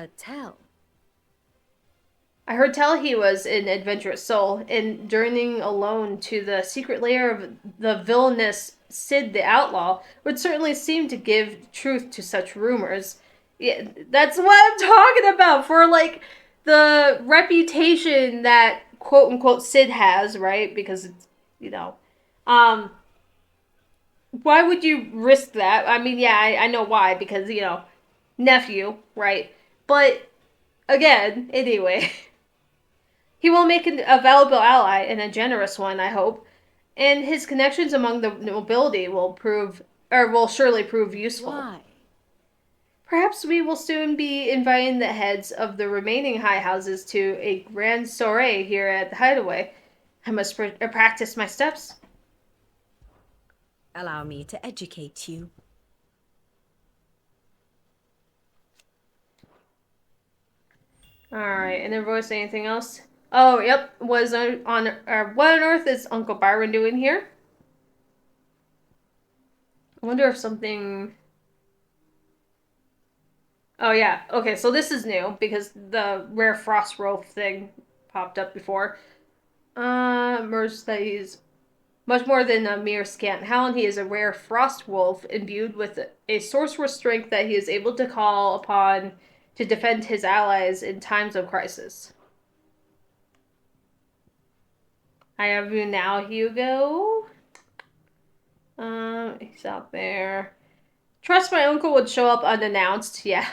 I heard tell he was an adventurous soul, and journeying alone to the secret lair of the villainous Sid the Outlaw would certainly seem to give truth to such rumors. Yeah, that's what I'm talking about, for, like, the reputation that quote-unquote Sid has, right? Because it's, why would you risk that? I mean, yeah, I know why, because, nephew, right? But, again, anyway... He will make a valuable ally, and a generous one, I hope. And his connections among the nobility will surely prove useful. Why? Perhaps we will soon be inviting the heads of the remaining high houses to a grand soiree here at the Hideaway. I must practice my steps. Allow me to educate you. Alright, and invoice, anything else? Oh, yep. What on earth is Uncle Byron doing here? I wonder if something... Oh, yeah. Okay, so this is new, because the rare frost wolf thing popped up before. Merged that he's much more than a mere scant hound. He is a rare frost wolf imbued with a sorcerer's strength that he is able to call upon to defend his allies in times of crisis. I have you now, Hugo. He's out there. Trust my uncle would show up unannounced. Yeah.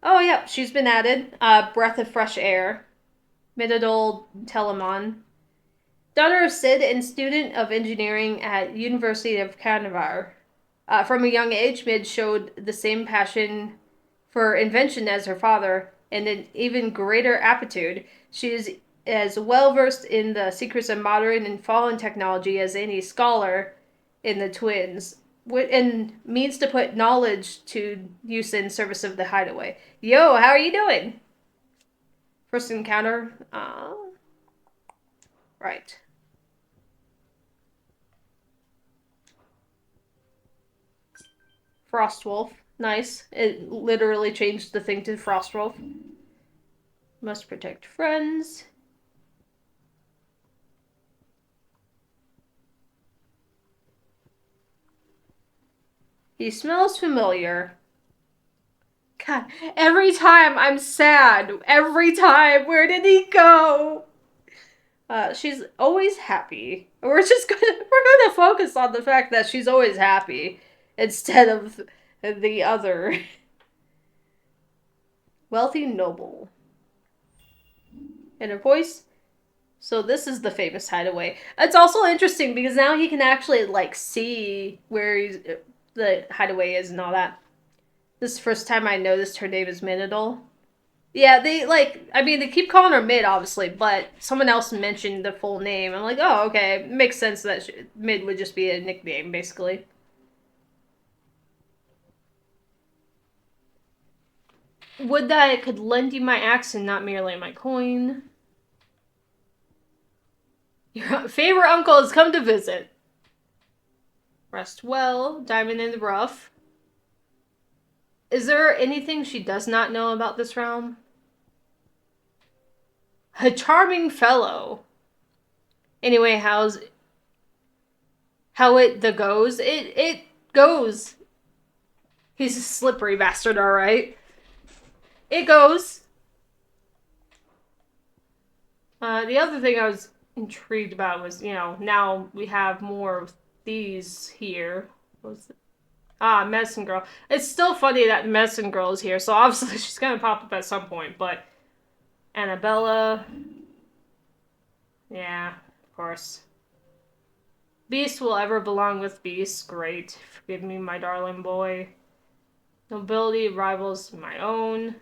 Oh, yeah, she's been added. Breath of fresh air. Midadol Telemon. Daughter of Sid and student of engineering at University of Canavar. From a young age, Mid showed the same passion for invention as her father, and an even greater aptitude. She is as well versed in the secrets of modern and fallen technology as any scholar in the twins, and means to put knowledge to use in service of the Hideaway. Yo, how are you doing? First encounter. Right. Frostwolf. Nice. It literally changed the thing to Frostwolf. Must protect friends. He smells familiar. God, every time I'm sad. Every time. Where did he go? She's always happy. We're gonna focus on the fact that she's always happy instead of the other. Wealthy noble. And her voice. So this is the famous Hideaway. It's also interesting because now he can actually like see where the Hideaway is and all that. This is the first time I noticed her name is Minidol. Yeah, they keep calling her Mid, obviously, but someone else mentioned the full name. I'm like, oh, okay. It makes sense that Mid would just be a nickname, basically. Would that I could lend you my axe and not merely my coin. Your favorite uncle has come to visit. Rest well. Diamond in the rough. Is there anything she does not know about this realm? A charming fellow. Anyway, how it goes? It goes. He's a slippery bastard, alright. It goes. The other thing I was intrigued about was, now we have more of these here. What was it? Medicine Girl. It's still funny that Medicine Girl is here, so obviously she's gonna pop up at some point, but Annabella. Yeah, of course. Beast will ever belong with Beast. Great. Forgive me, my darling boy. Nobility rivals my own.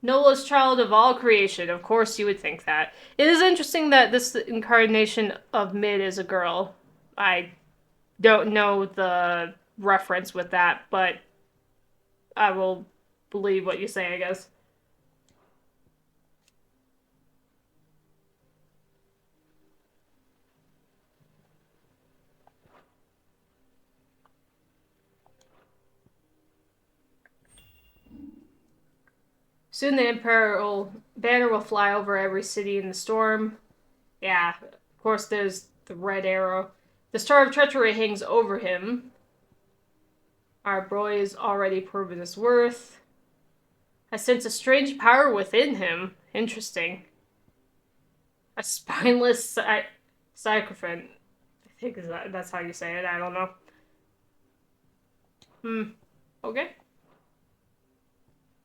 Noblest child of all creation. Of course you would think that. It is interesting that this incarnation of Mid is a girl. I don't know the reference with that, but I will believe what you say, I guess. Soon the Imperial banner will fly over every city in the storm. Yeah, of course there's the red arrow. The Star of Treachery hangs over him. Our boy has already proven his worth. I sense a strange power within him. Interesting. A spineless sycophant. I think that's how you say it. I don't know. Okay.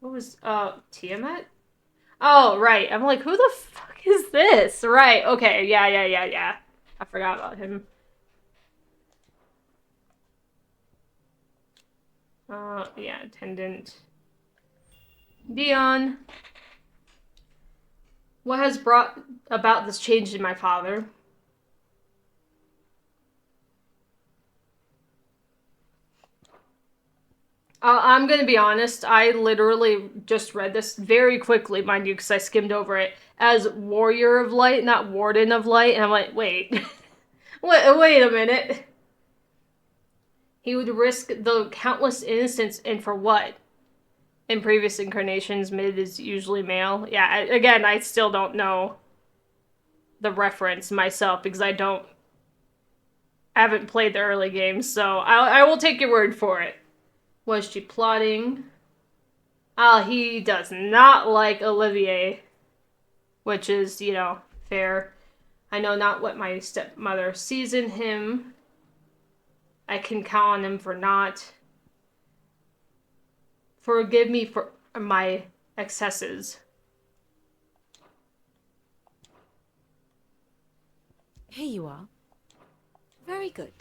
What was, Tiamat? Oh, right. I'm like, who the fuck is this? Right, okay. Yeah. I forgot about him. Yeah, attendant. Dion. What has brought about this change in my father? I'm gonna be honest, I literally just read this very quickly, mind you, because I skimmed over it, as Warrior of Light, not Warden of Light, and I'm like, wait. wait a minute. He would risk the countless innocents, and for what? In previous incarnations, Mid is usually male. Yeah, again, I still don't know the reference myself, because I haven't played the early games, so I will take your word for it. Was she plotting? He does not like Olivier. Which is, fair. I know not what my stepmother sees in him. I can count on him for not. Forgive me for my excesses. Here you are. Very good.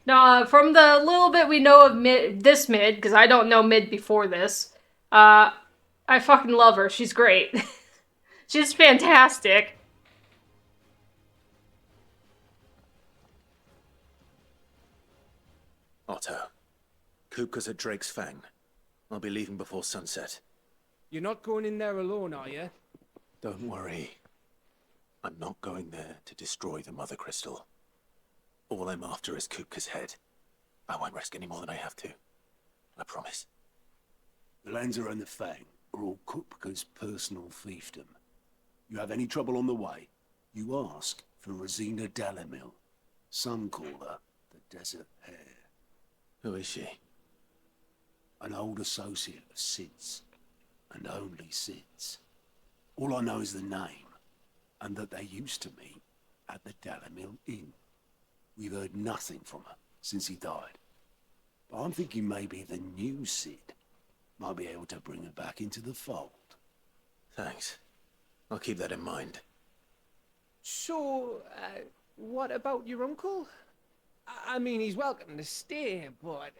Now, from the little bit we know of Mid, because I don't know Mid before this, I fucking love her. She's great. She's fantastic. Otto, Kupka's at Drake's Fang. I'll be leaving before sunset. You're not going in there alone, are you? Don't worry. I'm not going there to destroy the Mother Crystal. All I'm after is Kupka's head. I won't risk any more than I have to. I promise. The Lanza and the Fang are all Kupka's personal fiefdom. You have any trouble on the way, you ask for Rosina Dalamil. Some call her the Desert Hare. Who is she? An old associate of Sid's, and only Sid's. All I know is the name, and that they used to meet at the Dalamil Inn. We've heard nothing from her since he died. But I'm thinking maybe the new Sid might be able to bring her back into the fold. Thanks. I'll keep that in mind. So, what about your uncle? I mean, he's welcome to stay, but...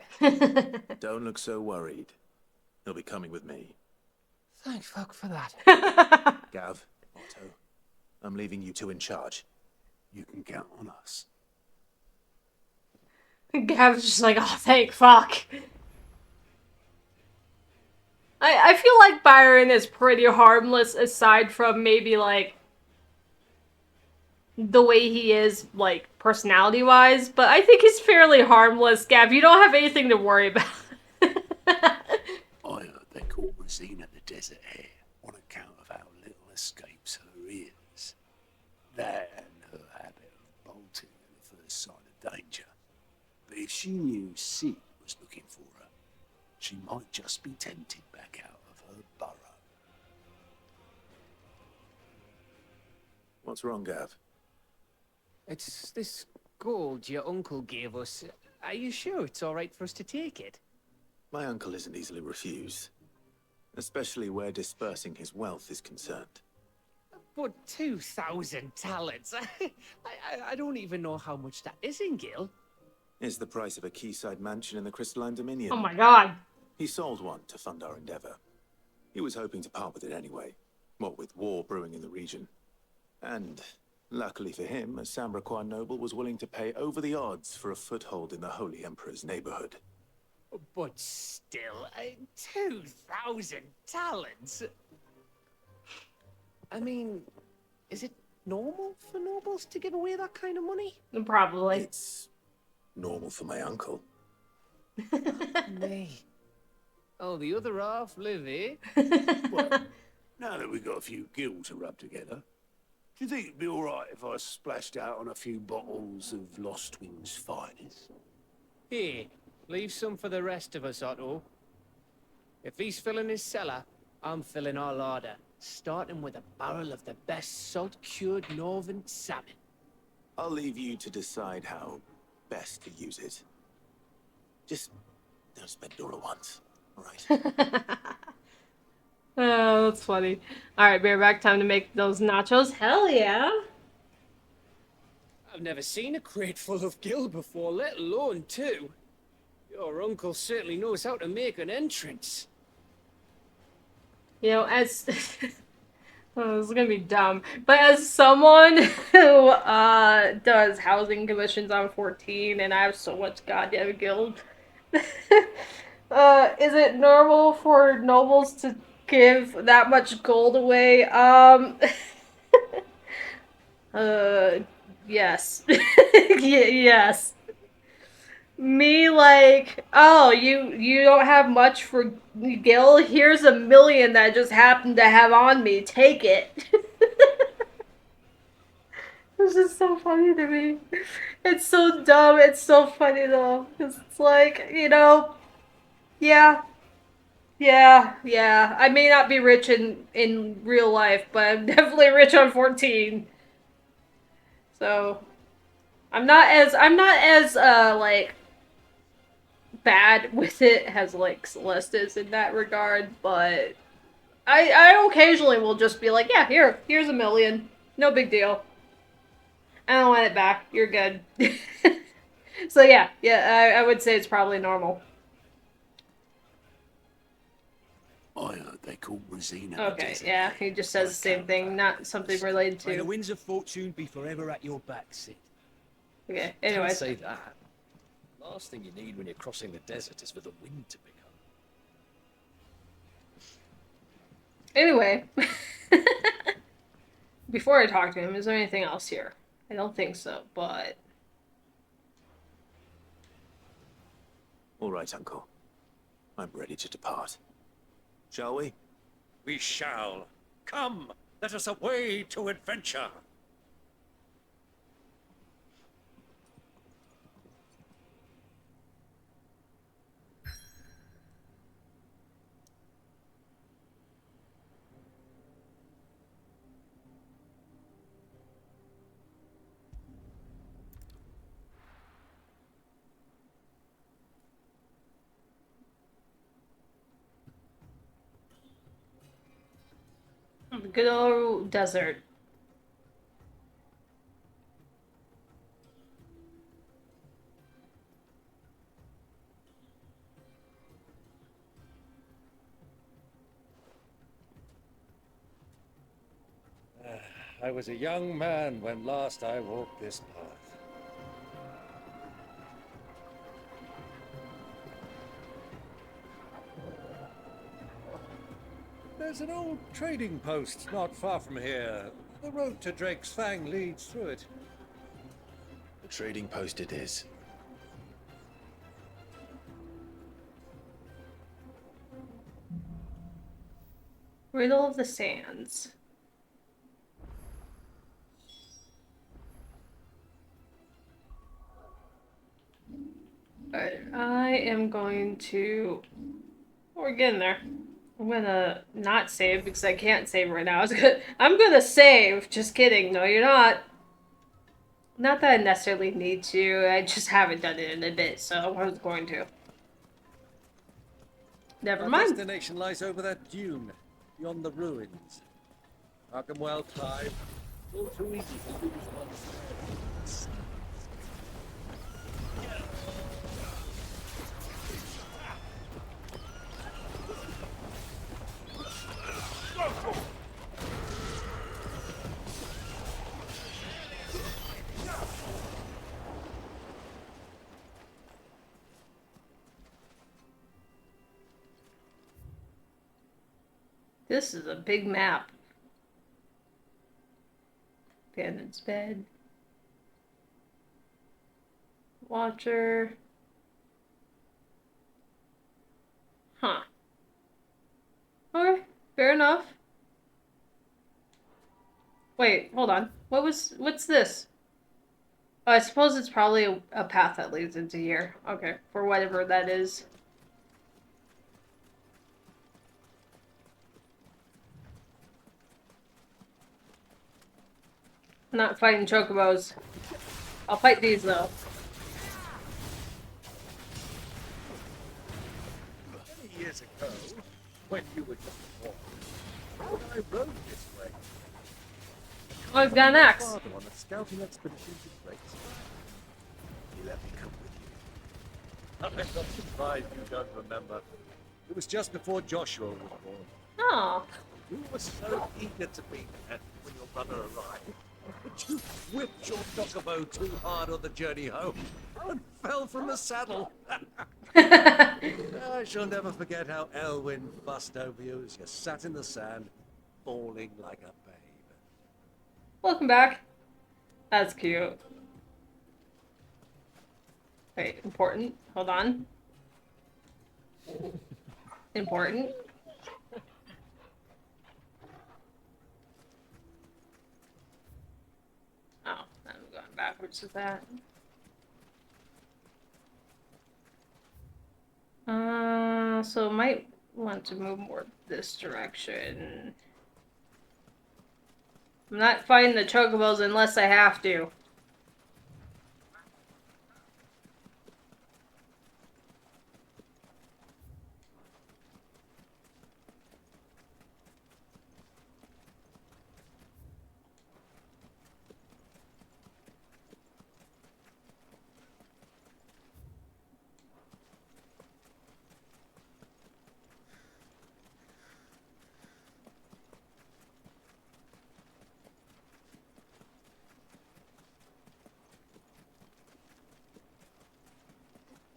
Don't look so worried. He'll be coming with me. Thank fuck for that. Gav, Otto, I'm leaving you two in charge. You can count on us. Gav's just like, oh, thank fuck. I feel like Byron is pretty harmless, aside from maybe, like, the way he is, like, personality-wise, but I think he's fairly harmless. Gav, you don't have anything to worry about. I heard they call Rosina the Desert Hare on account of how little escapes her ears. That and her habit of bolting at the first sign of danger. But if she knew Sid was looking for her, she might just be tempted back out of her burrow. What's wrong, Gav? It's this gold your uncle gave us. Are you sure it's all right for us to take it? My uncle isn't easily refused, especially where dispersing his wealth is concerned. But 2,000 talents. I don't even know how much that is in Gil. It's the price of a quayside mansion in the Crystalline Dominion. Oh my god. He sold one to fund our endeavor. He was hoping to part with it anyway, what with war brewing in the region. And luckily for him, a Sambraquan noble was willing to pay over the odds for a foothold in the Holy Emperor's neighborhood. But still, 2,000 talents? I mean, is it normal for nobles to give away that kind of money? Probably. It's normal for my uncle. Me. Oh, the other half live, eh? Well, now that we've got a few gil to rub together, do you think it'd be all right if I splashed out on a few bottles of Lost Wing's finest? Here, leave some for the rest of us, Otto. If he's filling his cellar, I'm filling our larder, starting with a barrel of the best salt-cured northern salmon. I'll leave you to decide how best to use it. Just don't spend it all at once, all right? Oh, that's funny. Alright, bear back, time to make those nachos. Hell yeah! I've never seen a crate full of gil before, let alone two. Your uncle certainly knows how to make an entrance. You know, as... oh, this is gonna be dumb. But as someone who, does housing commissions on 14, and I have so much goddamn guild, is it normal for nobles to give that much gold away? Yes. Yes. Me, like, oh, you don't have much for Gil? Here's 1,000,000 that I just happened to have on me. Take it. It's just so funny to me. It's so dumb. It's so funny, though. 'Cause it's like, you know, yeah. Yeah. I may not be rich in real life, but I'm definitely rich on 14. So I'm not as like bad with it as like Celeste is in that regard, but I occasionally will just be like, yeah, here's a million. No big deal. I don't want it back. You're good. So yeah, I would say it's probably normal. I heard they call Rosina Okay, yeah, he just says the same thing, not something related May the to. winds of fortune be forever at your back, Sid. Okay, Don't anyways. say that. Last thing you need when you're crossing the desert is for the wind to pick up. Anyway. Before I talk to him, is there anything else here? I don't think so, but... All right, Uncle. I'm ready to depart. Shall we? We shall. Come, let us away to adventure. Good old desert. I was a young man when last I walked this path. There's an old trading post not far from here. The road to Drake's Fang leads through it. The trading post it is. Riddle of the Sands. Alright, I am going to... We're getting there. I'm gonna not save because I can't save right now. I'm gonna save. Just kidding. No, you're not. Not that I necessarily need to. I just haven't done it in a bit, so I was going to. Never Our mind. destination lies over that dune, beyond the ruins. Arkaniae Clive. All too easy to lose one's. This is a big map. Bandit's bed. Watcher. Huh. Okay, fair enough. Wait, hold on. What's this? Oh, I suppose it's probably a path that leads into here. Okay, for whatever that is. I'm not fighting chocobos. I'll fight these though. Many years ago, when you were just a boy, I rode this way. Oh, I've got an axe. Father on a scouting expedition to Drake's Fang. He let me come with you. I'm not surprised you don't remember. It was just before Joshua was born. Oh. You were so eager to be there when your brother arrived. But you whipped your chocobo too hard on the journey home and fell from the saddle. I shall never forget how Elwyn fussed over you as you sat in the sand, bawling like a babe. Welcome back. That's cute. Wait, important. Hold on. Important. Oh, I'm going backwards with that. So it might want to move more this direction. I'm not fighting the chocobos unless I have to.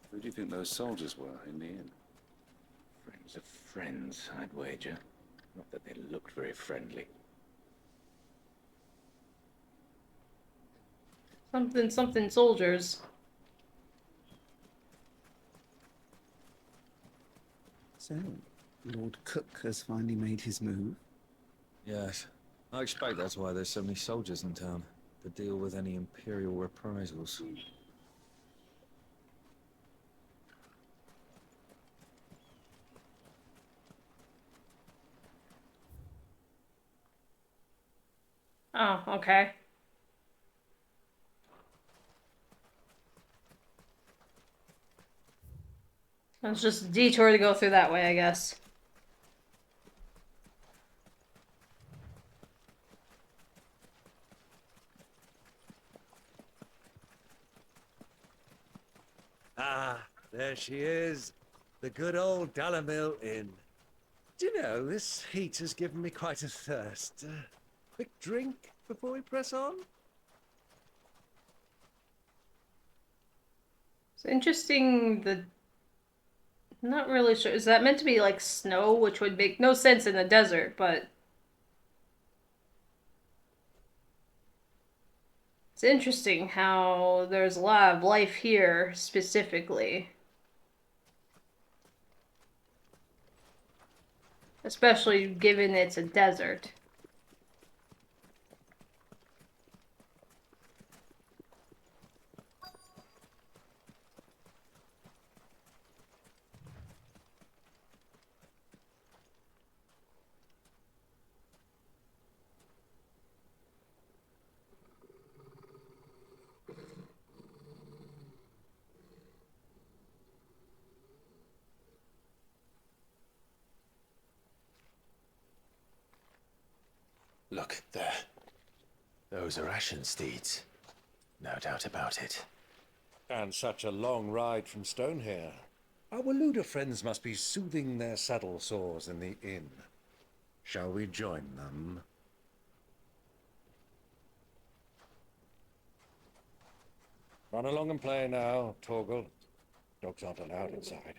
Who do you think those soldiers were in the inn? Friends of friends, I'd wager. Not that they looked very friendly. Something soldiers. So, Lord Cook has finally made his move. Yes. I expect that's why there's so many soldiers in town, to deal with any Imperial reprisals. Oh, okay. It's just a detour to go through that way, I guess. Ah, there she is. The good old Dalamil Inn. Do you know, this heat has given me quite a thirst. Quick drink before we press on? It's interesting, I'm not really sure. Is that meant to be like snow, which would make no sense in the desert, but it's interesting how there's a lot of life here specifically. Especially given it's a desert. Look, there. Those are Ashen steeds. No doubt about it. And such a long ride from Stonehere. Our Waluda friends must be soothing their saddle sores in the inn. Shall we join them? Run along and play now, Torgal. Dogs aren't allowed inside.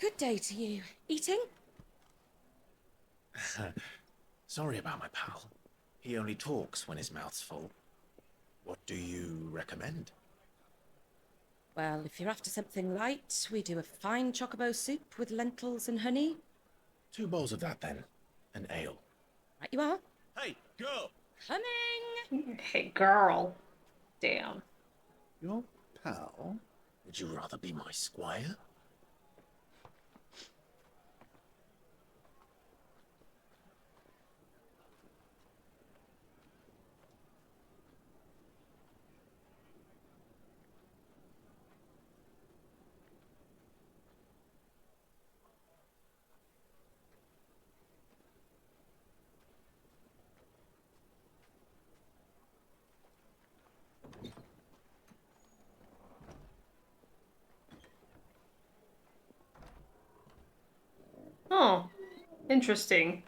Good day to you. Eating? Sorry about my pal. He only talks when his mouth's full. What do you recommend? Well, if you're after something light, we do a fine chocobo soup with lentils and honey. 2 bowls of that, then. An ale. Right you are. Hey, girl! Coming! Hey, girl. Damn. Your pal? Would you rather be my squire? Oh, interesting.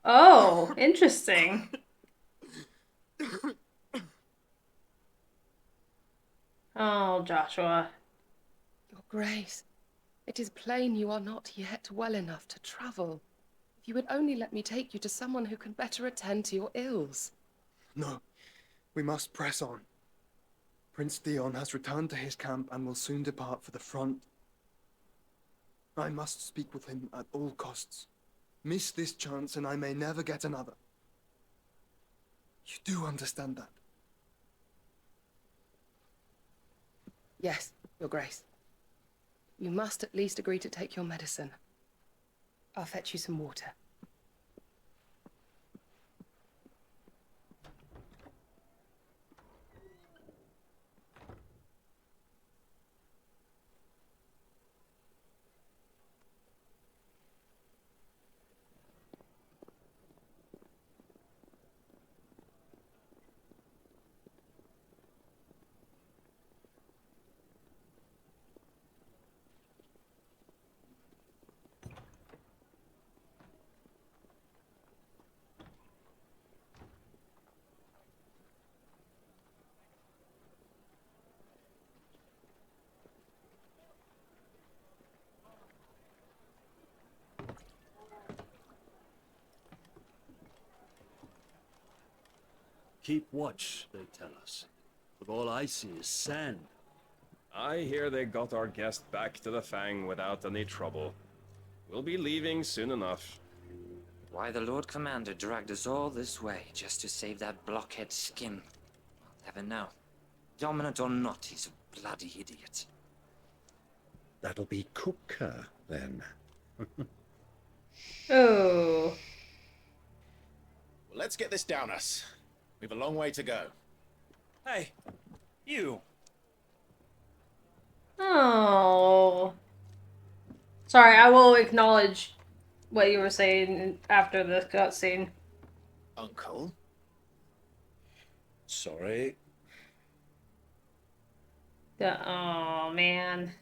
Oh, interesting. Oh, Joshua. Your Grace, it is plain you are not yet well enough to travel. If you would only let me take you to someone who can better attend to your ills. No, we must press on. Prince Dion has returned to his camp and will soon depart for the front. I must speak with him at all costs. Miss this chance and I may never get another. You do understand that? Yes, Your Grace. You must at least agree to take your medicine. I'll fetch you some water. Keep watch, they tell us. But all I see is sand. I hear they got our guest back to the Fang without any trouble. We'll be leaving soon enough. Why the Lord Commander dragged us all this way just to save that blockhead skin, I'll never know. Dominant or not, he's a bloody idiot. That'll be Kupka, then. Oh. Well, let's get this down us. We've a long way to go. Hey, you. Oh. Sorry, I will acknowledge what you were saying after the cutscene. Uncle? Sorry. Oh, man.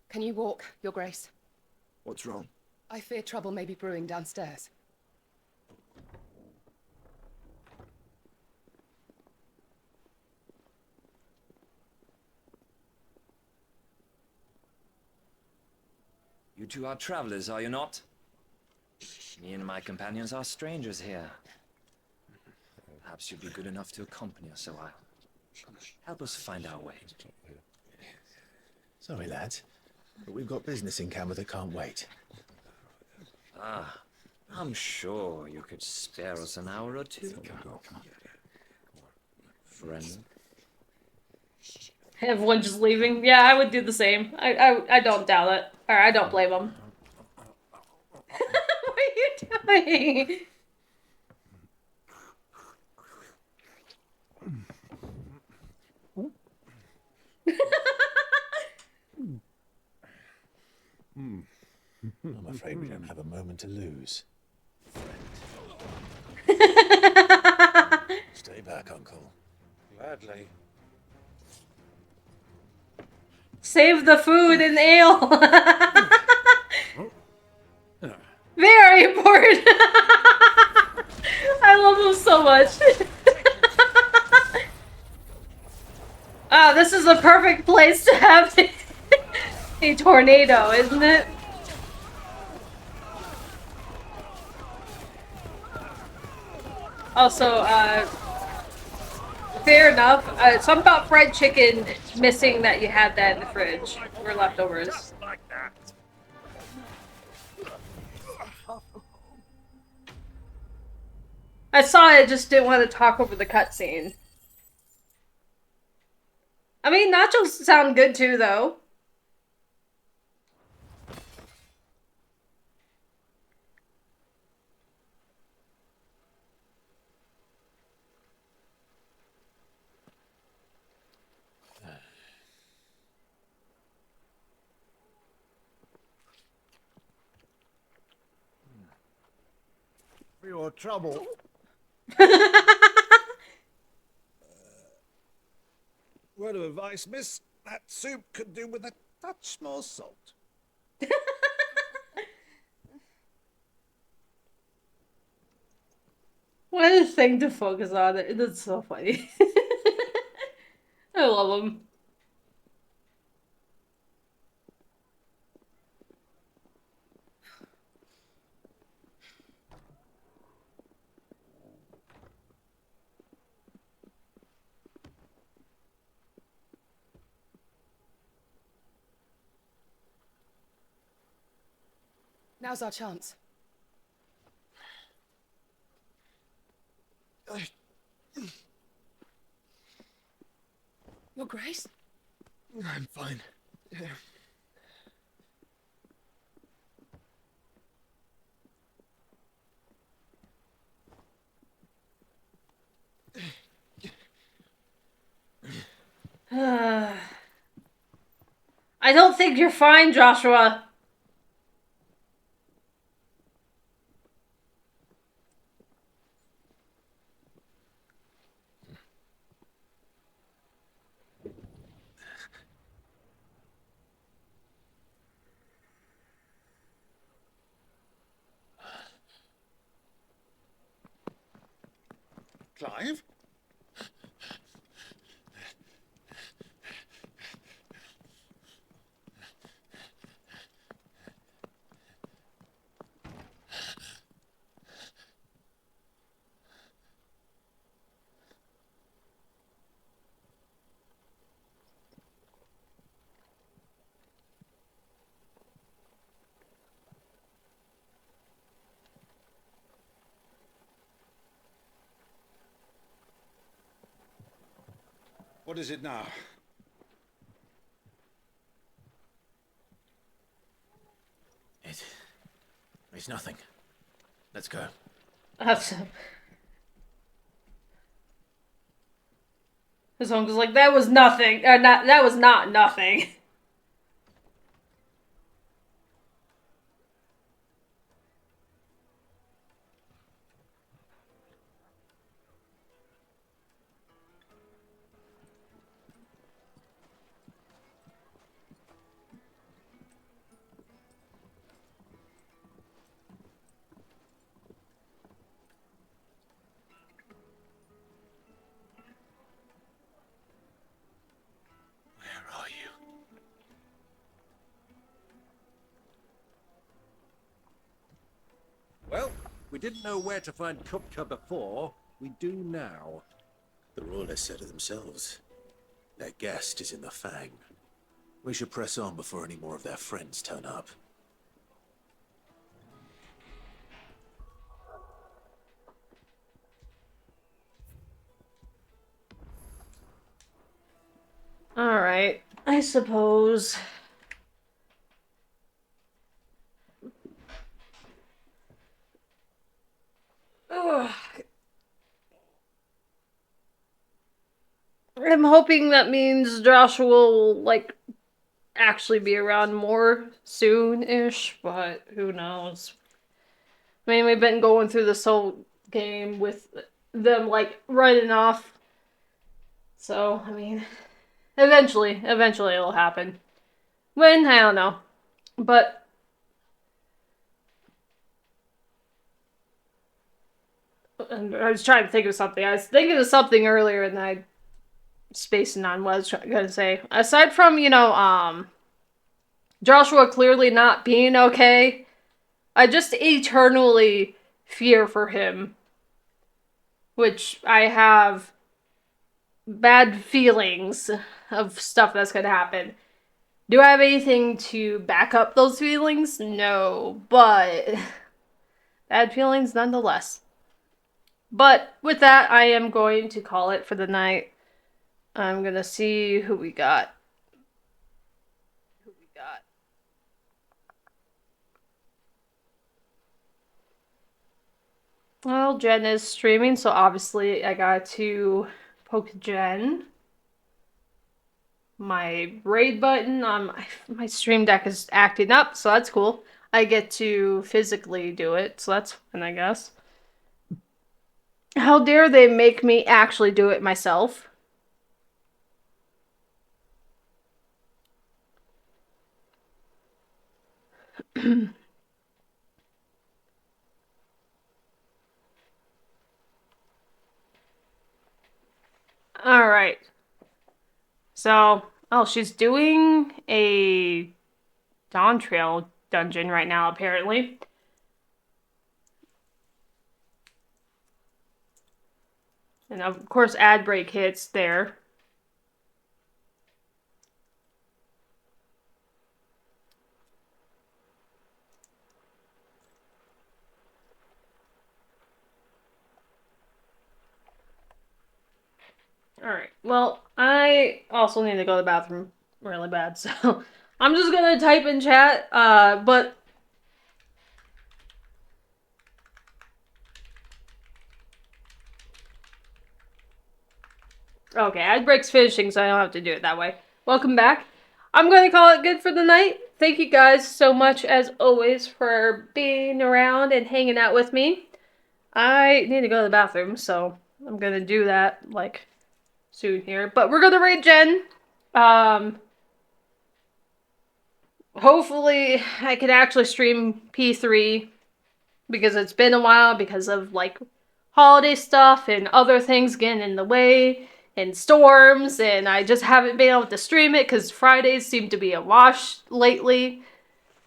Can you walk, Your Grace? What's wrong? I fear trouble may be brewing downstairs. You two are travelers, are you not? Me and my companions are strangers here. Perhaps you'd be good enough to accompany us a while. Help us find our way. Sorry, lads, but we've got business in camera that can't wait. Ah, I'm sure you could spare us an hour or two. Friend. Everyone just leaving? Yeah, I would do the same. I don't doubt it. Or I don't blame them. What are you doing? I'm afraid we don't have a moment to lose. Stay back, Uncle. Gladly. Save the food and ale. Very important. I love him so much. Ah, this is the perfect place to have a tornado, isn't it? Also, fair enough. Something about fried chicken missing that you had that in the fridge. Or leftovers. I saw it, just didn't want to talk over the cutscene. I mean, nachos sound good too, though. for your trouble. Word of advice, miss. That soup could do with a touch more salt. What a thing to focus on. It's so funny. I love him. Now's our chance. Your Grace? I'm fine. I don't think you're fine, Joshua. Clive? What is it now? It's nothing. Let's go. His uncle's like, that was nothing. That was not nothing. Where are you? Well, we didn't know where to find Kupka before. We do now. The Royalists said it themselves. Their guest is in the Fang. We should press on before any more of their friends turn up. Alright, I suppose. Ugh. I'm hoping that means Joshua will, like, actually be around more soon-ish, but who knows. I mean, we've been going through this whole game with them, like, running off. So, I mean, eventually it'll happen. When? I don't know. But I was trying to think of something. I was thinking of something earlier and I spacing on what I was gonna say. Aside from, Joshua clearly not being okay, I just eternally fear for him. Which I have bad feelings of stuff that's gonna happen. Do I have anything to back up those feelings? No, but bad feelings nonetheless. But with that, I am going to call it for the night. I'm gonna see who we got. Well, Jen is streaming, so obviously I got to poke Jen. My raid button on my stream deck is acting up, so that's cool. I get to physically do it, so that's fun, I guess. How dare they make me actually do it myself? Alright. So, oh, she's doing a Dawn Trail dungeon right now, apparently. And of course, ad break hits there. Alright, well, I also need to go to the bathroom really bad, so I'm just gonna type in chat, but... Okay, ad break's finishing, so I don't have to do it that way. Welcome back. I'm gonna call it good for the night. Thank you guys so much, as always, for being around and hanging out with me. I need to go to the bathroom, so I'm gonna do that, like, soon here. But we're gonna raid Jen. Hopefully I can actually stream P3, because it's been a while because of, like, holiday stuff and other things getting in the way, and storms, and I just haven't been able to stream it because Fridays seem to be a wash lately.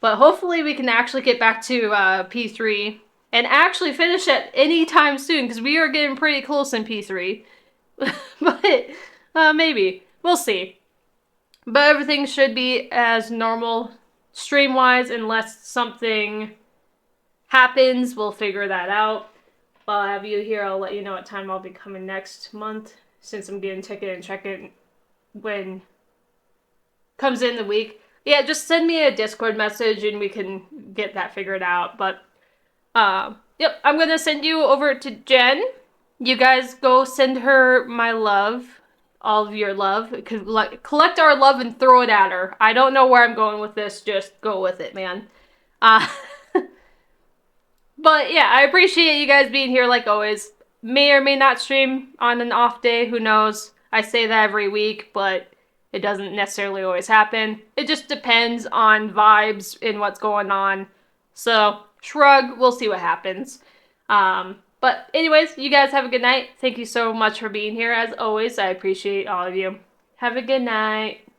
But hopefully we can actually get back to P3 and actually finish it anytime soon, because we are getting pretty close in P3. But maybe. We'll see. But everything should be as normal stream-wise, unless something happens. We'll figure that out. While I have you here, I'll let you know what time I'll be coming next month, since I'm getting ticket and check-in when comes in the week. Yeah, just send me a Discord message and we can get that figured out. But, yep, I'm gonna send you over to Jen. You guys go send her my love. All of your love. Collect our love and throw it at her. I don't know where I'm going with this. Just go with it, man. But yeah, I appreciate you guys being here like always. May or may not stream on an off day, who knows. I say that every week, but it doesn't necessarily always happen. It just depends on vibes and what's going on. So, shrug, we'll see what happens. But anyways, you guys have a good night. Thank you so much for being here. As always, I appreciate all of you. Have a good night.